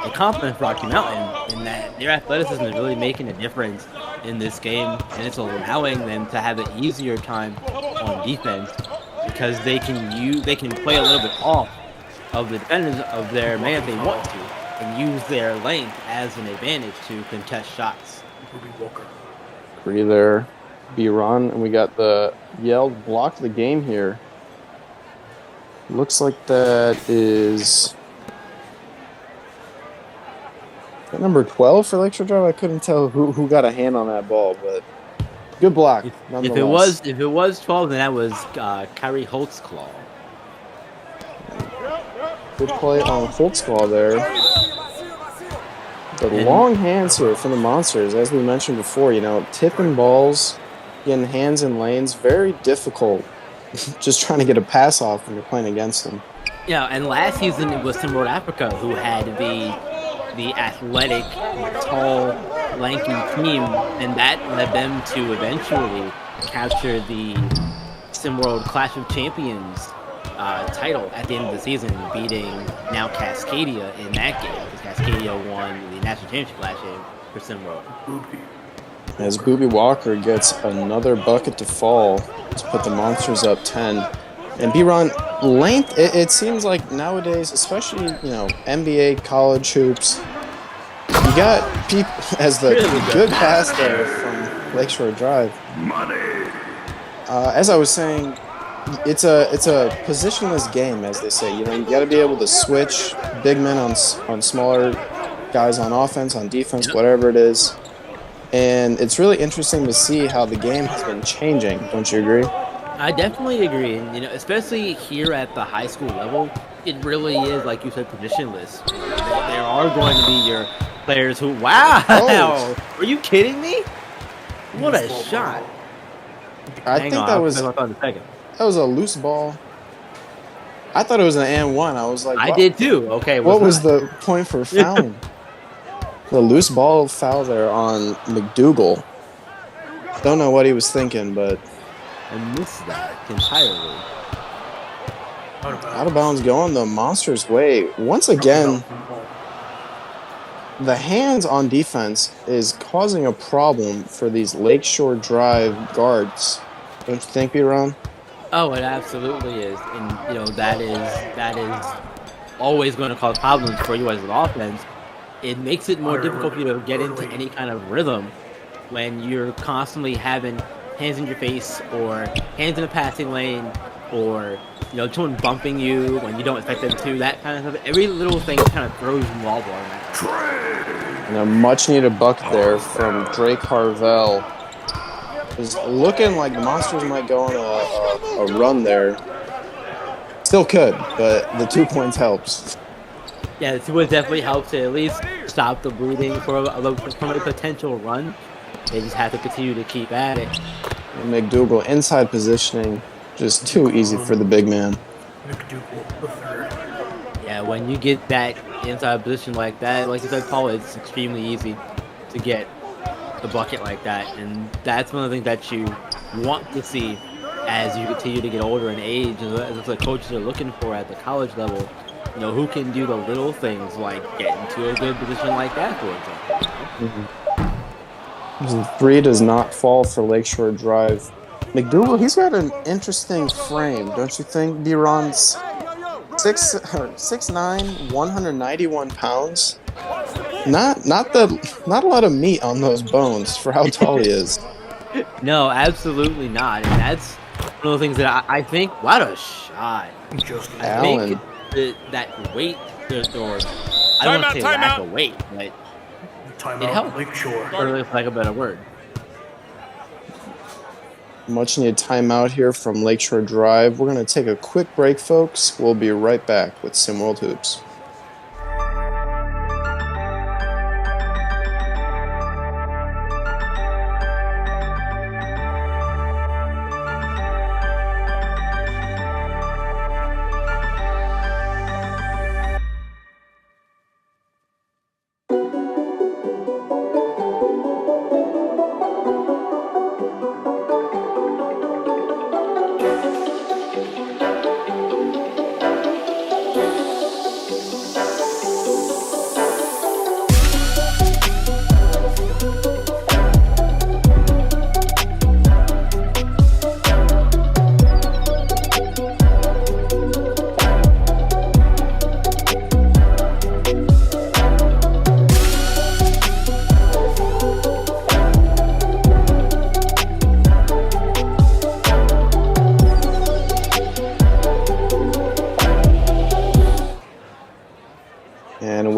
a compliment for Rocky Mountain in that their athleticism is really making a difference in this game, and it's allowing them to have an easier time on defense because they can play a little bit off of the defenders of their man if they want to, and use their length as an advantage to contest shots. Agree there, B-Ron, and we got the yelled block of the game here. Looks like that is number 12 for Lakeshore Drive. I couldn't tell who got a hand on that ball, but good block. If it was 12, then that was Kyrie Holtzclaw. Good play on Holtzclaw there. The long hands here from the Monsters, as we mentioned before, tipping balls, getting hands in lanes, very difficult. Just trying to get a pass off when you're playing against them. Yeah, and last season it was Team Road Africa who had the athletic, tall, lanky team, and that led them to eventually capture the SimWorld Clash of Champions title at the end of the season, beating now Cascadia in that game, because Cascadia won the National Championship last year for SimWorld. As Booby Walker gets another bucket to fall to put the Monsters up 10. And B-Ron, length, it seems like nowadays, especially, NBA, college hoops, you got people, as the good pass there from Lakeshore Drive. Money. As I was saying, it's a positionless game, as they say. You got to be able to switch big men on smaller guys on offense, on defense, whatever it is. And it's really interesting to see how the game has been changing. Don't you agree? I definitely agree. And, especially here at the high school level, it really is, like you said, positionless. There are going to be your players who, wow! Oh. Are you kidding me? What a shot. I think that was a loose ball. I thought it was an and one. I was like, I did too. Okay. What was the point for fouling? The loose ball foul there on McDougal. Don't know what he was thinking, but I missed that entirely. Out of bounds going the Monsters' way. Once again, the hands on defense is causing a problem for these Lakeshore Drive guards. Don't you think, B-Ron? Oh, it absolutely is. And, that is always going to cause problems for you as an offense. It makes it more difficult for you to get into any kind of rhythm when you're constantly having hands in your face or hands in a passing lane or, someone bumping you when you don't expect them to, that kind of stuff. Every little thing kind of throws you off automatically. And a much-needed bucket there from Drake Harvell. It's looking like the Monsters might go on a run there. Still could, but the 2 points helps. Yeah, it would definitely help to at least stop the bleeding from a potential run. They just have to continue to keep at it. And McDougal inside positioning, just too easy for the big man. Yeah, when you get that inside position like that, like you said, Paul, it's extremely easy to get the bucket like that. And that's one of the things that you want to see as you continue to get older in age, and that's what coaches are looking for at the college level. Who can do the little things like get into a good position like that, for example. The three does not fall for Lakeshore Drive. McDougal, he's got an interesting frame, don't you think? B-Ron's 6'9", 191 pounds. Not a lot of meat on those bones for how tall he is. No, absolutely not. And that's one of the things that I think, what a shot. I think that weight, or I don't want to say lack of weight, but it helps. For lack of a better word. Much needed timeout here from Lakeshore Drive. We're going to take a quick break, folks. We'll be right back with SimWorld Hoops.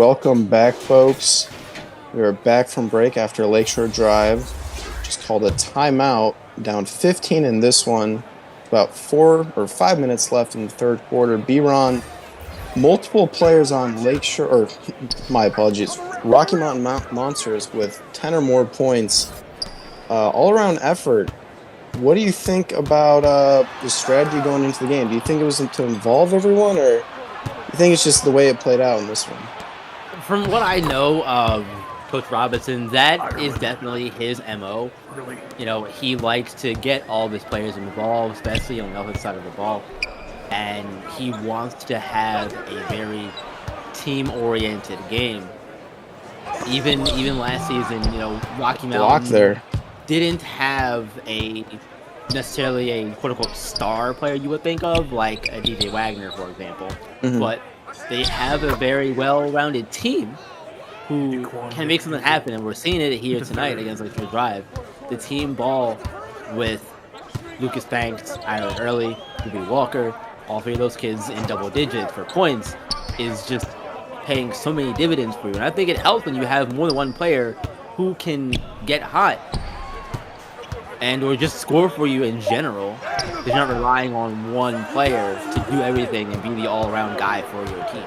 welcome back, folks. We are back from break after Lakeshore Drive. Just called a timeout. Down 15 in this one. About 4 or 5 minutes left in the third quarter. B-Ron, multiple players on Lakeshore, or my apologies, Rocky Mountain Monsters with 10 or more points. All-around effort. What do you think about the strategy going into the game? Do you think it was to involve everyone, or you think it's just the way it played out in this one? From what I know of Coach Robinson, that is definitely his MO. Really? You know, he likes to get all of his players involved, especially on the other side of the ball. And he wants to have a very team-oriented game. Even last season, you know, Rocky Mountain there didn't have necessarily a quote-unquote star player you would think of, like a DJ Wagner, for example. Mm-hmm. But they have a very well-rounded team who can make something happen, and we're seeing it here tonight against Lakeshore Drive. The team ball with Lucas Banks, Aaron Early, Ruby Walker, all three of those kids in double digits for points is just paying so many dividends for you. And I think it helps when you have more than one player who can get hot and or just score for you in general. Because you're not relying on one player to do everything and be the all-around guy for your team.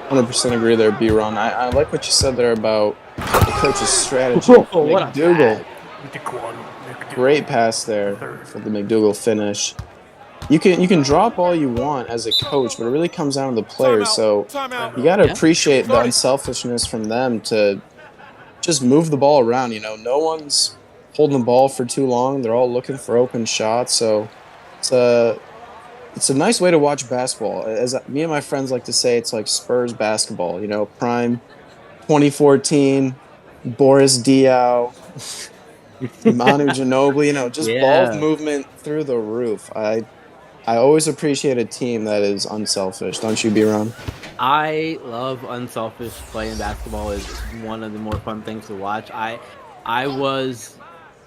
100% agree there, B-Ron. I like what you said there about the coach's strategy. Oh, what a McDougal, McDougal. great pass there for the McDougal finish. You can drop all you want as a coach, but it really comes down to the players. So you got to appreciate the unselfishness from them to just move the ball around. You know, no one's holding the ball for too long. They're all looking for open shots. So it's a nice way to watch basketball. As me and my friends like to say, it's like Spurs basketball. You know, prime 2014, Boris Diaw, Manu Ginobili. You know, just ball movement through the roof. I always appreciate a team that is unselfish. Don't you, B-Ron? I love unselfish play in basketball. Is one of the more fun things to watch.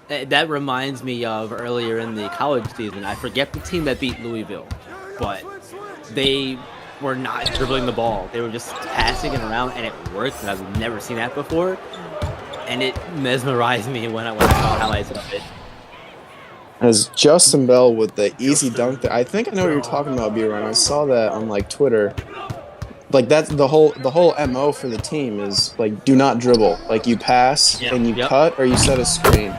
That reminds me of earlier in the college season. I forget the team that beat Louisville, but they were not dribbling the ball. They were just passing it around, and it worked. And I've never seen that before, and it mesmerized me when I saw highlights of it. As Justin Bell with the easy dunk there. I think I know what you're talking about, B-Ron. I saw that on like Twitter. Like that's the whole MO for the team is like do not dribble. Like you pass and you cut or you set a screen.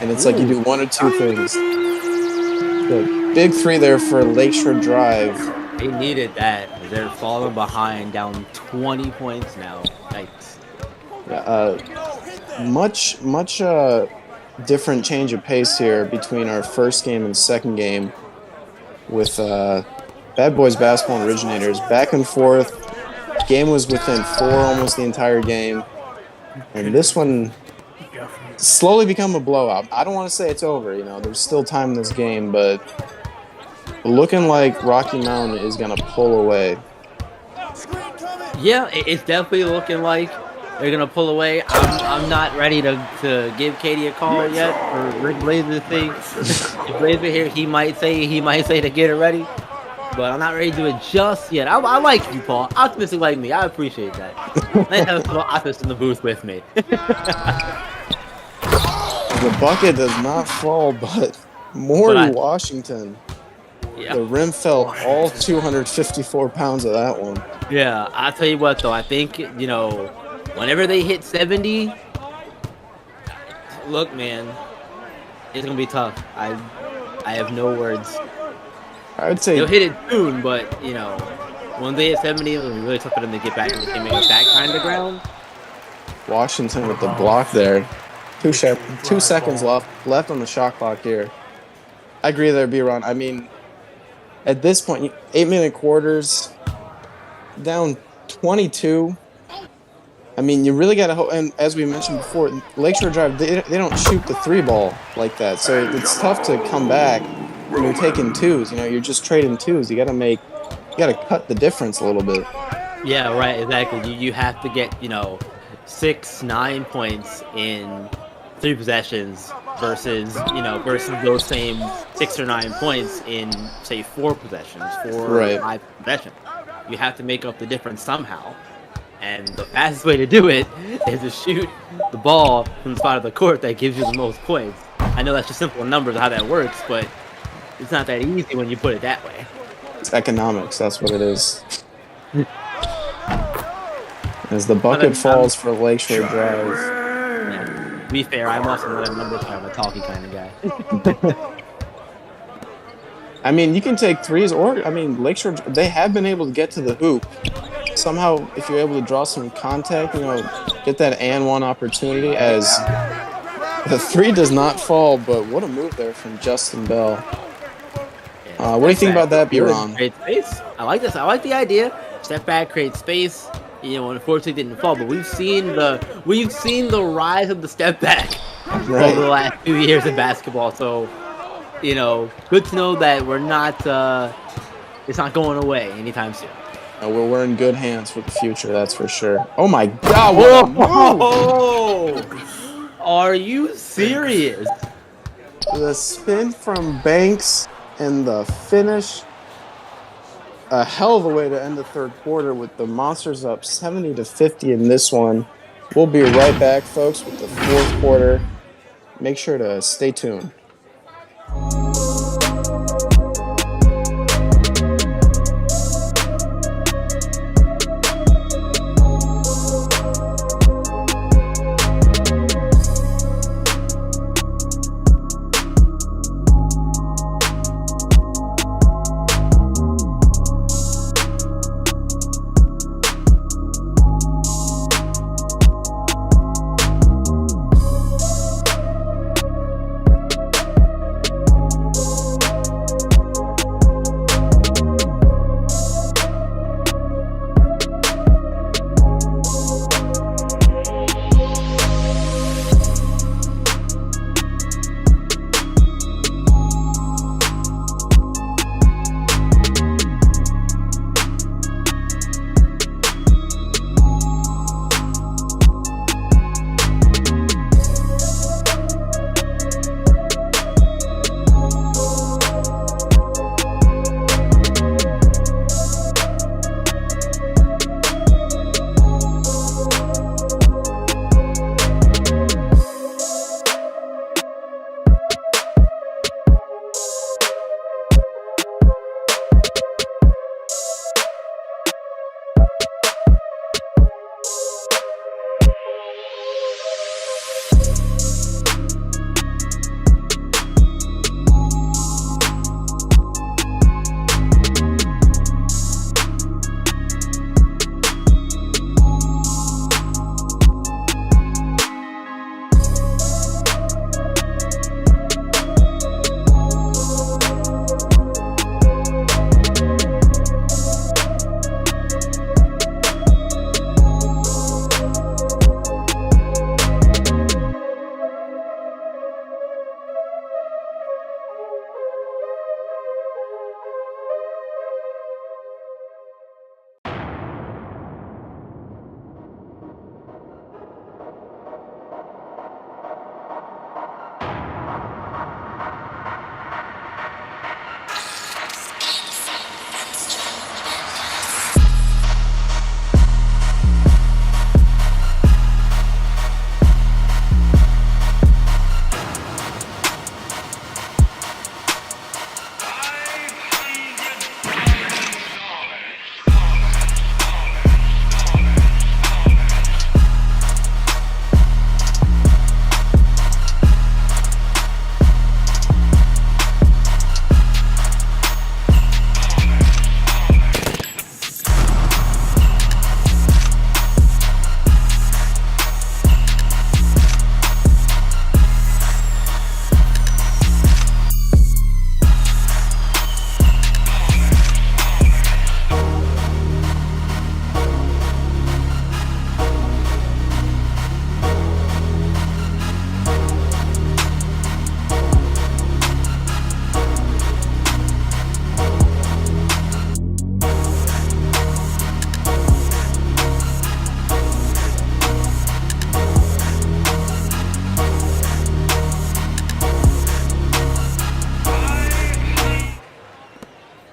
And it's like you do one or two things. The big three there for Lakeshore Drive. They needed that. They're falling behind, down 20 points now. Yikes. Yeah, much different change of pace here between our first game and second game with Bad Boys Basketball and Originators. Back and forth. Game was within 4 almost the entire game. And this one slowly become a blowout. I don't want to say it's over. You know, there's still time in this game, but looking like Rocky Mountain is going to pull away. Yeah, it's definitely looking like they're going to pull away. I'm not ready to give Katie a call yet for Rick Blazer thing. If Blazer here, he might say to get it ready. But I'm not ready to do it just yet. I like you, Paul. Optimistic like me. I appreciate that. Let's have some optimists in the booth with me. The bucket does not fall, but Maury Washington. Yeah. The rim fell all 254 pounds of that one. Yeah, I'll tell you what, though. I think, you know, whenever they hit 70, look, man, it's going to be tough. I have no words. I would say they'll hit it soon, but, you know, when they hit 70, it'll be really tough for them to get back into that kind of ground. Washington with the block there. 2 seconds left on the shot clock here. I agree there, B-Ron. I mean, at this point, 8-minute quarters, down 22. I mean, you really got to hope. And as we mentioned before, Lakeshore Drive, they don't shoot the 3-ball like that. So it's tough to come back when you're taking twos. You know, you're just trading twos. You got to cut the difference a little bit. Yeah, right, exactly. You have to get, you know, 6-9 points in 3 possessions versus those same 6 or 9 points in, say, 4 possessions, 4 or 5 possessions. You have to make up the difference somehow. And the fastest way to do it is to shoot the ball from the spot of the court that gives you the most points. I know that's just simple numbers of how that works, but it's not that easy when you put it that way. It's economics. That's what it is. As the bucket falls for Lakeshore Drive. To be fair, I'm also not a number kind of a talky kind of guy. I mean, you can take threes, or I mean, Lakeshore. They have been able to get to the hoop. Somehow, if you're able to draw some contact, get that and one opportunity. As the three does not fall, but what a move there from Justin Bell. What do you think about that, Biron? Create space. I like this. I like the idea. Step back, create space. Unfortunately, didn't fall, but we've seen the rise of the step back over the last 2 years in basketball. So, good to know that we're not. It's not going away anytime soon. We're in good hands for the future. That's for sure. Oh my God! What a move! Are you serious? The spin from Banks and the finish. A hell of a way to end the third quarter with the Monsters up 70-50 in this one. We'll be right back, folks, with the fourth quarter. Make sure to stay tuned.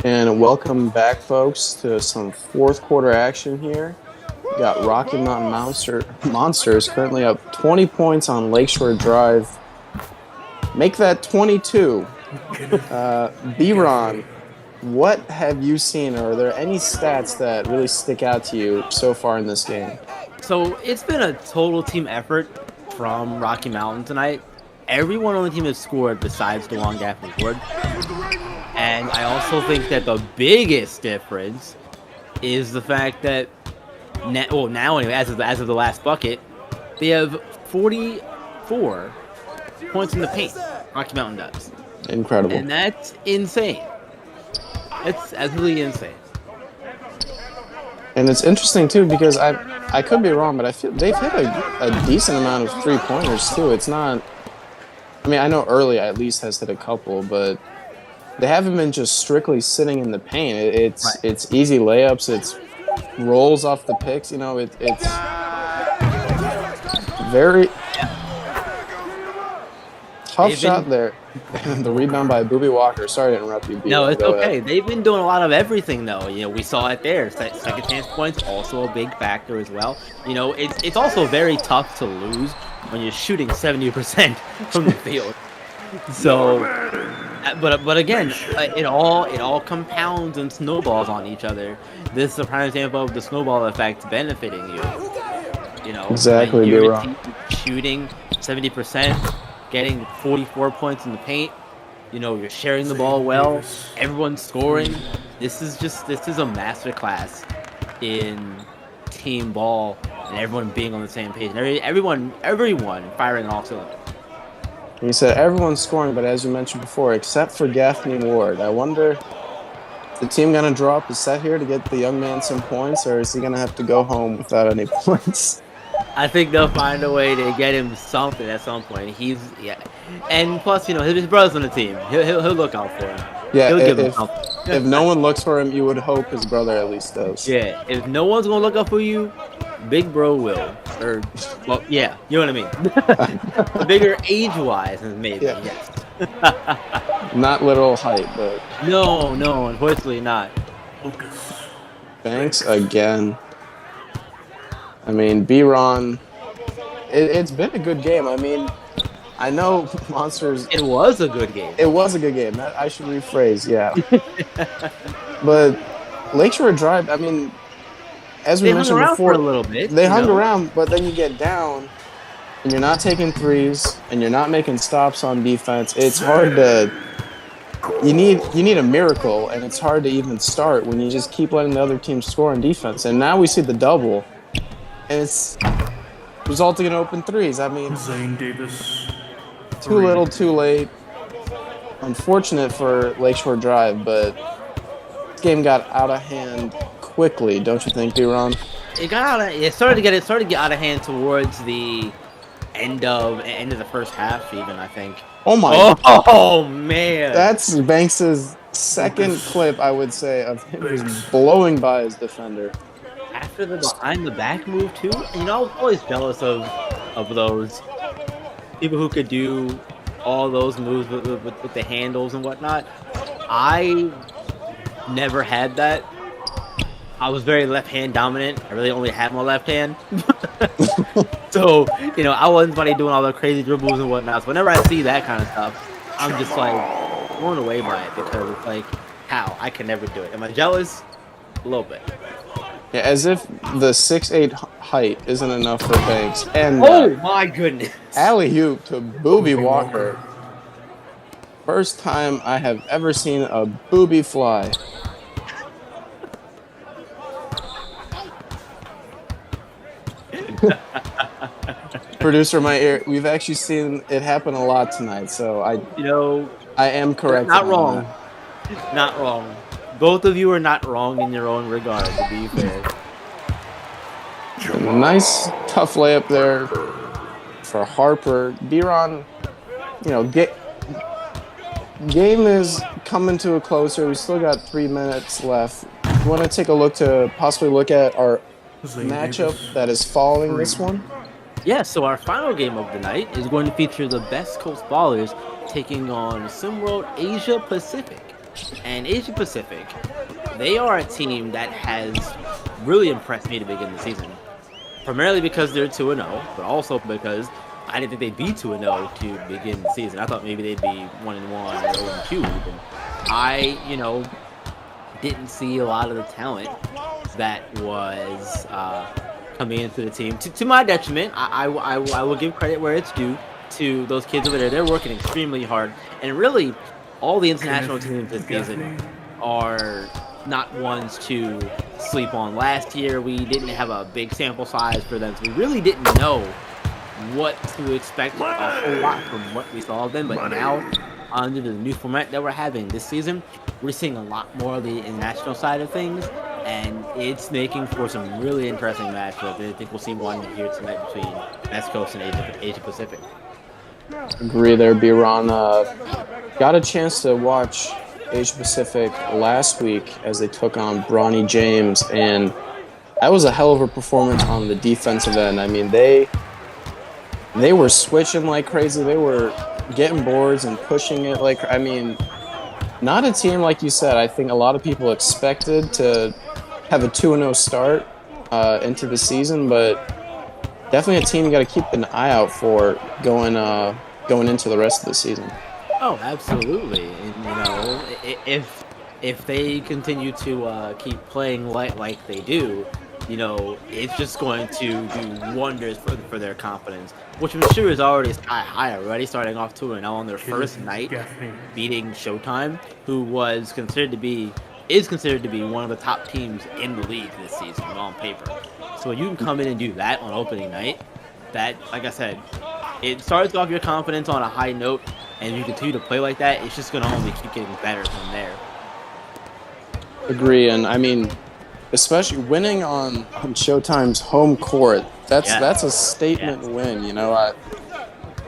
And welcome back, folks, to some fourth quarter action here. We got Rocky Mountain Monsters currently up 20 points on Lakeshore Drive. Make that 22. B-Ron, what have you seen, or are there any stats that really stick out to you so far in this game? So it's been a total team effort from Rocky Mountain tonight. Everyone on the team has scored besides DeJuan Gaffney's Ward. And I also think that the biggest difference is the fact that now anyway, as of the last bucket, they have 44 points in the paint. Rocky Mountain does. Incredible. And that's insane. It's absolutely insane. And it's interesting too because I could be wrong, but I feel they've hit a decent amount of 3-pointers too. It's not. I mean, I know Early at least has hit a couple, but they haven't been just strictly sitting in the paint. It's easy layups. It's rolls off the picks. You know, it's very tough shot there. The rebound by Booby Walker. Sorry to interrupt you. B. No, it's okay. They've been doing a lot of everything, though. You know, we saw it there. Second chance points also a big factor as well. You know, it's also very tough to lose when you're shooting 70% from the field. So, but again, it all compounds and snowballs on each other. This is a prime example of the snowball effect benefiting you. You know, exactly. You're shooting 70%. Getting 44 points in the paint, you know, you're sharing the ball well, everyone's scoring. This is a masterclass in team ball and everyone being on the same page and everyone firing on all cylinders. You said everyone's scoring, but as you mentioned before, except for Gaffney Ward, I wonder, is the team gonna draw up a set here to get the young man some points, or is he gonna have to go home without any points? I think they'll find a way to get him something at some point. And plus, you know, his brother's on the team. He'll look out for him. Yeah, he'll give him something. If no one looks for him, you would hope his brother at least does. Yeah, if no one's gonna look out for you, Big Bro will. Or, well, yeah, you know what I mean. Bigger age-wise, maybe. Yeah. Yes. Not literal height, but no, unfortunately not. Banks again. I mean, B-Ron, it's been a good game. I mean, I know Monsters... It was a good game. It was a good game. I should rephrase, yeah. But Lakeshore Drive, I mean, as we mentioned before... for a little bit. They hung around, but then you get down, and you're not taking threes, and you're not making stops on defense. It's hard to... You need a miracle, and it's hard to even start when you just keep letting the other team score on defense. And now we see the double... And it's resulting in open threes. I mean, Zane Davis. Too little, too late. Unfortunate for Lakeshore Drive, but this game got out of hand quickly, don't you think, B-Ron? It started to get out of hand towards the end of the first half, even, I think. Oh my! Oh man! That's Banks's second clip, I would say, of him just blowing by his defender. After the behind the back move too, you know, I was always jealous of those people who could do all those moves with the handles and whatnot. I never had that. I was very left hand dominant. I really only had my left hand. So, you know, I wasn't funny doing all the crazy dribbles and whatnot. So whenever I see that kind of stuff, I'm just like blown away by it because it's like, how? I can never do it. Am I jealous? A little bit. Yeah, as if the 6'8" height isn't enough for Banks. And oh my goodness! Alley-oop to Booby Walker. First time I have ever seen a booby fly. Producer, my ear. We've actually seen it happen a lot tonight, so I am correct. Not wrong. Not wrong. Both of you are not wrong in your own regard, to be fair. Nice, tough layup there for Harper. B-Ron, you know, game is coming to a close here. We still got 3 minutes left. You want to take a look to possibly look at our matchup that is following this one? Yeah, so our final game of the night is going to feature the Best Coast Ballers taking on SimWorld Asia Pacific. And Asia Pacific, they are a team that has really impressed me to begin the season. primarily because they're 2-0, but also because I didn't think they'd be 2-0 to begin the season. I thought maybe they'd be 1-1 or 0-2 even. I, didn't see a lot of the talent that was coming into the team. To my detriment, I will give credit where it's due to those kids over there. They're working extremely hard. And really, all the international teams this season are not ones to sleep on. Last year, we didn't have a big sample size for them, so we really didn't know what to expect a whole lot from what we saw of them. But now, under the new format that we're having this season, we're seeing a lot more of the international side of things, and it's making for some really interesting matchups. I think we'll see one here tonight between West Coast and Asia Pacific. Agree there, B-Ron. Got a chance to watch Asia Pacific last week as they took on Bronny James, and that was a hell of a performance on the defensive end. I mean, they were switching like crazy. They were getting boards and pushing it not a team, like you said. I think a lot of people expected to have a 2-0 start into the season, but definitely a team you got to keep an eye out for going into the rest of the season. Oh, absolutely. And, if they continue to keep playing like they do, it's just going to do wonders for their confidence, which I'm sure is already sky high already, starting off 2-0 on their first night, beating Showtime, who is considered to be one of the top teams in the league this season on paper. So when you can come in and do that on opening night, that, like I said, it starts off your confidence on a high note, and if you continue to play like that, it's just going to only keep getting better from there. Agree, and I mean, especially winning on Showtime's home court, that's a statement win.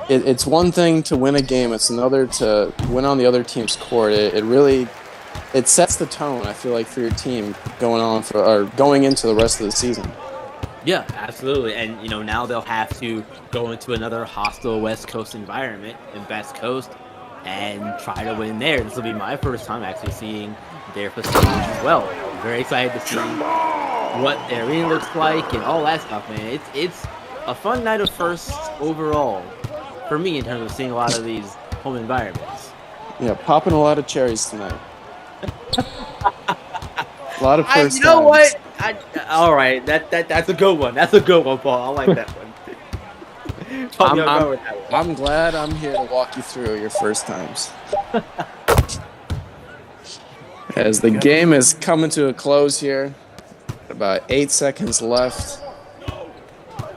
It's one thing to win a game; it's another to win on the other team's court. It sets the tone, I feel like, for your team going into the rest of the season. Yeah, absolutely. And now they'll have to go into another hostile West Coast environment in West Coast and try to win there. This will be my first time actually seeing their facilities as well. I'm very excited to see what their arena looks like and all that stuff, man. It's a fun night of firsts overall for me in terms of seeing a lot of these home environments. Yeah, popping a lot of cherries tonight. A lot of first You know times. what? All right, that's a good one. That's a good one, Paul. I like that one. I'm glad I'm here to walk you through your first times. As the game is coming to a close here, about 8 seconds left.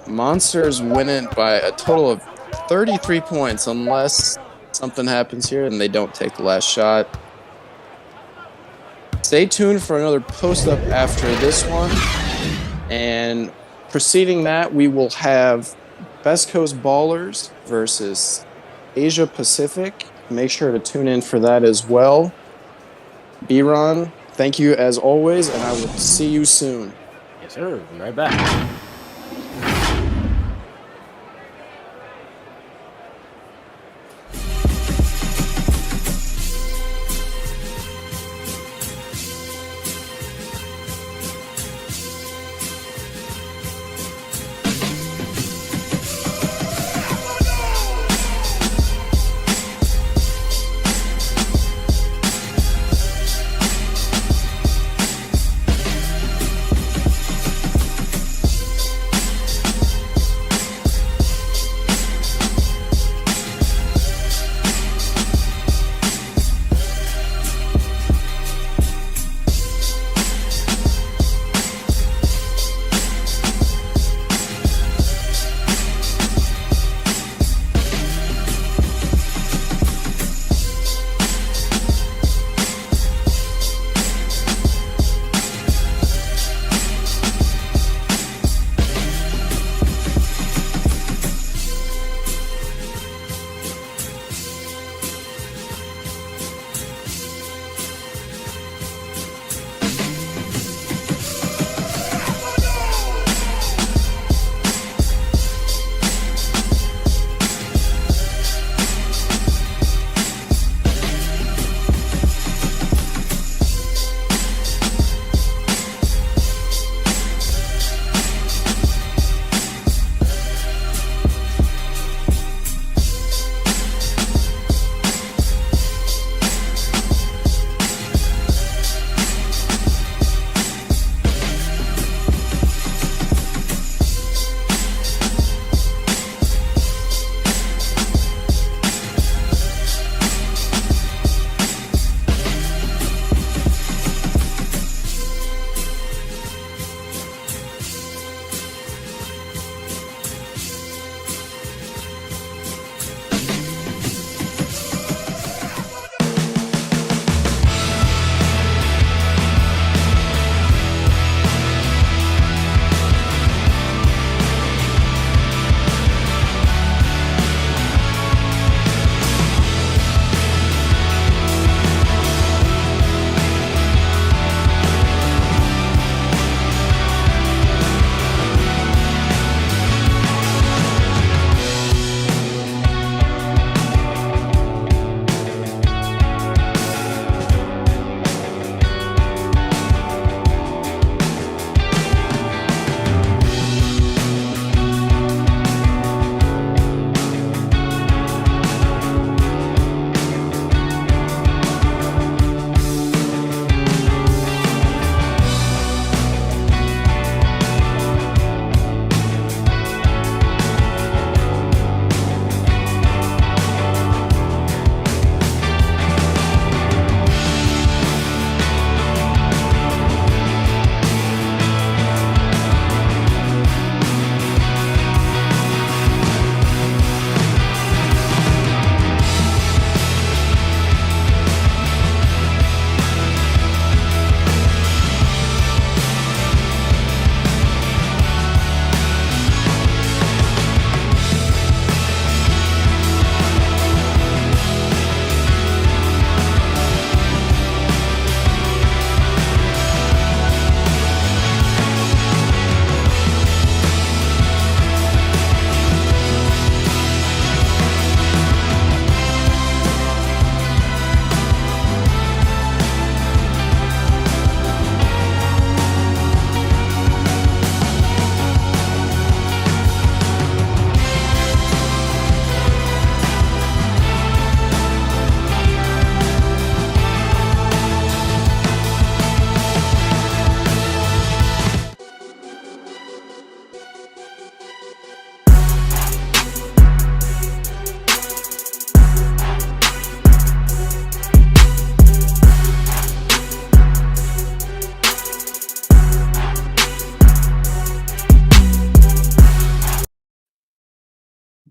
Monsters win it by a total of 33 points unless something happens here and they don't take the last shot. Stay tuned for another post-up after this one. And preceding that, we will have Best Coast Ballers versus Asia Pacific. Make sure to tune in for that as well. B-Ron, thank you as always, and I will see you soon. Yes, sir. Be right back.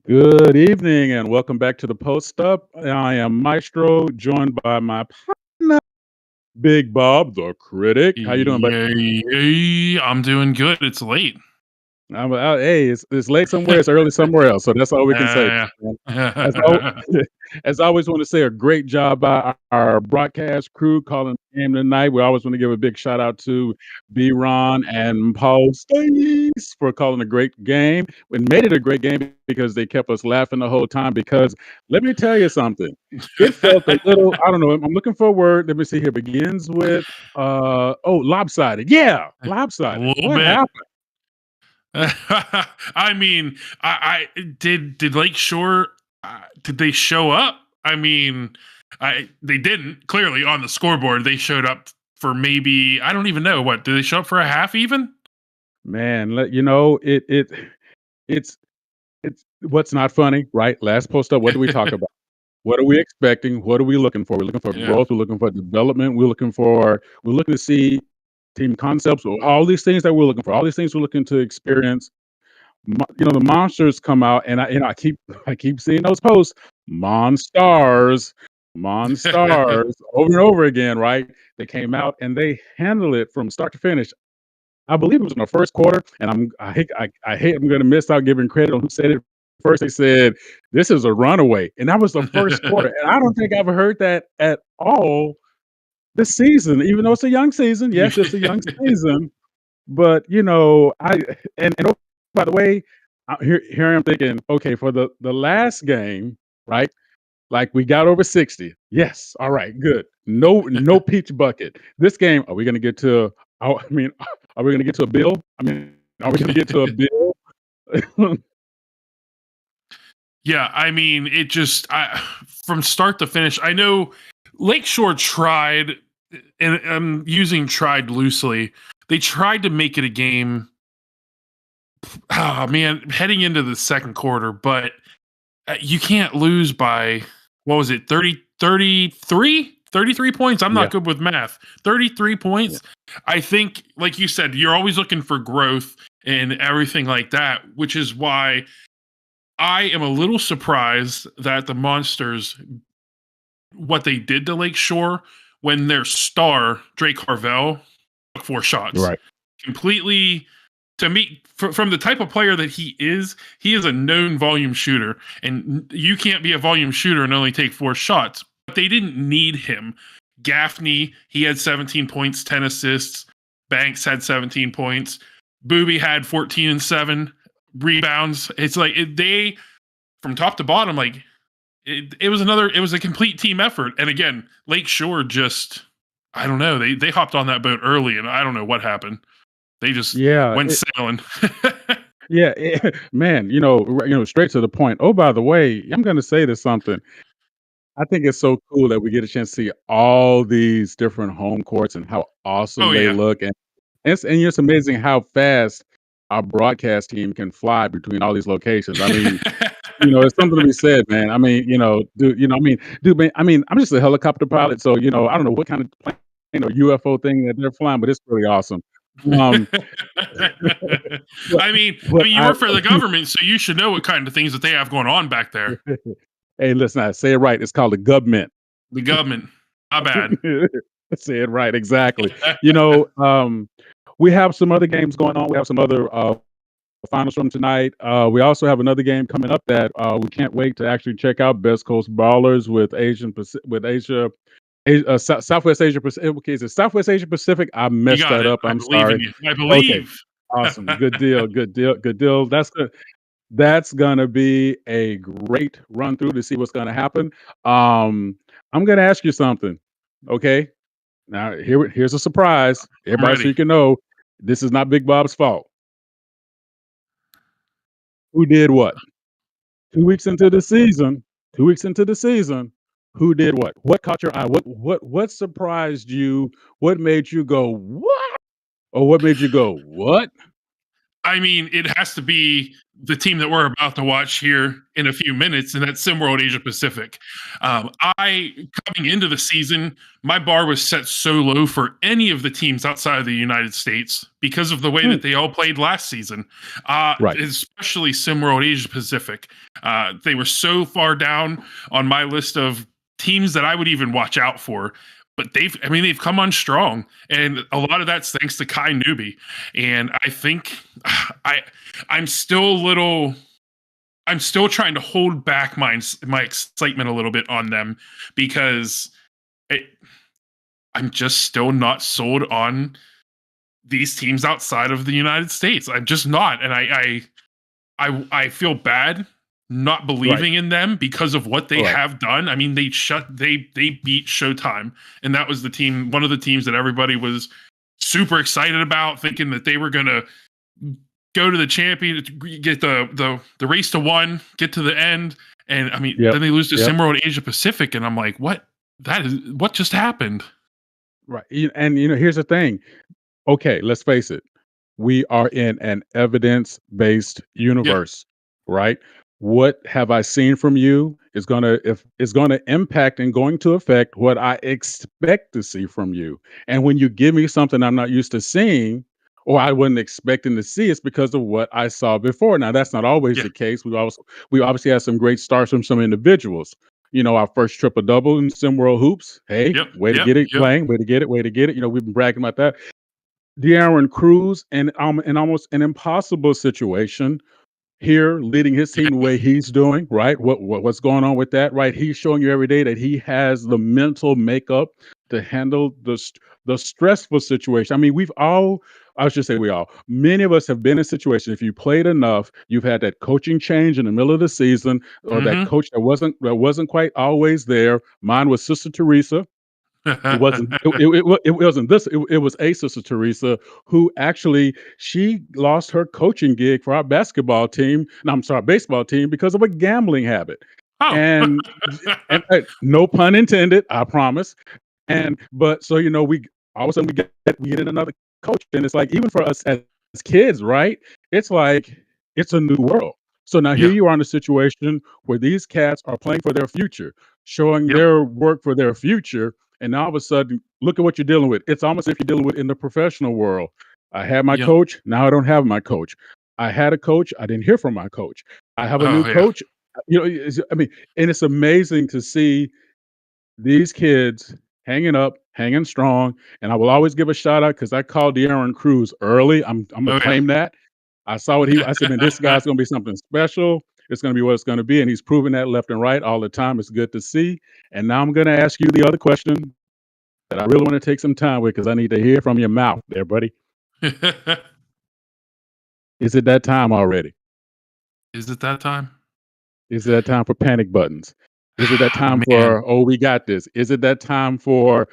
Good evening and welcome back to the Post Up. I am Maestro, joined by my partner, Big Bob, the critic. How you doing, buddy? Yay, I'm doing good. It's late. Hey, it's late somewhere, it's early somewhere else, so that's all we can say. Yeah. Man. As, al- as I always want to say, a great job by our broadcast crew calling the game tonight. We always want to give a big shout out to B. Ron and Paul Stace for calling a great game. And made it a great game because they kept us laughing the whole time. Because let me tell you something, it felt a little. I don't know. I'm looking for a word. Let me see here. Begins with lopsided. Yeah, A lopsided. little What bit. happened? I mean, I did Lakeshore. Did they show up? I mean, they didn't. Clearly, on the scoreboard, they showed up for maybe I don't even know what. Did they show up for a half even? Man, it's what's not funny, right? Last post up, what do we talk about? What are we expecting? What are we looking for? We're looking for Yeah. growth. We're looking for development. We're looking to see team concepts. All these things that we're looking for. All these things we're looking to experience. The monsters come out, and I keep seeing those posts. Monstars, monstars, over and over again. Right? They came out and they handled it from start to finish. I believe it was in the first quarter, and I hate I'm going to miss out giving credit on who said it first. They said this is a runaway, and that was the first quarter, and I don't think I've heard that at all this season. Even though it's a young season, yes, it's a young season, but and oh, by the way, here I'm thinking, okay, for the last game, right? Like we got over 60. Yes, all right, good. No peach bucket. This game, are we going to get to? I mean, are we going to get to a bill? I mean, are we going to get to a bill? Yeah, I mean, from start to finish. I know Lakeshore tried, and I'm using tried loosely. They tried to make it a game. Oh man, heading into the second quarter, but you can't lose by what was it, 33 points. I'm Yeah, not good with math. 33 yeah, points. I think, like you said, you're always looking for growth and everything like that, which is why I am a little surprised that the Monsters, what they did to Lakeshore when their star, Drake Harvell, took 4 shots. right. Completely, to me, from the type of player that he is a known volume shooter. And you can't be a volume shooter and only take 4 shots. But they didn't need him. Gaffney, he had 17 points, 10 assists. Banks had 17 points. Booby had 14 and 7 rebounds. It's like they, from top to bottom, like it was a complete team effort. And again, Lakeshore just, I don't know, they hopped on that boat early, and I don't know what happened. They just Yeah, went sailing. yeah, man. Straight to the point. Oh, by the way, I'm going to say this something. I think it's so cool that we get a chance to see all these different home courts and how Oh awesome they yeah. look, and it's amazing how fast our broadcast team can fly between all these locations. I mean, it's something to be said, man. I mean, dude, man, I mean, I'm just a helicopter pilot, so I don't know what kind of plane or UFO thing that they're flying, but it's really awesome. Um, but I mean, but you I work for the government, so you should know what kind of things that they have going on back there. hey, listen, I say it right. It's called the government. The government, not bad. Say it right, exactly. We have some other games going on. We have some other finals from tonight. We also have another game coming up that we can't wait to actually check out. Best Coast Ballers with Southwest Asia Pacific. Okay, is it Southwest Asia Pacific? I You messed got that it. up. I I'm believe in sorry. you. I Okay, believe. awesome. Good deal. Good deal. Good deal. That's gonna be a great run through to see what's gonna happen. I'm gonna ask you something. Okay. Now here's a surprise. I'm Everybody so ready. you can know this is not Big Bob's fault. Who did what? 2 weeks into the season, 2 weeks into the season, who did what? What caught your eye? What surprised you? What made you go, "What?" Or what made you go, "What?" I mean, it has to be the team that we're about to watch here in a few minutes, and that's SimWorld Asia Pacific. I coming into the season, my bar was set so low for any of the teams outside of the United States because of the way that they all played last season, Right. especially SimWorld Asia Pacific. They were so far down on my list of teams that I would even watch out for. But they've come on strong, and a lot of that's thanks to Kai Newby. And I think I I'm still a little I'm still trying to hold back my excitement a little bit on them because it, I'm just still not sold on these teams outside of the United States. I'm just not, and I feel bad not believing in them because of what they have done. I mean, they beat Showtime, and that was one of the teams that everybody was super excited about, thinking that they were gonna go to the champion, get the race to one, get to the end, and I mean, then they lose to SimWorld Asia Pacific, and I'm like, what just happened? Right. And here's the thing. Okay, let's face it. We are in an evidence-based universe, right? What have I seen from you is gonna impact and going to affect what I expect to see from you. And when you give me something I'm not used to seeing, or I wasn't expecting to see, it's because of what I saw before. Now that's not always Yeah. the case. We obviously had some great starts from some individuals. Our first triple double in SimWorld Hoops. Hey, Yep. way to Yep. get it, Yep. Lang. Way to get it. Way to get it. We've been bragging about that. De'Aaron Cruz in almost an impossible situation here, leading his team the way he's doing, right? What's going on with that, right? He's showing you every day that he has the mental makeup to handle the stressful situation. I mean, I should say we all, many of us have been in situations. If you played enough, you've had that coaching change in the middle of the season, or that Mm-hmm. coach that wasn't quite always there. Mine was Sister Teresa. It wasn't. It wasn't this. It was a Sister Teresa who actually she lost her coaching gig for our basketball team. No, I'm sorry, baseball team because of a gambling habit. Oh. And no pun intended. I promise. But so we all of a sudden we get in another coach, and it's like even for us as kids, right? It's like it's a new world. So now here Yeah. you are in a situation where these cats are playing for their future, showing Yep. their work for their future, and now all of a sudden, look at what you're dealing with. It's almost as if you're dealing with in the professional world. I had my Yep. coach, now I don't have my coach. I had a coach, I didn't hear from my coach. I have a new Oh yeah. coach. I mean, and it's amazing to see these kids hanging strong, and I will always give a shout out because I called De'Aaron Cruz early. I'm gonna Oh yeah. claim that. I saw I said, man, this guy's gonna be something special. It's gonna be what it's gonna be, and he's proven that left and right all the time. It's good to see. And now I'm gonna ask you the other question that I really want to take some time with because I need to hear from your mouth there, buddy. Is it that time already? Is it that time? Is it that time for panic buttons? Is it that time Man. for, oh, we got this? Is it that time for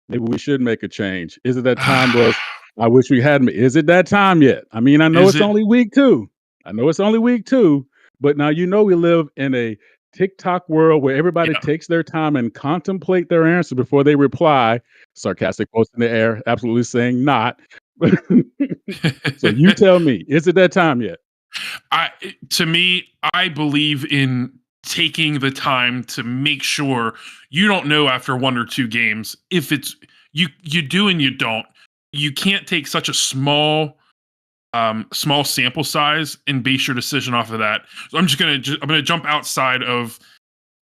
maybe we should make a change? Is it that time was I wish we hadn't? Is it that time yet? I mean, I know Is it's it? only week two. I know it's only week two, but now we live in a TikTok world where everybody Yeah. takes their time and contemplate their answer before they reply. Sarcastic quotes in the air, absolutely saying not. So you tell me, is it that time yet? To me, I believe in taking the time to make sure you don't know after one or two games if it's you do and you don't. You can't take such a small sample size and base your decision off of that. So I'm gonna jump outside of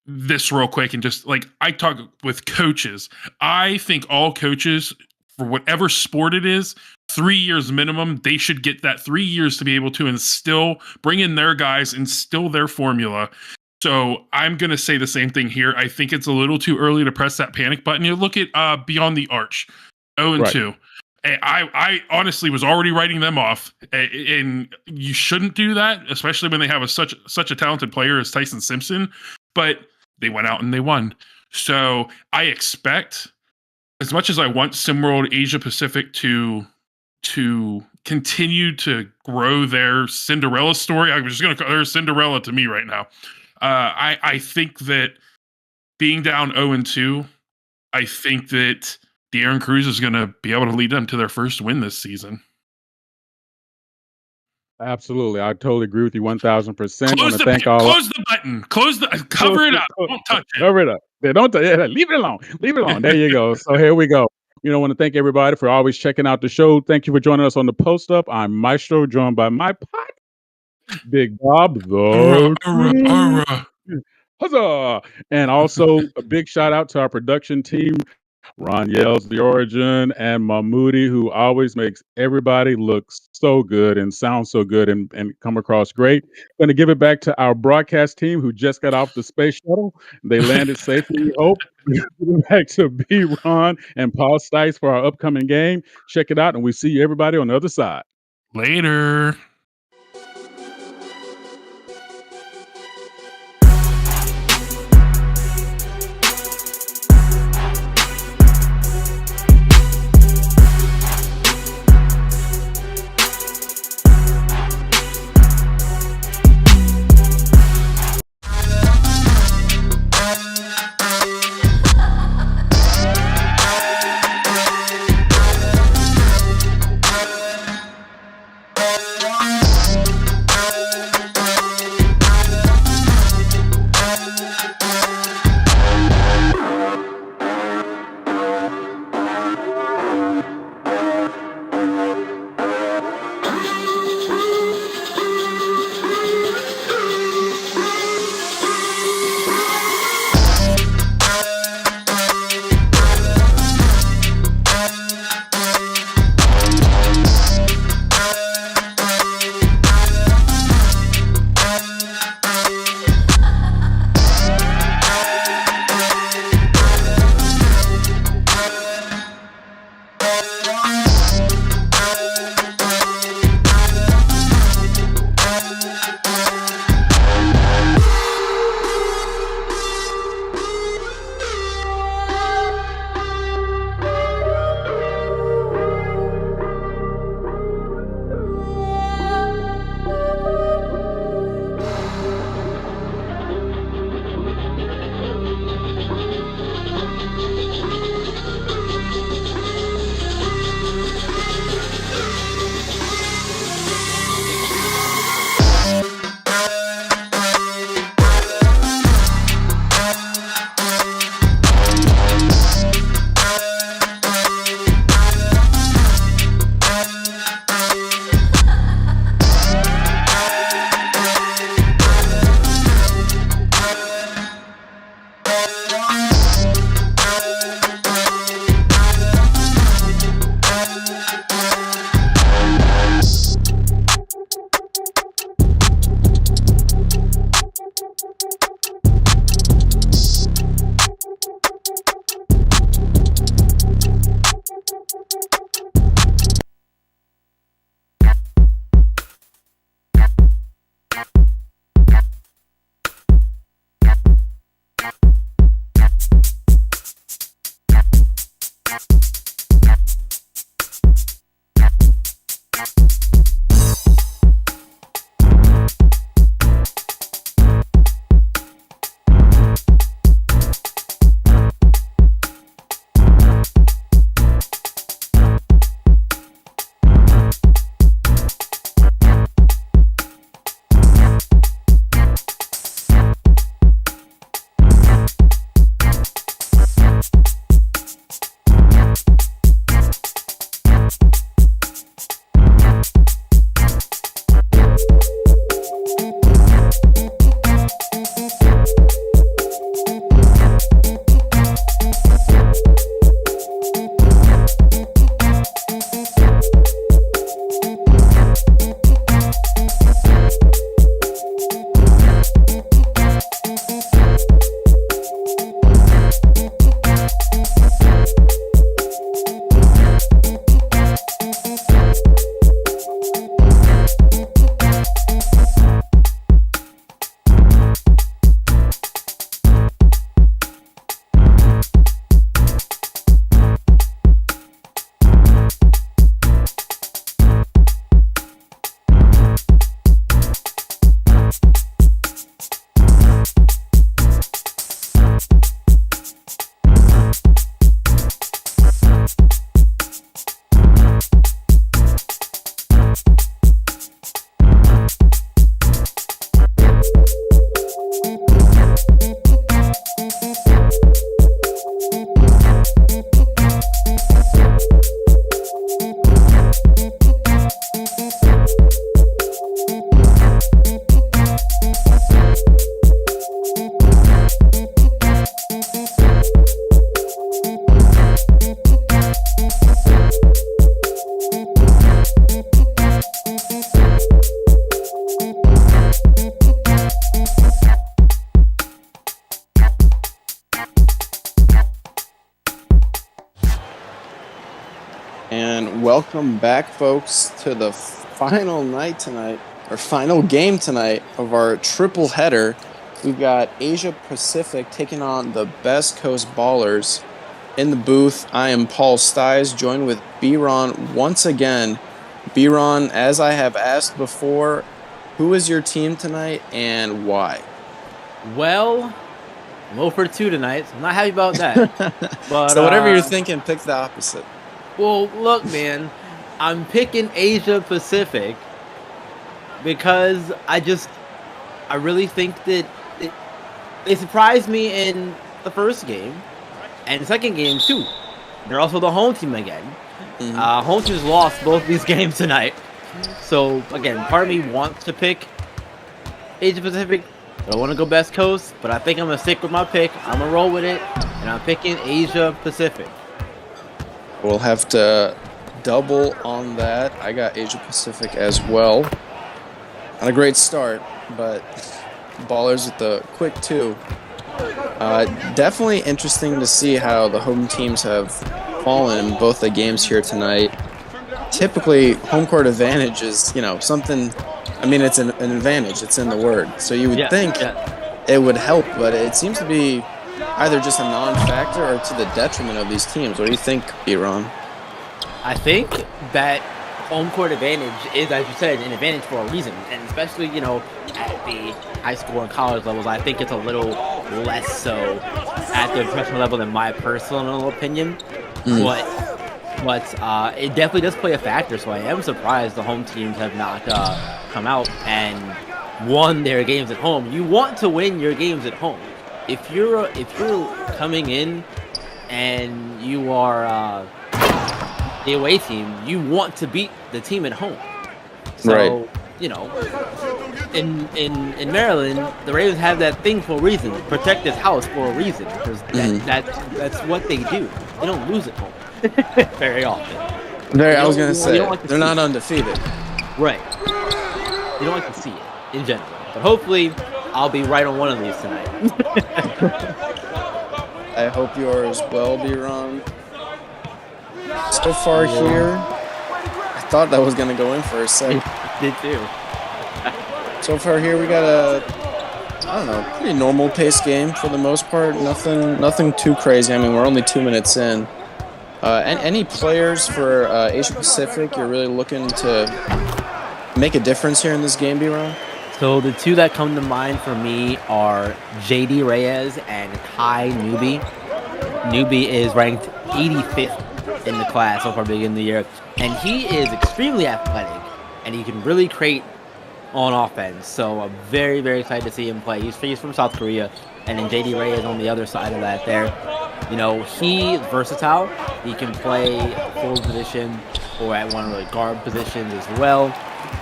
this real quick and just like I talk with coaches. I think all coaches for whatever sport it is, 3 years minimum, they should get that 3 years to be able to bring in their guys, instill their formula. So I'm going to say the same thing here. I think it's a little too early to press that panic button. You look at Beyond the Arch, 0-2. I honestly was already writing them off, and you shouldn't do that, especially when they have such a talented player as Tyson Simpson. But they went out and they won. So I expect, as much as I want SimWorld Asia Pacific to continue to grow their Cinderella story, I'm just going to call her Cinderella to me right now. I think that being down 0-2, I think that De'Aaron Cruz is going to be able to lead them to their first win this season. Absolutely. I totally agree with you 1000%. Want Close to the thank all close the button. Cover it up. Don't touch it. cover it up. They don't yeah, leave it alone. Leave it alone. There you go. So here we go. Want to thank everybody for always checking out the show. Thank you for joining us on the Post Up. I'm Maestro, joined by my pot, Big Bob, Arrah, the arrah, Truth. arrah. Huzzah! And also a big shout out to our production team, Ron Yells, The Origin, and Mahmoudi, who always makes everybody look so good and sound so good and come across great. Going to give it back to our broadcast team who just got off the space shuttle. They landed safely, we hope. Give it back to B. Ron and Paul Stice for our upcoming game. Check it out, and we see you everybody on the other side. Later. And welcome back, folks, to the final night tonight, or final game tonight of our triple header. We've got Asia Pacific taking on the Best Coast Ballers. In the booth, I am Paul Stiles, joined with B-Ron once again. B-Ron, as I have asked before, who is your team tonight and why? Well, I'm 0 for 2 tonight, so I'm not happy about that. But, so whatever you're thinking, pick the opposite. Well, look, man, I'm picking Asia Pacific because I really think that they surprised me in the first game and the second game too. They're also the home team again. Home team's lost both these games tonight. So again, part of me wants to pick Asia Pacific. I want to go Best Coast, but I think I'm gonna stick with my pick. I'm gonna roll with it, and I'm picking Asia Pacific. We'll have to double on that. I got Asia Pacific as well. Not a great start, but Ballers with the quick 2. Definitely interesting to see how the home teams have fallen in both the games here tonight. Typically, home court advantage is, something. I mean, it's an advantage. It's in the word. So you would think it would help, but it seems to be either just a non-factor or to the detriment of these teams. What do you think, B-Ron? I think that home court advantage is, as you said, an advantage for a reason. And especially, at the high school and college levels, I think it's a little less so at the professional level than my personal opinion. But it definitely does play a factor, so I am surprised the home teams have not come out and won their games at home. You want to win your games at home. If you're coming in and you are the away team, you want to beat the team at home. So, right. In Maryland, the Ravens have that thing for a reason. Protect this house for a reason, because that's what they do. They don't lose at home very often. I was gonna say they're not undefeated. Right. You don't like to see it in general, but hopefully, I'll be right on one of these tonight. I hope you are as well, B-Ron. So far here, I thought that was going to go in for a second. Did too. So far here, we got a, pretty normal pace game for the most part. Nothing too crazy. I mean, we're only 2 minutes in. Any players for Asia Pacific you're really looking to make a difference here in this game, B-Ron? So the two that come to mind for me are JD Reyes and Kai Newby. Newby is ranked 85th in the class so far beginning of the year, and he is extremely athletic, and he can really create on offense. So I'm very, very excited to see him play. He's from South Korea, and then JD Reyes on the other side of that there. He's versatile. He can play forward position or at one of the guard positions as well,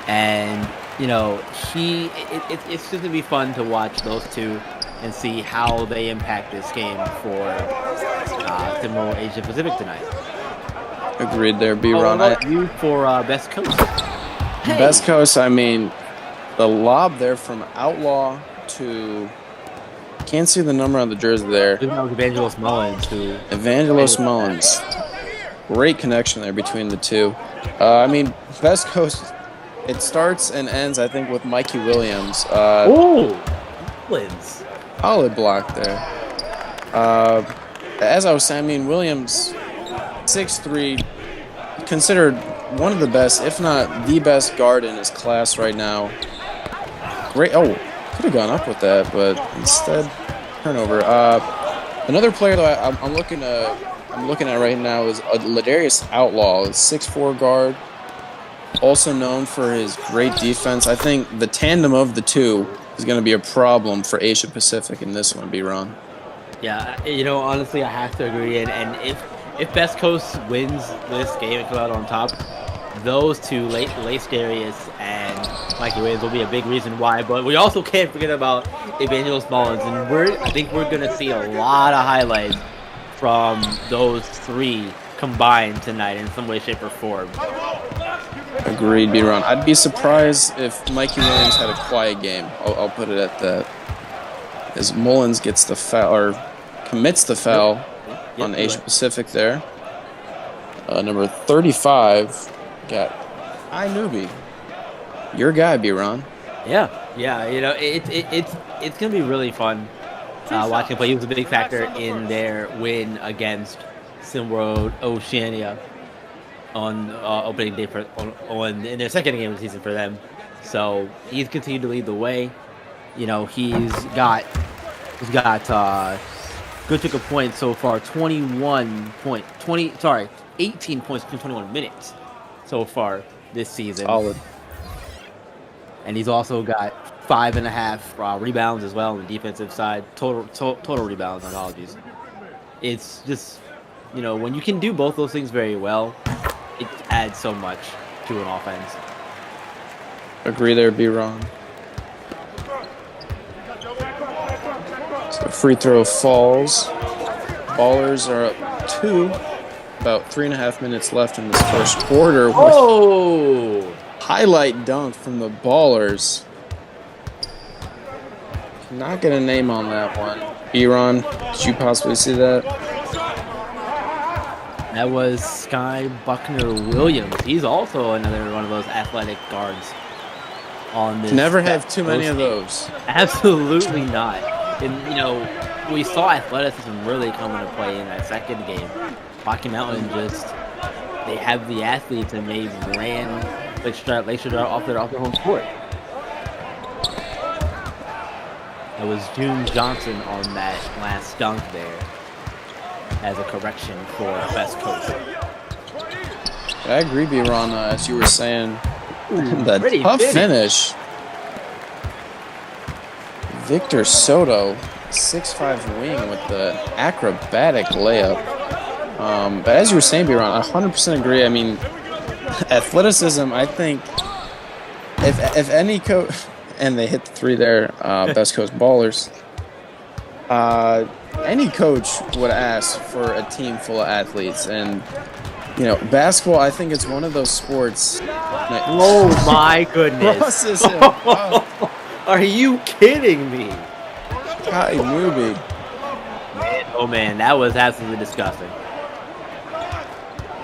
and it's just gonna be fun to watch those two and see how they impact this game for Timor Asia Pacific tonight. Agreed there, B-Ron. How about you for Best Coast? Hey. Best Coast, I mean, the lob there from Outlaw to... Can't see the number on the jersey there. That was Evangelos Mullins. Evangelos Mullins. Great connection there between the two. Best Coast, it starts and ends, I think, with Mikey Williams. Mullins. Solid block there. As I was saying, Williams, 6'3", considered one of the best, if not the best guard in his class right now. Great. Oh, could have gone up with that, but instead, turnover. Another player that I'm looking at right now is Ladarius Outlaw, a 6'4" guard, also known for his great defense. I think the tandem of the two is going to be a problem for Asia Pacific in this one, B-Ron. Yeah, honestly, I have to agree. And if Best Coast wins this game and come out on top, those two, Lace Darius and Mikey Williams, will be a big reason why. But we also can't forget about Evangelos Mullins, and I think we're going to see a lot of highlights from those three combined tonight in some way, shape, or form. Agreed, B-Ron. I'd be surprised if Mikey Williams had a quiet game. I'll put it at that. As Mullins gets the foul, or commits the foul on Asia Pacific there. Number 35 got iNewbie. Your guy, B-Ron. Yeah. It's gonna be really fun watching him play. He was a big factor in their win against SimWorld Oceania on opening day in their second game of the season for them. So he's continued to lead the way. He's got good chunk of points so far. 18 points in 21 minutes so far this season. Solid. And he's also got 5.5 rebounds as well on the defensive side. Total rebounds. Apologies. It's just when you can do both those things very well, it adds so much to an offense. Agree there, B-Ron. So free throw falls. Ballers are up 2. About 3.5 minutes left in this first quarter. Oh! Highlight dunk from the Ballers. Not get a name on that one. B-Ron, did you possibly see that? That was Sky Buckner Williams. He's also another one of those athletic guards on this. Never have too many of those. Absolutely not. And we saw athleticism really come into play in that second game. Rocky Mountain they have the athletes and they ran Lake Shore off their home court. It was June Johnson on that last dunk there as a correction for Best Coast. I agree, B-Ron, as you were saying. The Pretty tough finish. Victor Soto, 6'5" wing with the acrobatic layup. But as you were saying, B-Ron, I 100% agree. I mean, athleticism, I think, if any coach, and they hit the 3 there, Best Coast Ballers, any coach would ask for a team full of athletes. And, basketball, I think it's one of those sports. Oh, my goodness. Crosses him. Oh. Are you kidding me? iNewbie. Oh, man, that was absolutely disgusting.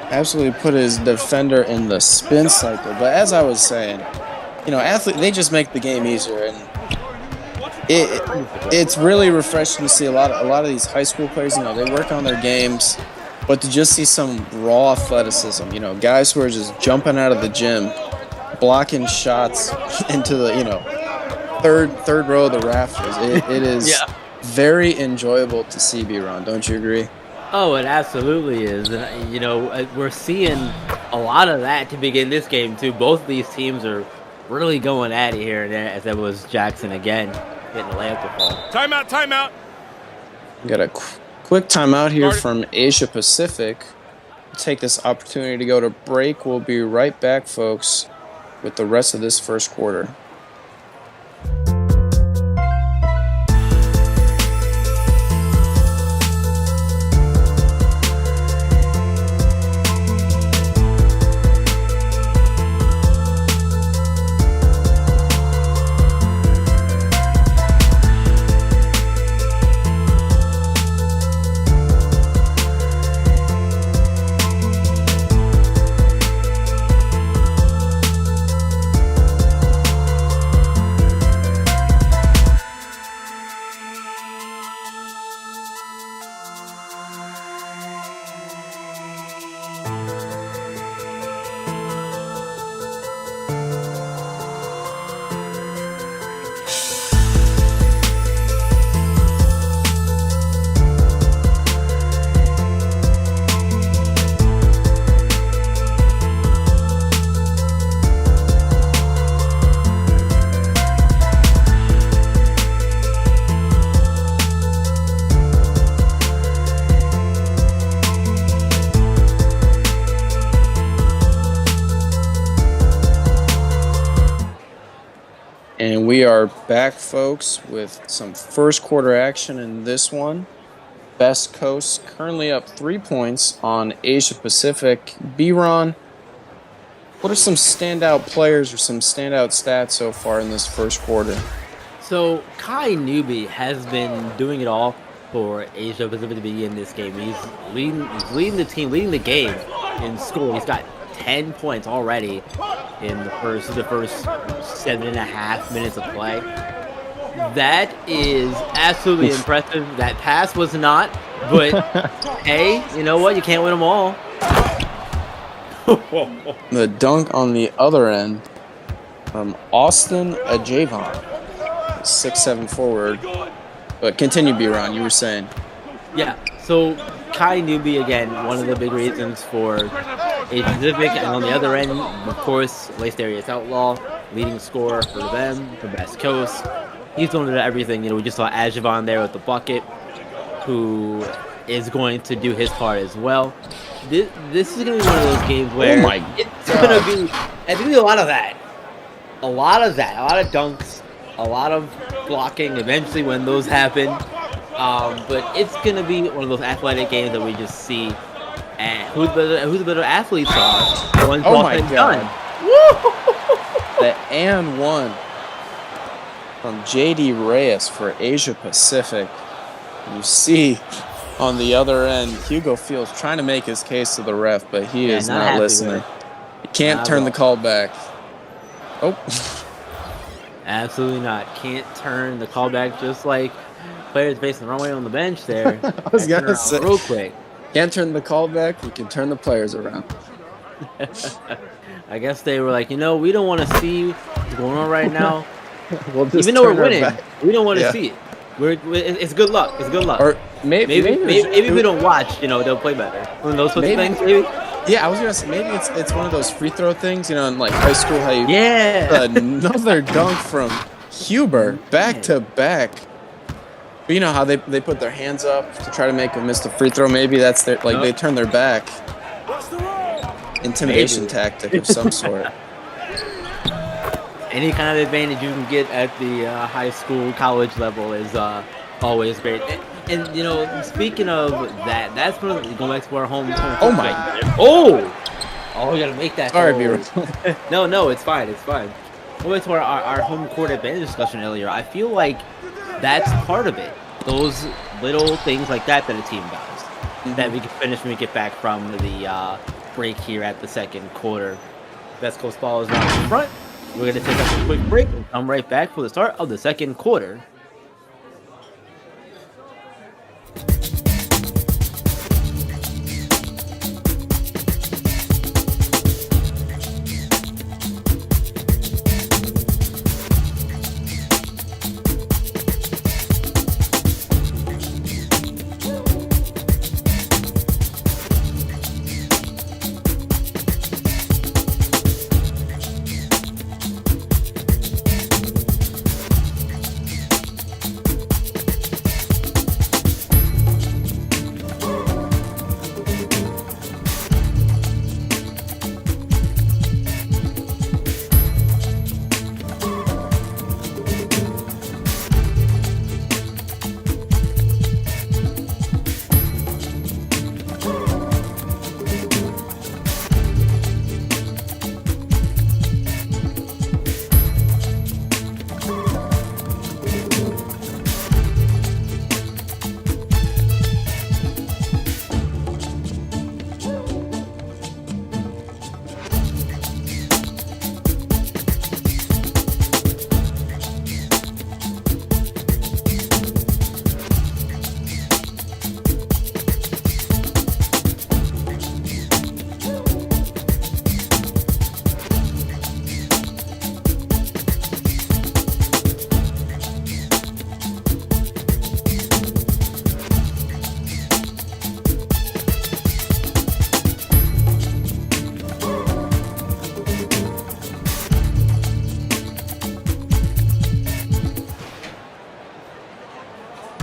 Absolutely put his defender in the spin cycle. But as I was saying, they just make the game easier, and it's really refreshing to see a lot of these high school players. They work on their games, but to just see some raw athleticism. Guys who are just jumping out of the gym, blocking shots into the third row of the rafters. It is very enjoyable to see, B-Ron. Don't you agree? Oh, it absolutely is. And, we're seeing a lot of that to begin this game, too. Both of these teams are really going at it here and there, as it was Jackson again hitting the layup to fall. Timeout. We got a quick timeout here from Asia Pacific. Take this opportunity to go to break. We'll be right back, folks, with the rest of this first quarter. And we are back, folks, with some first quarter action in this one. Best Coast currently up 3 points on Asia Pacific. B-Ron, what are some standout players or some standout stats so far in this first quarter? So iNewbie has been doing it all for Asia Pacific to begin this game. He's leading the team, leading the game in school. He's got 10 points already in the first 7.5 minutes of play. That is absolutely impressive. That pass was not, but hey, you know what? You can't win them all. The dunk on the other end from Austin Ajavon, 6'7" forward. But continue, B-Ron, you were saying. Yeah, so Kai Newby, again, one of the big reasons for Asia Pacific. And on the other end, of course, Lace Darius Outlaw, leading scorer for them, the West Coast. He's doing everything. You know, we just saw Ajavon there with the bucket, who is going to do his part as well. This is going to be one of those games where it's going to be a lot of that. A lot of dunks, a lot of blocking eventually when those happen. But it's going to be one of those athletic games that we just see. And who the better athletes are. One's my God. done. The and one from JD Reyes for Asia Pacific. You see on the other end, Hugo Fields trying to make his case to the ref, but he is not listening. He can't turn the call back. Oh. Absolutely not. Can't turn the call back, just like players facing the wrong way on the bench there. I was going to say. Real quick. Can't turn the call back, you can turn the players around. I guess they were like, we don't want to see what's going on right now. Even though we're winning, we don't want to see it. It's good luck. It's good luck. Or maybe we don't watch. They'll play better. One of those sorts of things, maybe. Yeah, I was gonna say maybe it's one of those free throw things. In like high school, how you another dunk from Huber back to back. But you know how they put their hands up to try to make them miss the free throw. Maybe that's their they turn their back. Intimidation tactic of some sort. Any kind of advantage you can get at the high school, college level is always great. And speaking of that, that's one of going back to our home. Oh my! Oh, we gotta make that. Sorry, No, it's fine. It's fine. Going back to our home court advantage discussion earlier, I feel like that's part of it. Those little things like that a team does that we can finish when we get back from the break here at the second quarter. West Coast ball is now in front. We're going to take a quick break and come right back for the start of the second quarter.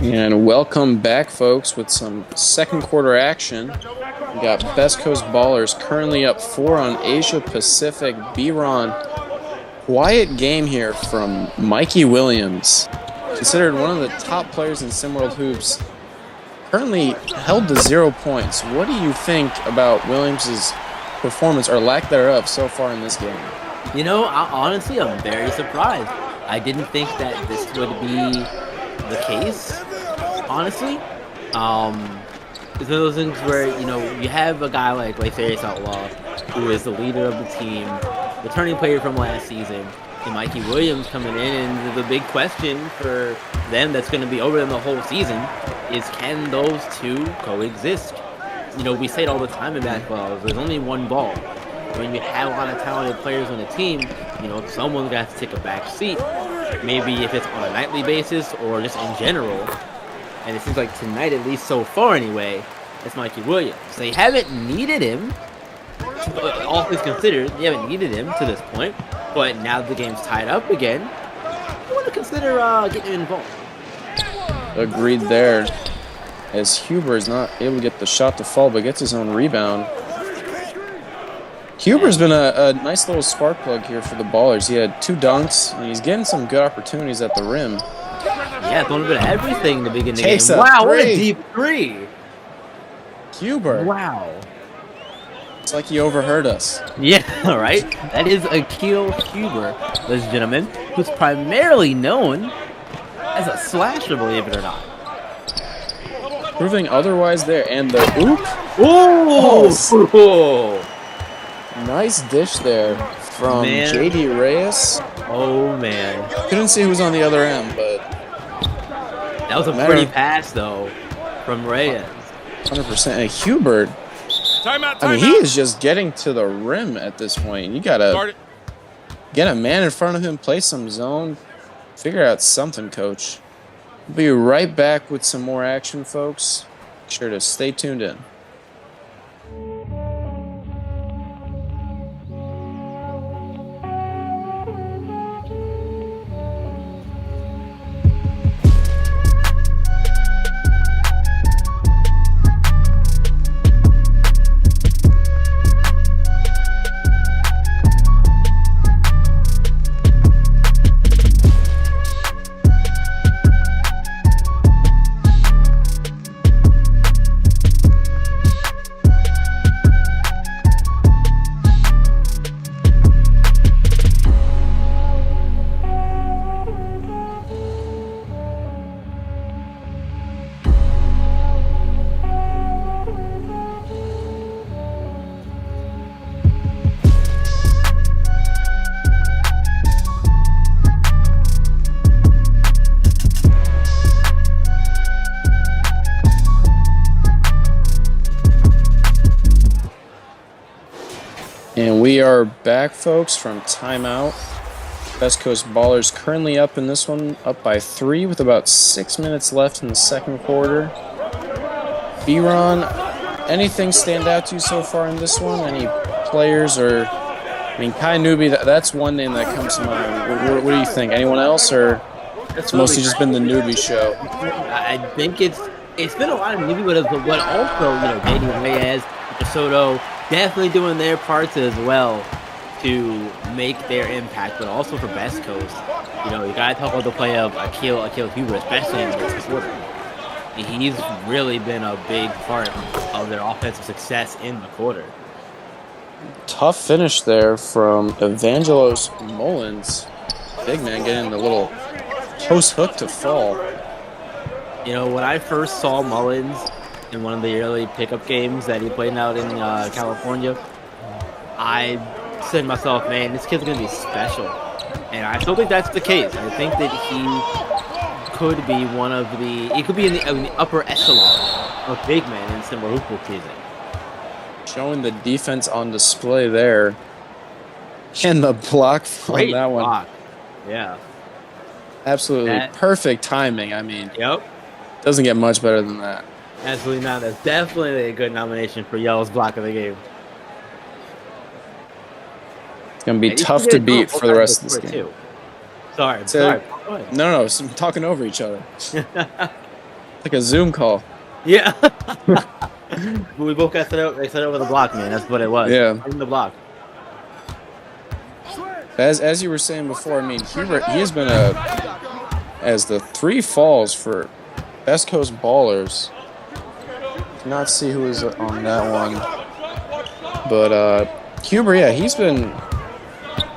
And welcome back, folks, with some second quarter action. We got Best Coast Ballers currently up 4 on Asia Pacific. B-Ron, quiet game here from Mikey Williams, considered one of the top players in SimWorld Hoops. Currently held to 0 points. What do you think about Williams' performance, or lack thereof, so far in this game? Honestly, I'm very surprised. I didn't think that this would be the case, honestly. it's one of those things where, you have a guy like Serious Outlaw, who is the leader of the team, returning player from last season, and Mikey Williams coming in, and the big question for them that's going to be over them the whole season is, can those two coexist? We say it all the time in basketball, there's only one ball. When you have a lot of talented players on the team, someone's got to take a back seat. Maybe if it's on a nightly basis or just in general. And it seems like tonight, at least so far anyway, it's Mikey Williams. They haven't needed him, all things considered, they haven't needed him to this point. But now the game's tied up again, I want to consider getting him involved. Agreed there. As Huber is not able to get the shot to fall, but gets his own rebound. Huber's been a nice little spark plug here for the Ballers. He had 2 dunks, and he's getting some good opportunities at the rim. Yeah, throwing a bit of everything in the beginning of the Takes game. a Wow, what a three. deep three. Huber. Wow. It's like he overheard us. Yeah, right? That is Akil Huber, ladies and gentlemen, who's primarily known as a slasher, believe it or not. Proving otherwise there. And the oop. Oh! Nice dish there from Man. J.D. Reyes. Oh, man. Couldn't see who was on the other end, but That was a pretty pass, though, from Reyes. 100%. And Hubert, Timeout. I mean, he is just getting to the rim at this point. You got to get a man in front of him, play some zone, figure out something, coach. We'll be right back with some more action, folks. Make sure to stay tuned in. And we are back, folks, from timeout. West Coast Ballers currently up in this one, up by 3 with about 6 minutes left in the second quarter. B-Ron, anything stand out to you so far in this one? Any players or, I mean, Kai Newby, that's one name that comes to mind. What do you think? Anyone else, or it's mostly just been the Newby show? I think it's been a lot of Newby, but also, J.D. Reyes, DeSoto, definitely doing their parts as well to make their impact, but also for West Coast. You gotta talk about the play of Akil Huber, especially in this quarter. He's really been a big part of their offensive success in the quarter. Tough finish there from Evangelos Mullins. Big man getting the little post hook to fall. When I first saw Mullins in one of the early pickup games that he played out in California, I said to myself, man, this kid's going to be special. And I still think that's the case. I think that he could be he could be in the upper echelon of big men in similar hoop season. Showing the defense on display there. And the block from Great that one. block. Yeah. Absolutely perfect timing. I mean, Yep. doesn't get much better than that. Absolutely not. That's definitely a good nomination for Yellow's block of the game. It's going to be tough to beat for the rest of this game. Too. Sorry. So- Go ahead. No, I'm talking over each other. Like a Zoom call. Yeah. We both got set up with the block, man. That's what it was. Yeah. In the block. As you were saying before, I mean, he has been as the 3 falls for West Coast Ballers. Cannot see who is on that one. But Huber, yeah, he's been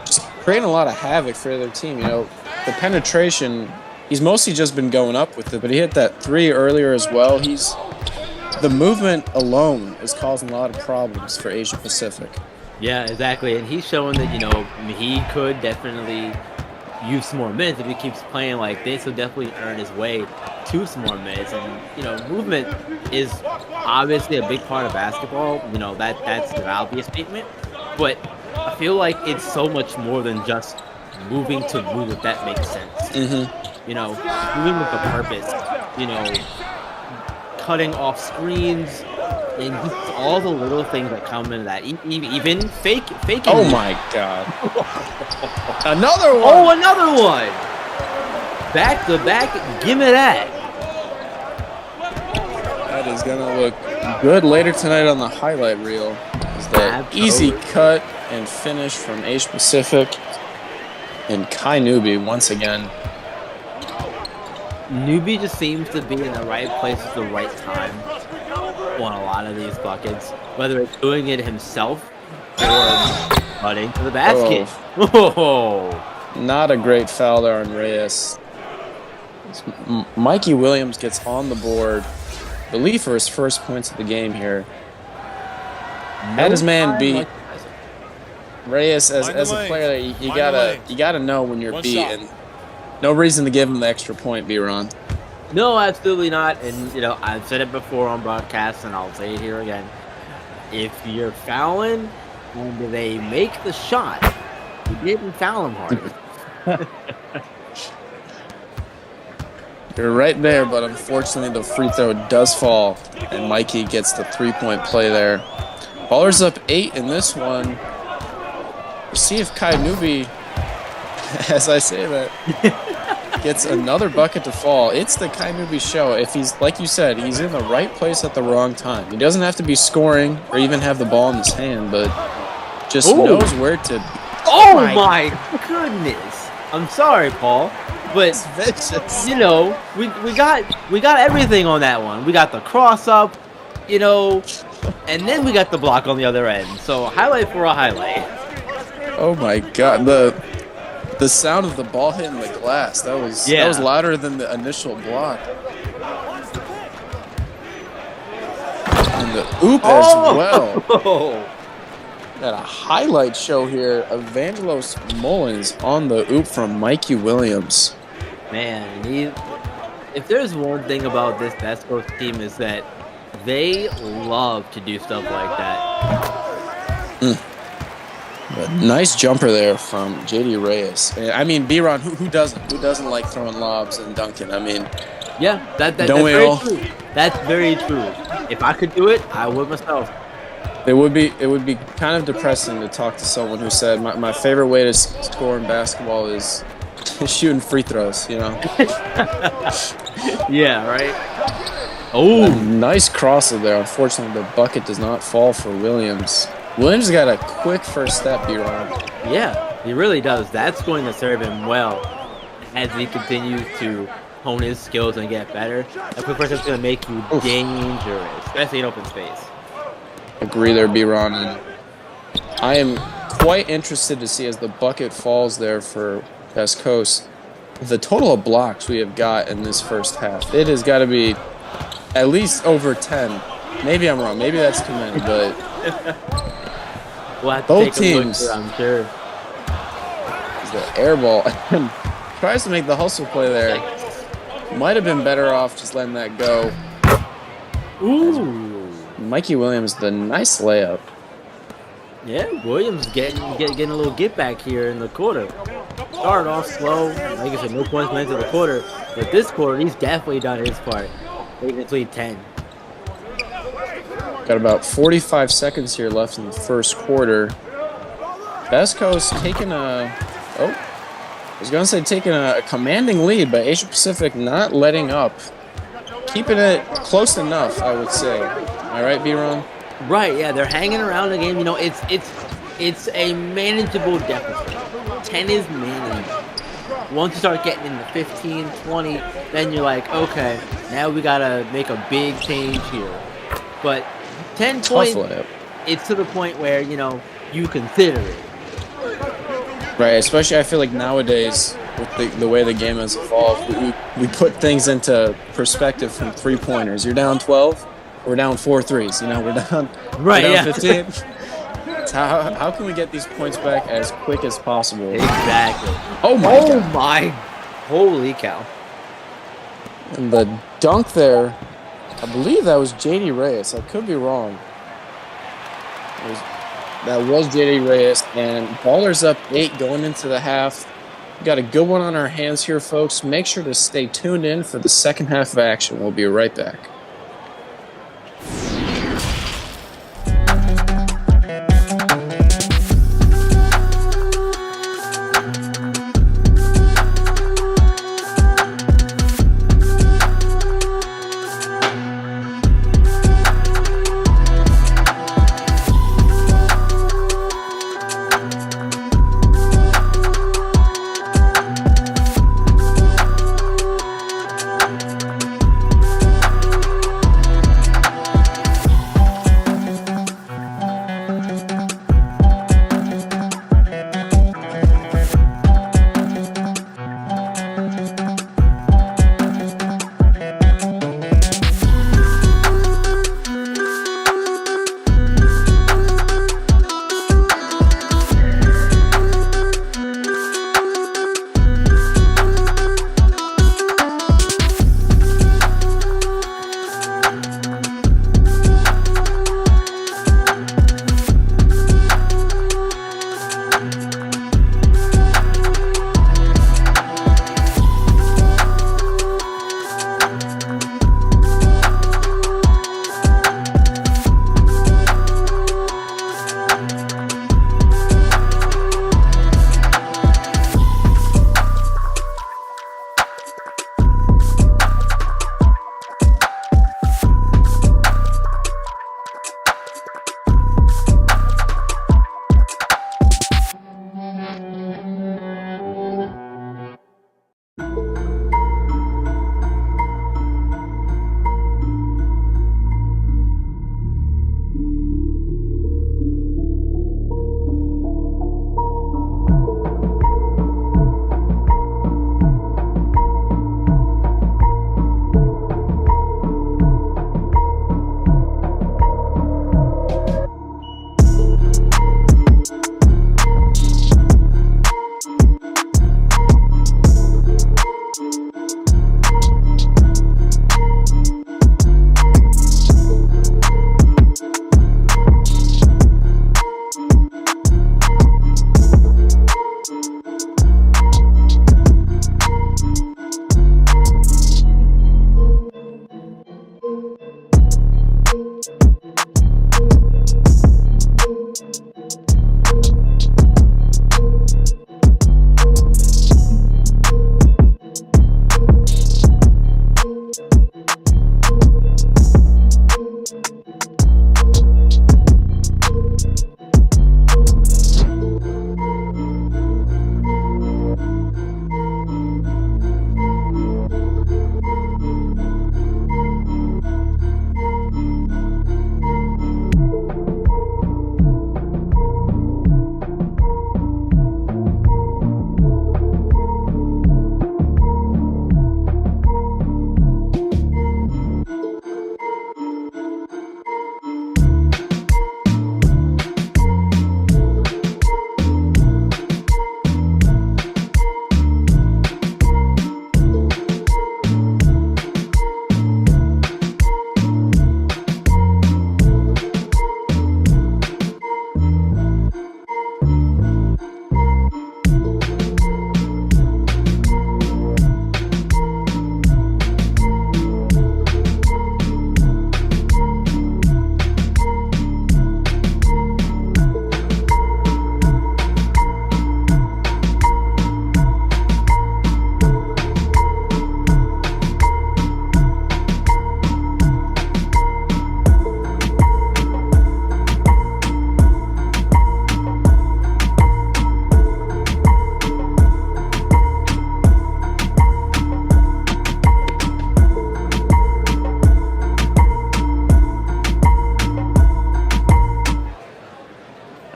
just creating a lot of havoc for their team. The penetration, he's mostly just been going up with it, but he hit that 3 earlier as well. He's the movement alone is causing a lot of problems for Asia Pacific. Yeah, exactly. And he's showing that, he could definitely use some more minutes if he keeps playing like this. He'll definitely earn his way to some more minutes. And, movement is obviously a big part of basketball. That's an obvious statement. But I feel like it's so much more than just moving to move, if that makes sense. Mm-hmm. Moving with a purpose, cutting off screens, and just all the little things that come into that. Even faking. Oh my God! Another one. Oh, another one. Back to back. Give me that. That is gonna look good later tonight on the highlight reel. Is that easy cut and finish from Asia Pacific and Kai Nubi once again. Nubi just seems to be in the right place at the right time on a lot of these buckets, whether it's doing it himself or cutting to the basket. Oh. Not a great foul there on Reyes. Mikey Williams gets on the board, I believe for his first points of the game here. Had his man beat. Reyes, as a player, you gotta know when you're beaten. No reason to give him the extra point, B-Ron. No, absolutely not. And, I've said it before on broadcast, and I'll say it here again. If you're fouling and they make the shot, you didn't foul him hard. You're right there, but unfortunately the free throw does fall, and Mikey gets the three-point play there. Ballers up 8 in this one. We'll see if Kai Nubi, as I say that, gets another bucket to fall. It's the Kai Nubi show. If he's, like you said, he's in the right place at the wrong time. He doesn't have to be scoring or even have the ball in his hand, but just knows where to. Oh my goodness! I'm sorry, Paul, but we got everything on that one. We got the cross up, and then we got the block on the other end. So highlight for a highlight. Oh my God! The sound of the ball hitting the glass, that was louder than the initial block. And the oop as well. Got a highlight show here. Evangelos Mullins on the oop from Mikey Williams. Man, if there's one thing about this West Coast team is that they love to do stuff like that. But nice jumper there from JD Reyes. I mean, B-Ron, who doesn't? Who doesn't like throwing lobs and dunking? I mean, yeah, that's don't we very all? True. That's very true. If I could do it, I would myself. It would be kind of depressing to talk to someone who said my favorite way to score in basketball is shooting free throws. Yeah, right. Oh, nice crosser there. Unfortunately, the bucket does not fall for Williams. Williams got a quick first step, B-Ron. Yeah, he really does. That's going to serve him well as he continues to hone his skills and get better. A quick first step's going to make you dangerous, especially in open space. Agree there, B-Ron. And I am quite interested to see as the bucket falls there for West Coast, the total of blocks we have got in this first half. It has got to be at least over 10. Maybe I'm wrong. Maybe that's too many, but we'll have to both take teams. A look, I'm sure. The air ball tries to make the hustle play there. Might have been better off just letting that go. Ooh. Mikey Williams, the nice layup. Yeah, Williams getting a little get back here in the quarter. Started off slow, like I said, no points went into the quarter. But this quarter, he's definitely done his part. Taking it to lead 10. Got about 45 seconds here left in the first quarter. West Coast taking taking a commanding lead, but Asia Pacific not letting up. Keeping it close enough, I would say. Am I right, B-Ron? Right, yeah, they're hanging around the game. It's a manageable deficit. 10 is manageable. Once you start getting into 15, 20, then you're like, okay, now we gotta make a big change here. But 10 points, it's to the point where, you consider it. Right, especially I feel like nowadays, with the way the game has evolved, we put things into perspective from three-pointers. You're down 12, we're down 4-3s. You know, we're down, Right, we're down yeah. 15. How can we get these points back as quick as possible? Exactly. Oh my Oh god. my. Holy cow. And the dunk there, I believe that was JD Reyes. I could be wrong. That was JD Reyes, and Ballers up 8 going into the half. We got a good one on our hands here, folks. Make sure to stay tuned in for the second half of action. We'll be right back.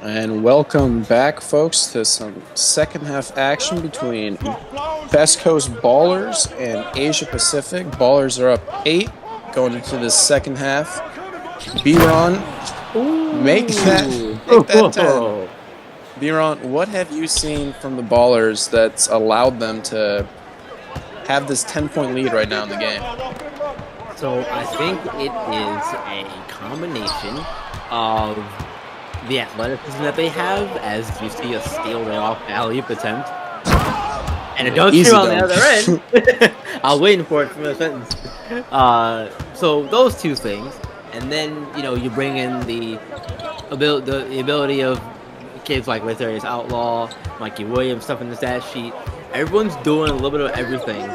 And welcome back, folks, to some second half action between Best Coast Ballers and Asia Pacific. Ballers are up 8 going into the second half. B-Ron, make that 10. B-Ron, what have you seen from the Ballers that's allowed them to have this 10-point lead right now in the game? So I think it is a combination of the athleticism that they have, as you see a steal right off alley-oop attempt, and a dunk Easy on the dunk. other end. I was waiting for it from the sentence. So those two things, and then you bring in the ability of kids like Lazarius Outlaw, Mikey Williams, stuff in the stat sheet. Everyone's doing a little bit of everything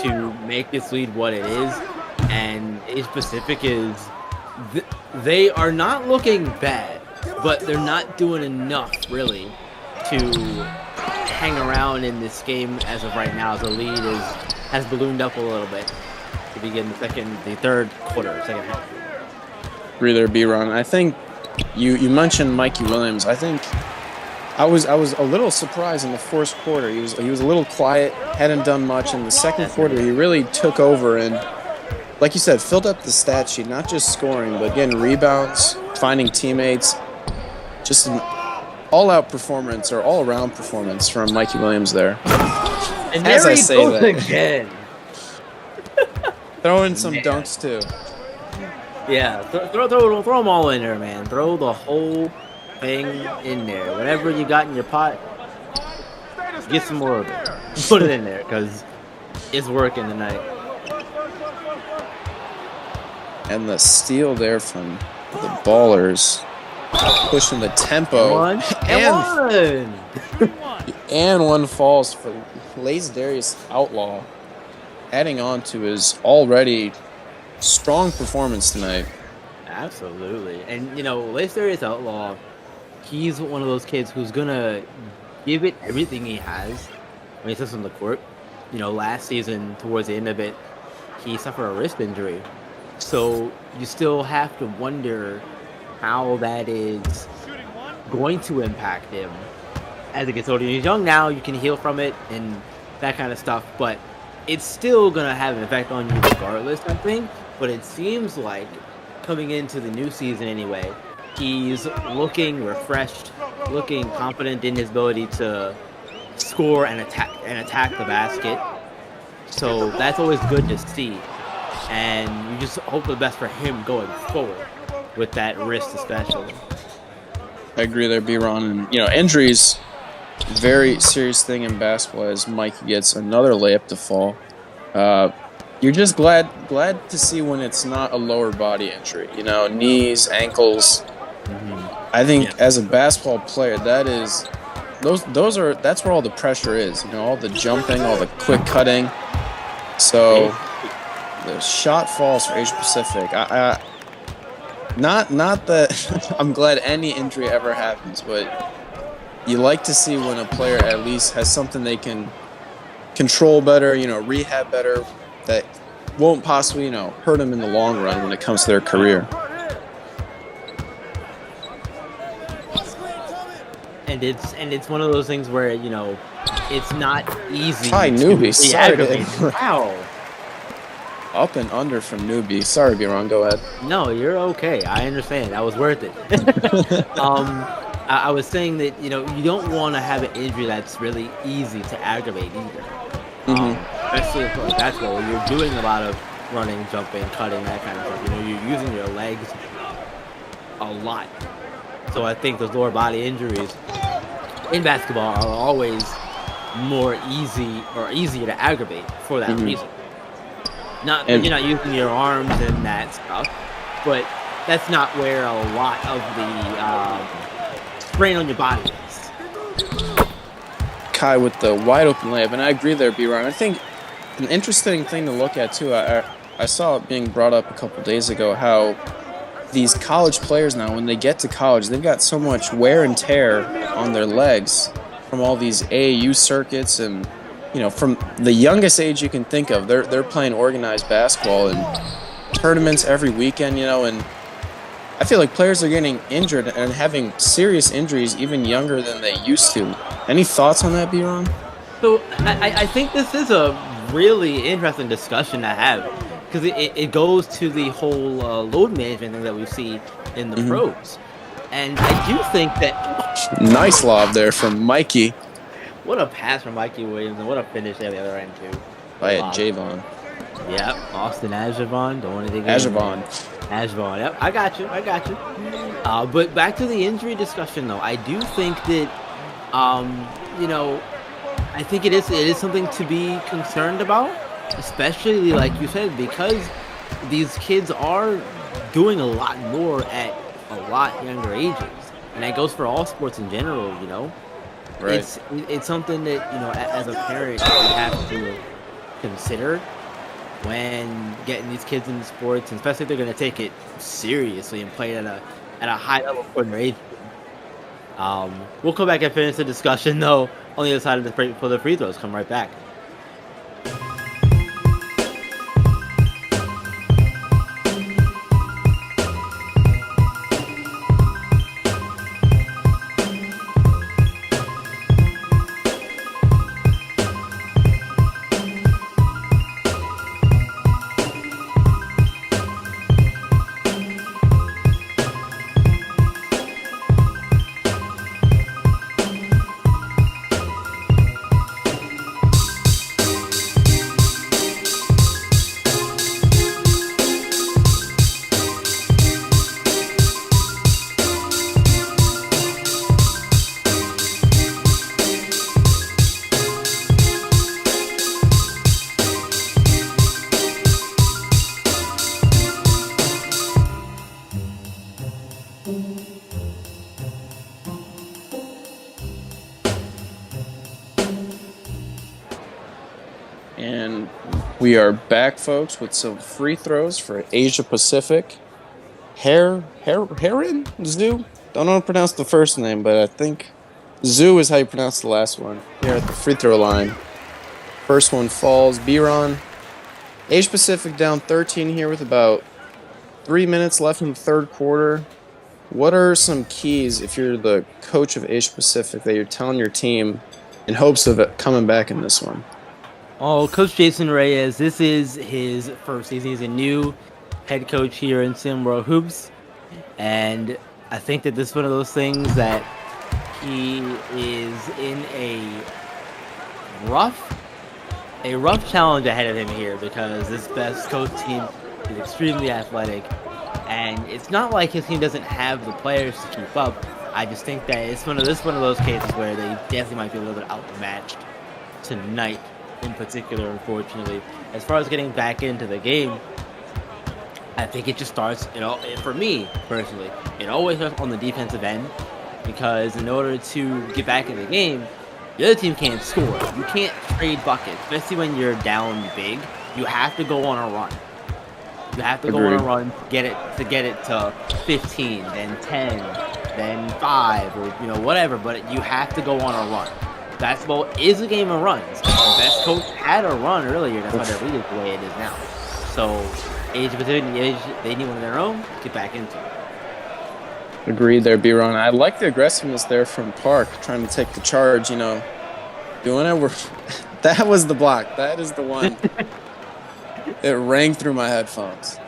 to make this lead what it is, and Asia Pacific is they are not looking bad, but they're not doing enough really to hang around in this game as of right now. The lead has ballooned up a little bit to begin the third quarter, second half. Agree there, B-Ron. I think you mentioned Mikey Williams. I think I was a little surprised in the first quarter. He was a little quiet, hadn't done much. In the second quarter, he really took over and, like you said, filled up the stat sheet, not just scoring, but getting rebounds, finding teammates. Just an all-out performance or all-around performance from Mikey Williams there. And as there I he say goes that, again. throw in some dunks too. Yeah, throw them all in there, man. Throw the whole thing in there. Whatever you got in your pot, get some more of it. Put it in there because it's working tonight. And the steal there from the Ballers, pushing the tempo. And one falls for Lazarius Outlaw, adding on to his already strong performance tonight. Absolutely. And, Lazarius Outlaw, he's one of those kids who's going to give it everything he has when he sits on the court. Last season, towards the end of it, he suffered a wrist injury. So you still have to wonder how that is going to impact him as it gets older. He's young now, you can heal from it and that kind of stuff, but it's still going to have an effect on you regardless, I think. But it seems like, coming into the new season anyway, he's looking refreshed, looking confident in his ability to score and attack the basket. So that's always good to see. And you just hope the best for him going forward with that wrist especially. I agree there, B-Ron. And, injuries, very serious thing in basketball as Mike gets another layup to fall. You're just glad to see when it's not a lower body injury. Knees, ankles. Mm-hmm. I think as a basketball player, that's where all the pressure is. All the jumping, all the quick cutting. So the shot falls for Asia Pacific. Not that I'm glad any injury ever happens, but you like to see when a player at least has something they can control better, rehab better, that won't possibly, hurt them in the long run when it comes to their career. And it's one of those things where it's not easy. Hi, newbie. Sorry to Wow. Up and under from newbie. Sorry, B-Ron. Go ahead. No, you're okay. I understand. That was worth it. I was saying that you don't want to have an injury that's really easy to aggravate either. Especially for basketball, where you're doing a lot of running, jumping, cutting, that kind of stuff. You're using your legs a lot. So I think those lower body injuries in basketball are always easier to aggravate for that reason. You're not using your arms and that stuff, but that's not where a lot of the strain on your body is. Kai with the wide open layup, and I agree there, B-Ron. I think an interesting thing to look at too. I saw it being brought up a couple days ago how these college players now, when they get to college, they've got so much wear and tear on their legs from all these AAU circuits and, from the youngest age you can think of, they're playing organized basketball and tournaments every weekend, and I feel like players are getting injured and having serious injuries even younger than they used to. Any thoughts on that, B-Ron? So I think this is a really interesting discussion to have, because it goes to the whole load management thing that we see in the pros. And I do think that Nice lob there from Mikey. what a pass from Mikey Williams and what a finish at the other end too. By Lob. Javon. Yep, Austin Ajavon. Don't want to think Ajavon. Ajavon. Yep, I got you. But back to the injury discussion though. I do think that, I think it is something to be concerned about, especially like you said, because these kids are doing a lot more at a lot younger ages, and that goes for all sports in general. Right. It's something that as a parent you have to consider when getting these kids into sports, and especially if they're going to take it seriously and play at a high level for their age. We'll come back and finish the discussion though on the other side of the break for the free throws. Come right back. And we are back, folks, with some free throws for Asia Pacific. Heron Zoo? Don't know how to pronounce the first name, but I think Zoo is how you pronounce the last one. Here at the free throw line. First one falls. Biron. Asia Pacific down 13 here with about 3 minutes left in the third quarter. What are some keys, if you're the coach of Asia Pacific, that you're telling your team in hopes of it coming back in this one? Oh, Coach Jason Reyes, this is his first season. He's a new head coach here in Simworld Hoops. And I think that this is one of those things that he is in a rough challenge ahead of him here, because this Best Coast team is extremely athletic. And it's not like his team doesn't have the players to keep up. I just think that it's one of those cases where they definitely might be a little bit outmatched tonight. In particular, unfortunately, as far as getting back into the game, I think it just starts, for me personally, it always starts on the defensive end, because in order to get back in the game, the other team can't score. You can't trade buckets, especially when you're down big. You have to go on a run. You have to go on a run to get it to 15, then 10, then 5, or whatever. But you have to go on a run. Basketball is a game of runs. The Best Coast had a run earlier. That's why their league is the way it is now. So, Asia Pacific, they need one of their own. Get back into it. Agreed there, B-Ron. I like the aggressiveness there from Park, trying to take the charge, doing it. That was the block. That is the one. It rang through my headphones.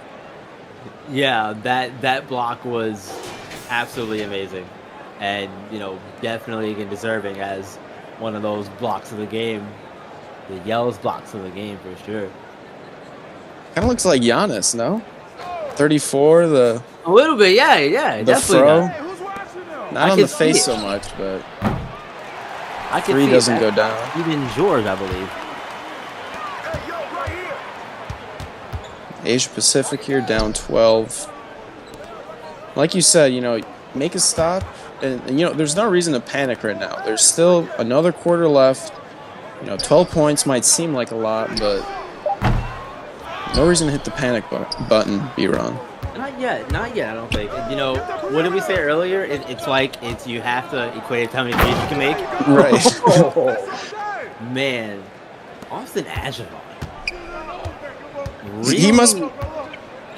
Yeah, that block was absolutely amazing. And, definitely again deserving as one of those blocks of the game. The yellowest blocks of the game for sure. Kind of looks like Giannis, no? 34, a little bit, yeah, the definitely. Fro. Not on the face so much, but I can 3 see doesn't that. go down. Even George, I believe. Asia Pacific here down 12. Like you said, make a stop, and there's no reason to panic right now. There's still another quarter left. 12 points might seem like a lot, but no reason to hit the panic button, B-Ron. Not yet, I don't think. What did we say earlier? It's you have to equate it to how many threes you can make. Right. Man, Austin Ajavon. Really? He must. Go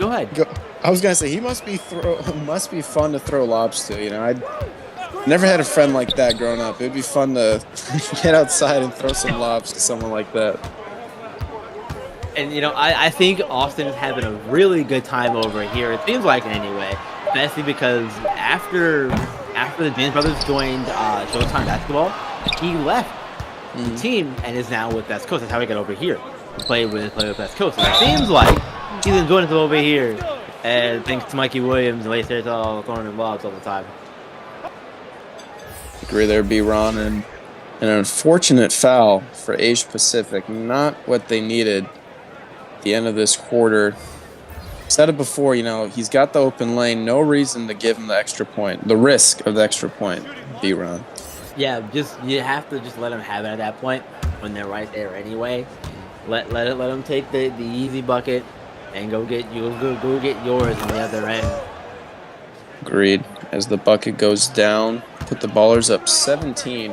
ahead. I was gonna say he must be fun to throw lobs to. I never had a friend like that growing up. It'd be fun to get outside and throw some lobs to someone like that. And I think Austin is having a really good time over here. It seems like anyway, especially because after the James brothers joined Showtime Basketball, he left the team and is now with West Coast. That's how he got over here to play with West Coast. So it seems like he's enjoying it over here. And thanks to Mikey Williams and Lace all throwing in lobs all the time. Agree there, B-Ron, and an unfortunate foul for Asia Pacific. Not what they needed at the end of this quarter. Said it before, he's got the open lane. No reason to give him the extra point. The risk of the extra point, B-Ron. Yeah, you have to just let them have it at that point when they're right there anyway. Let them take the easy bucket and go get yours on the other end. Agreed. As the bucket goes down, put the Ballers up 17.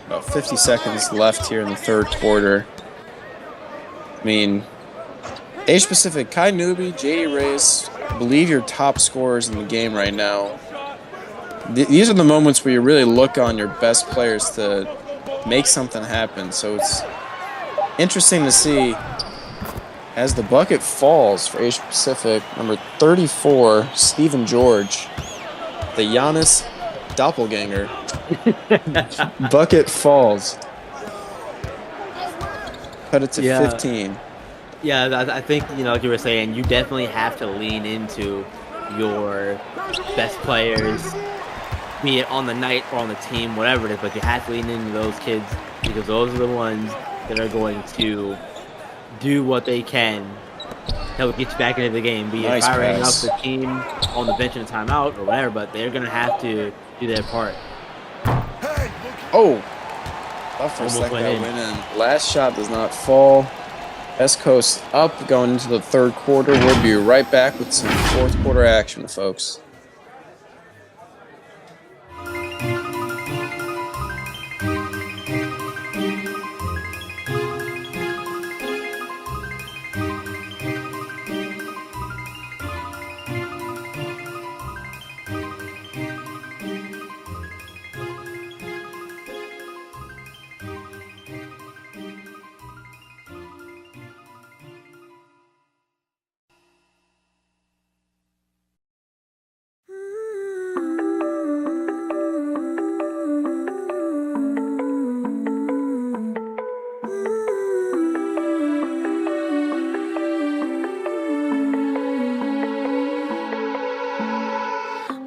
About 50 seconds left here in the third quarter. I mean, Asia Pacific, Kai Newby, JD Reyes, I believe your top scorers in the game right now. These are the moments where you really look on your best players to make something happen. So it's interesting to see as the bucket falls for Asia Pacific, number 34, Stephen George, the Giannis doppelganger. Bucket falls. Cut it to 15. Yeah, I think, like you were saying, you definitely have to lean into your best players, be it on the night or on the team, whatever it is, but you have to lean into those kids because those are the ones that are going to do what they can to help get you back into the game, be it firing up the team on the bench in a timeout or whatever, but they're going to have to do their part. Oh! Thought for a second that went in. Last shot does not fall. West Coast up going into the third quarter. We'll be right back with some fourth quarter action, folks.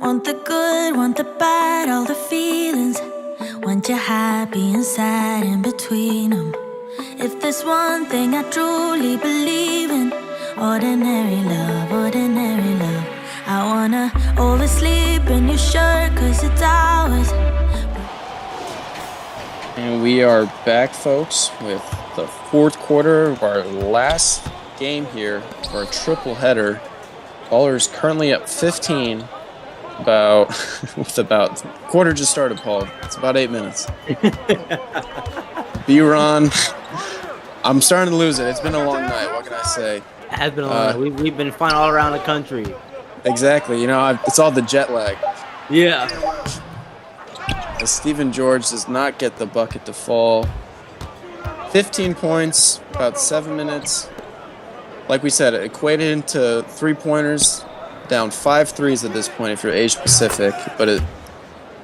Want the good, want the bad, all the feelings. Want you happy and sad in between them. If there's one thing I truly believe in, ordinary love, ordinary love. I wanna oversleep in your shirt 'cause it's ours. And we are back, folks, with the fourth quarter of our last game here for a triple header. Ballers currently up 15. With about quarter just started, Paul. It's about 8 minutes. B-Ron, I'm starting to lose it. It's been a long night. What can I say? It has been a long night. We've been flying all around the country. Exactly. It's all the jet lag. Yeah. As Stephen George does not get the bucket to fall. 15 points, about 7 minutes. Like we said, it equated into three-pointers. Down 5 threes at this point if you're Asia Pacific, but it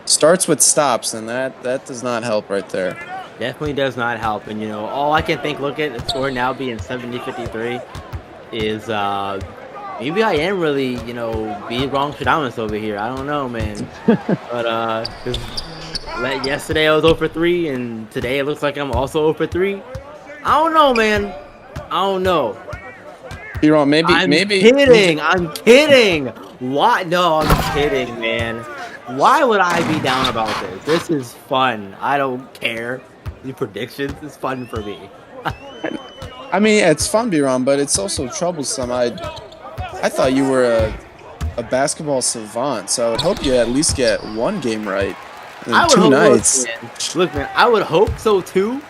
starts with stops, and that does not help right there. Definitely does not help. And all I can look at the score now being 70-53 is maybe I am really being wrong Shadamas over here. I don't know, man. But yesterday I was 0 for 3, and today it looks like I'm also 0 for 3. I don't know, man. I don't know. You're wrong. Maybe. I'm kidding. Why? No, I'm kidding, man. Why would I be down about this? This is fun. I don't care. The predictions is fun for me. I mean, it's fun, B-Ron, but it's also troublesome. I thought you were a basketball savant, so I would hope you at least get one game right in 2 nights. Look, man, I would hope so too.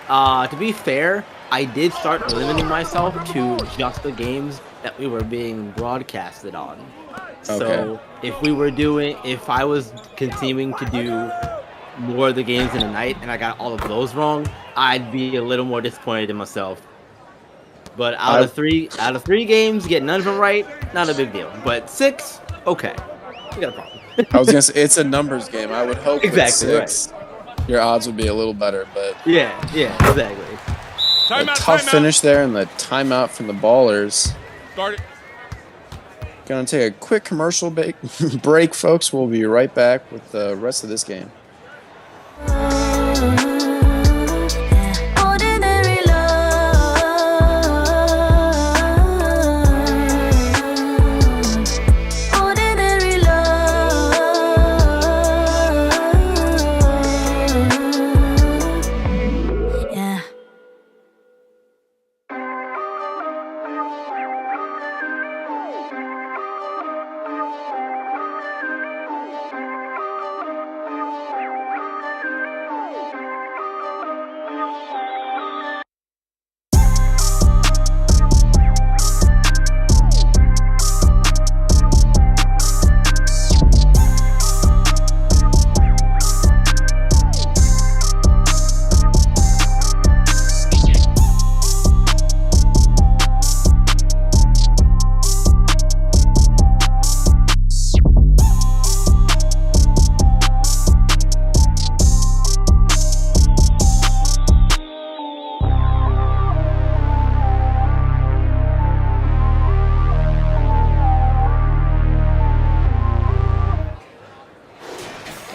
To be fair, I did start limiting myself to just the games that we were being broadcasted on. So if I was continuing to do more of the games in the night and I got all of those wrong, I'd be a little more disappointed in myself. But out of three games, get none of them right, not a big deal. But 6, okay, we got a problem. I was gonna say it's a numbers game. I would hope Exactly, with 6, your odds would be a little better. But yeah, exactly. a tough finish there, and the timeout from the Ballers. Start it. Gonna take a quick commercial break, folks. We'll be right back with the rest of this game. Ordinary love, ordinary love, yeah.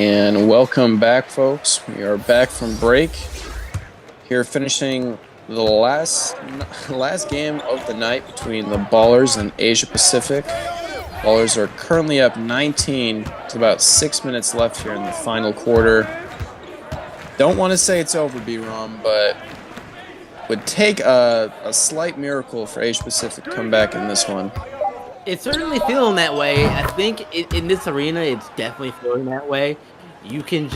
And welcome back, folks. We are back from break. Here finishing the last game of the night between the Ballers and Asia Pacific. Ballers are currently up 19 to about 6 minutes left here in the final quarter. Don't want to say it's over, B-Rom, but would take a slight miracle for Asia Pacific to come back in this one. It's certainly feeling that way. I think in this arena, it's definitely feeling that way. You can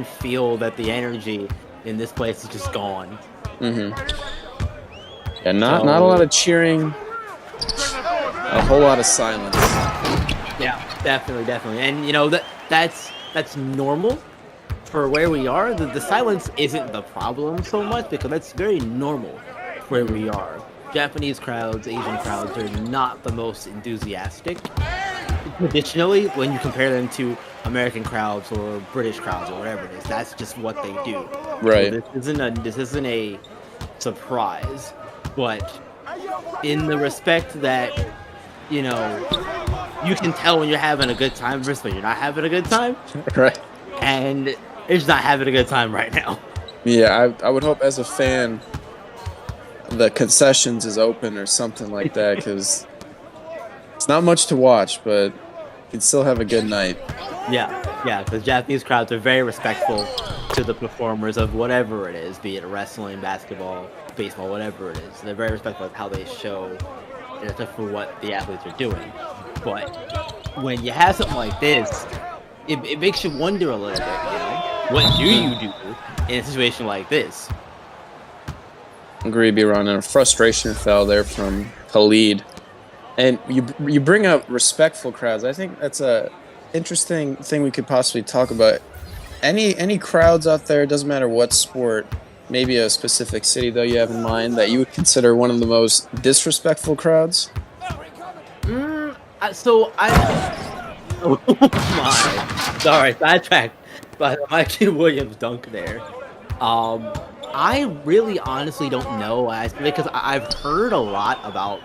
feel that the energy in this place is just gone. Mm-hmm. Yeah, not a lot of cheering, a whole lot of silence. Yeah, definitely. And you know that's normal for where we are. The silence isn't the problem so much because that's very normal where we are. Japanese crowds, Asian crowds are not the most enthusiastic. Traditionally, when you compare them to American crowds or British crowds or whatever it is, that's just what they do. Right. So this isn't a surprise, but in the respect that, you know, you can tell when you're having a good time versus when you're not having a good time. Right. And they're just not having a good time right now. Yeah, I would hope as a fan the concessions is open or something like that, because it's not much to watch, but you can still have a good night. Yeah, because Japanese crowds are very respectful to the performers of whatever it is, be it wrestling, basketball, baseball, whatever it is. They're very respectful of how they show, for what the athletes are doing. But when you have something like this, it makes you wonder a little bit, you know? What do you do in a situation like this? Agree, B-Ron, and a frustration foul there from Khalid. And you bring up respectful crowds. I think that's a interesting thing we could possibly talk about. Any crowds out there, doesn't matter what sport, maybe a specific city though you have in mind, that you would consider one of the most disrespectful crowds? Oh my. Sorry, sidetrack by the Mikey Williams dunk there. I really honestly don't know, because I've heard a lot about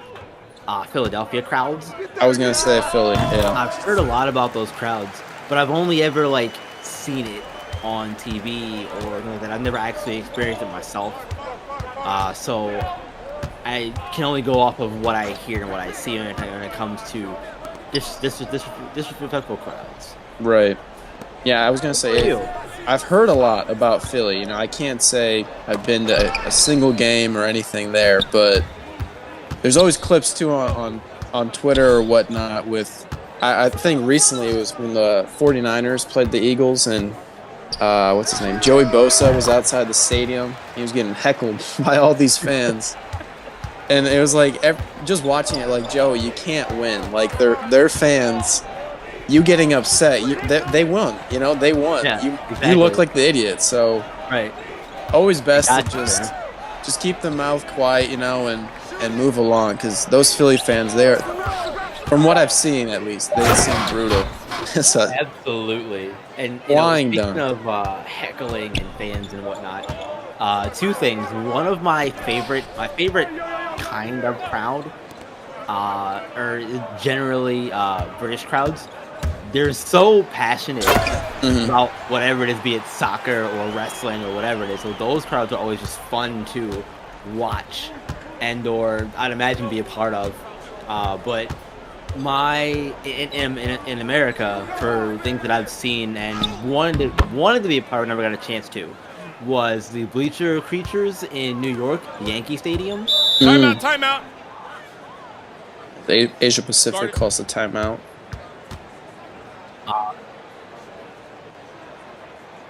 Philadelphia crowds. I was going to say Philly, yeah. I've heard a lot about those crowds, but I've only ever, seen it on TV or anything like that. I've never actually experienced it myself. So I can only go off of what I hear and what I see when it comes to disrespectful crowds. Right. Yeah, I was going to say, I've heard a lot about Philly. You know, I can't say I've been to a single game or anything there, but there's always clips too on Twitter or whatnot with, I think recently it was when the 49ers played the Eagles and what's his name? Joey Bosa was outside the stadium. He was getting heckled by all these fans. And it was just watching it, Joey, you can't win. They're fans. You getting upset, they won. You know, they won. Yeah, exactly. You look like the idiot. So right, always best to just keep the mouth quiet, you know, and and move along, because those Philly fans, they're, from what I've seen at least, they seem brutal. So, Absolutely. And Flying speaking dunk. of heckling and fans and whatnot, two things. One of my favorite kind of crowd, are generally British crowds. They're so passionate about whatever it is, be it soccer or wrestling or whatever it is. So those crowds are always just fun to watch and or I'd imagine be a part of. But in America, for things that I've seen and wanted to be a part of, never got a chance to, was the Bleacher Creatures in New York, Yankee Stadium. Timeout, timeout. The Asia Pacific calls the timeout.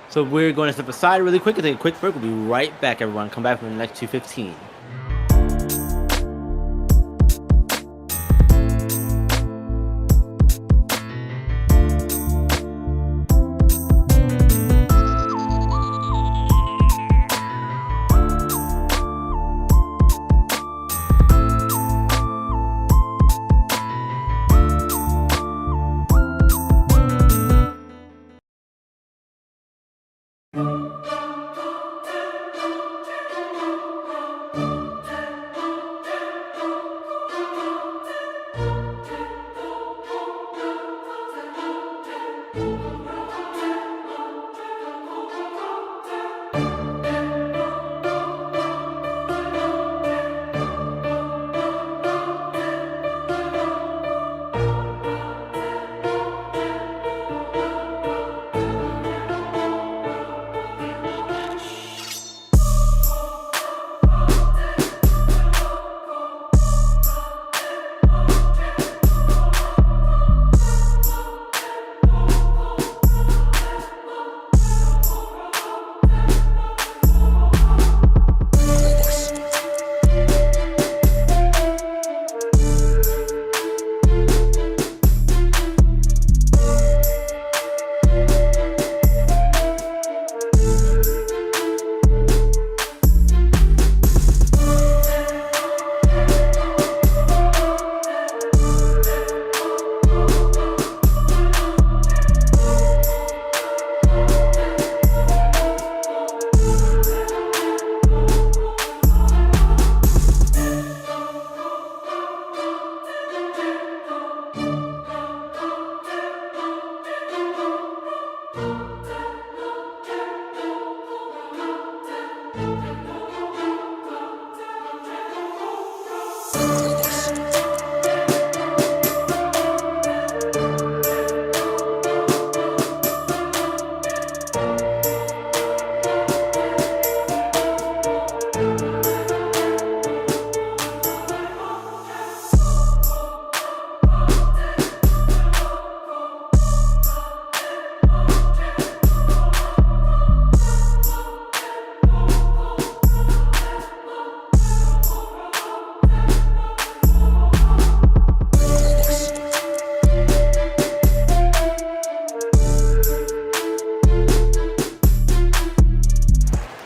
So we're going to step aside really quick and take a quick break. We'll be right back, everyone. Come back for the next 2:15.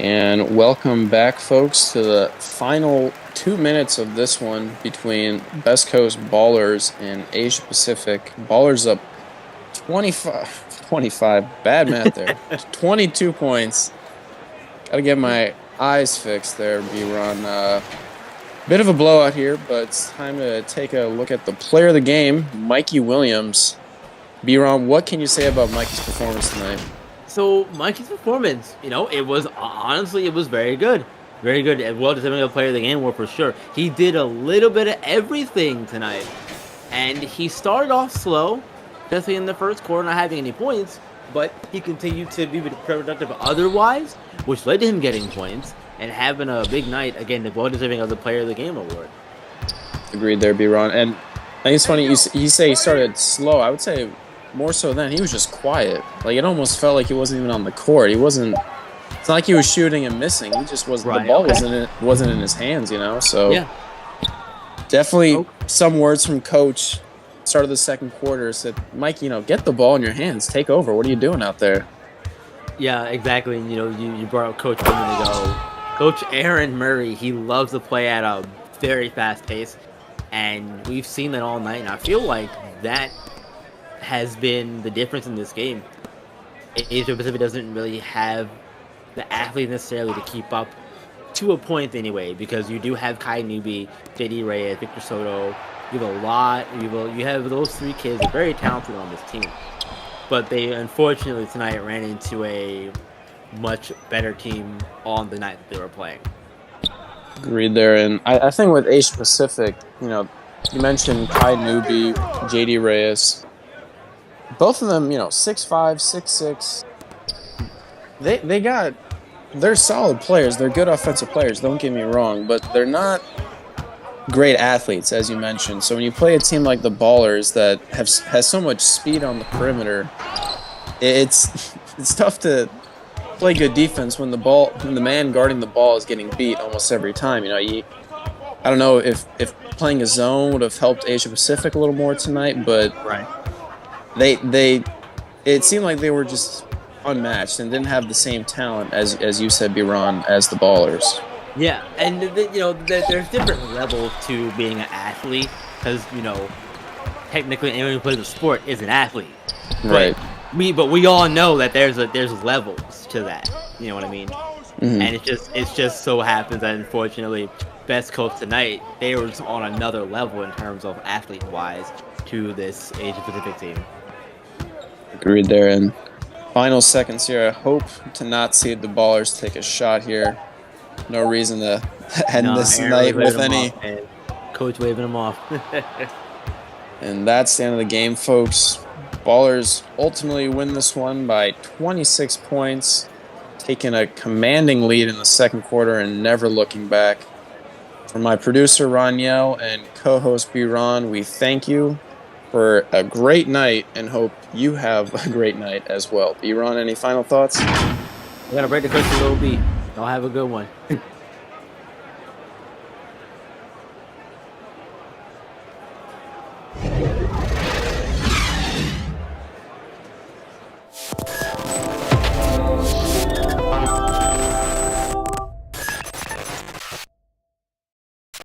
And welcome back, folks, to the final 2 minutes of this one between Best Coast Ballers and Asia Pacific. Ballers up 25, bad math there, 22 points. Got to get my eyes fixed there, B-Ron. Bit of a blowout here, but it's time to take a look at the player of the game, Mikey Williams. B-Ron, what can you say about Mikey's performance tonight? So Mikey's performance, it was honestly, it was very good. Very good. Well deserving of player of the game war for sure. He did a little bit of everything tonight. And he started off slow, especially in the first quarter, not having any points, but he continued to be productive otherwise, which led to him getting points and having a big night. Again, well deserving of the player of the game award. Agreed there, B-Ron. And I think it's funny, you say he started slow. I would say more so than he was just quiet. Like, it almost felt like he wasn't even on the court. It's not like he was shooting and missing. He just wasn't. Right, the ball wasn't in his hands, So yeah, definitely some words from coach. Start of the second quarter said, Mike, get the ball in your hands. Take over. What are you doing out there? Yeah, exactly. You brought up Coach a minute ago. Coach Aaron Murray, he loves to play at a very fast pace, and we've seen that all night. And I feel like that has been the difference in this game. Asia Pacific doesn't really have the athletes necessarily to keep up to a point anyway, because you do have Kai Newby, JD Reyes, Victor Soto. You have a lot. You have those three kids are very talented on this team, but they unfortunately tonight ran into a much better team on the night that they were playing. Agreed there, and I think with Asia Pacific, you mentioned Kai Newby, JD Reyes. Both of them, 6'5", 6'6". They're solid players. They're good offensive players. Don't get me wrong, but they're not great athletes, as you mentioned. So when you play a team like the Ballers that has so much speed on the perimeter, it's tough to play good defense when the man guarding the ball is getting beat almost every time. I don't know if playing a zone would have helped Asia Pacific a little more tonight, but right. It seemed like they were just unmatched and didn't have the same talent as you said, Biran, as the Ballers. Yeah, and there's different levels to being an athlete, because technically anyone who plays a sport is an athlete, right? But we all know that there's levels to that. You know what I mean? Mm-hmm. And it just so happens that unfortunately, Best Coast tonight, they were just on another level in terms of athlete wise to this Asia Pacific team. Agreed there. And final seconds here. I hope to not see the Ballers take a shot here. No reason to end this night with any. Coach waving them off. And that's the end of the game, folks. Ballers ultimately win this one by 26 points, taking a commanding lead in the second quarter and never looking back. For my producer, Raniel, and co-host, Biran, we thank you for a great night and hope you have a great night as well. Biran, any final thoughts? We're going to break the coach a little beat. Y'all have a good one.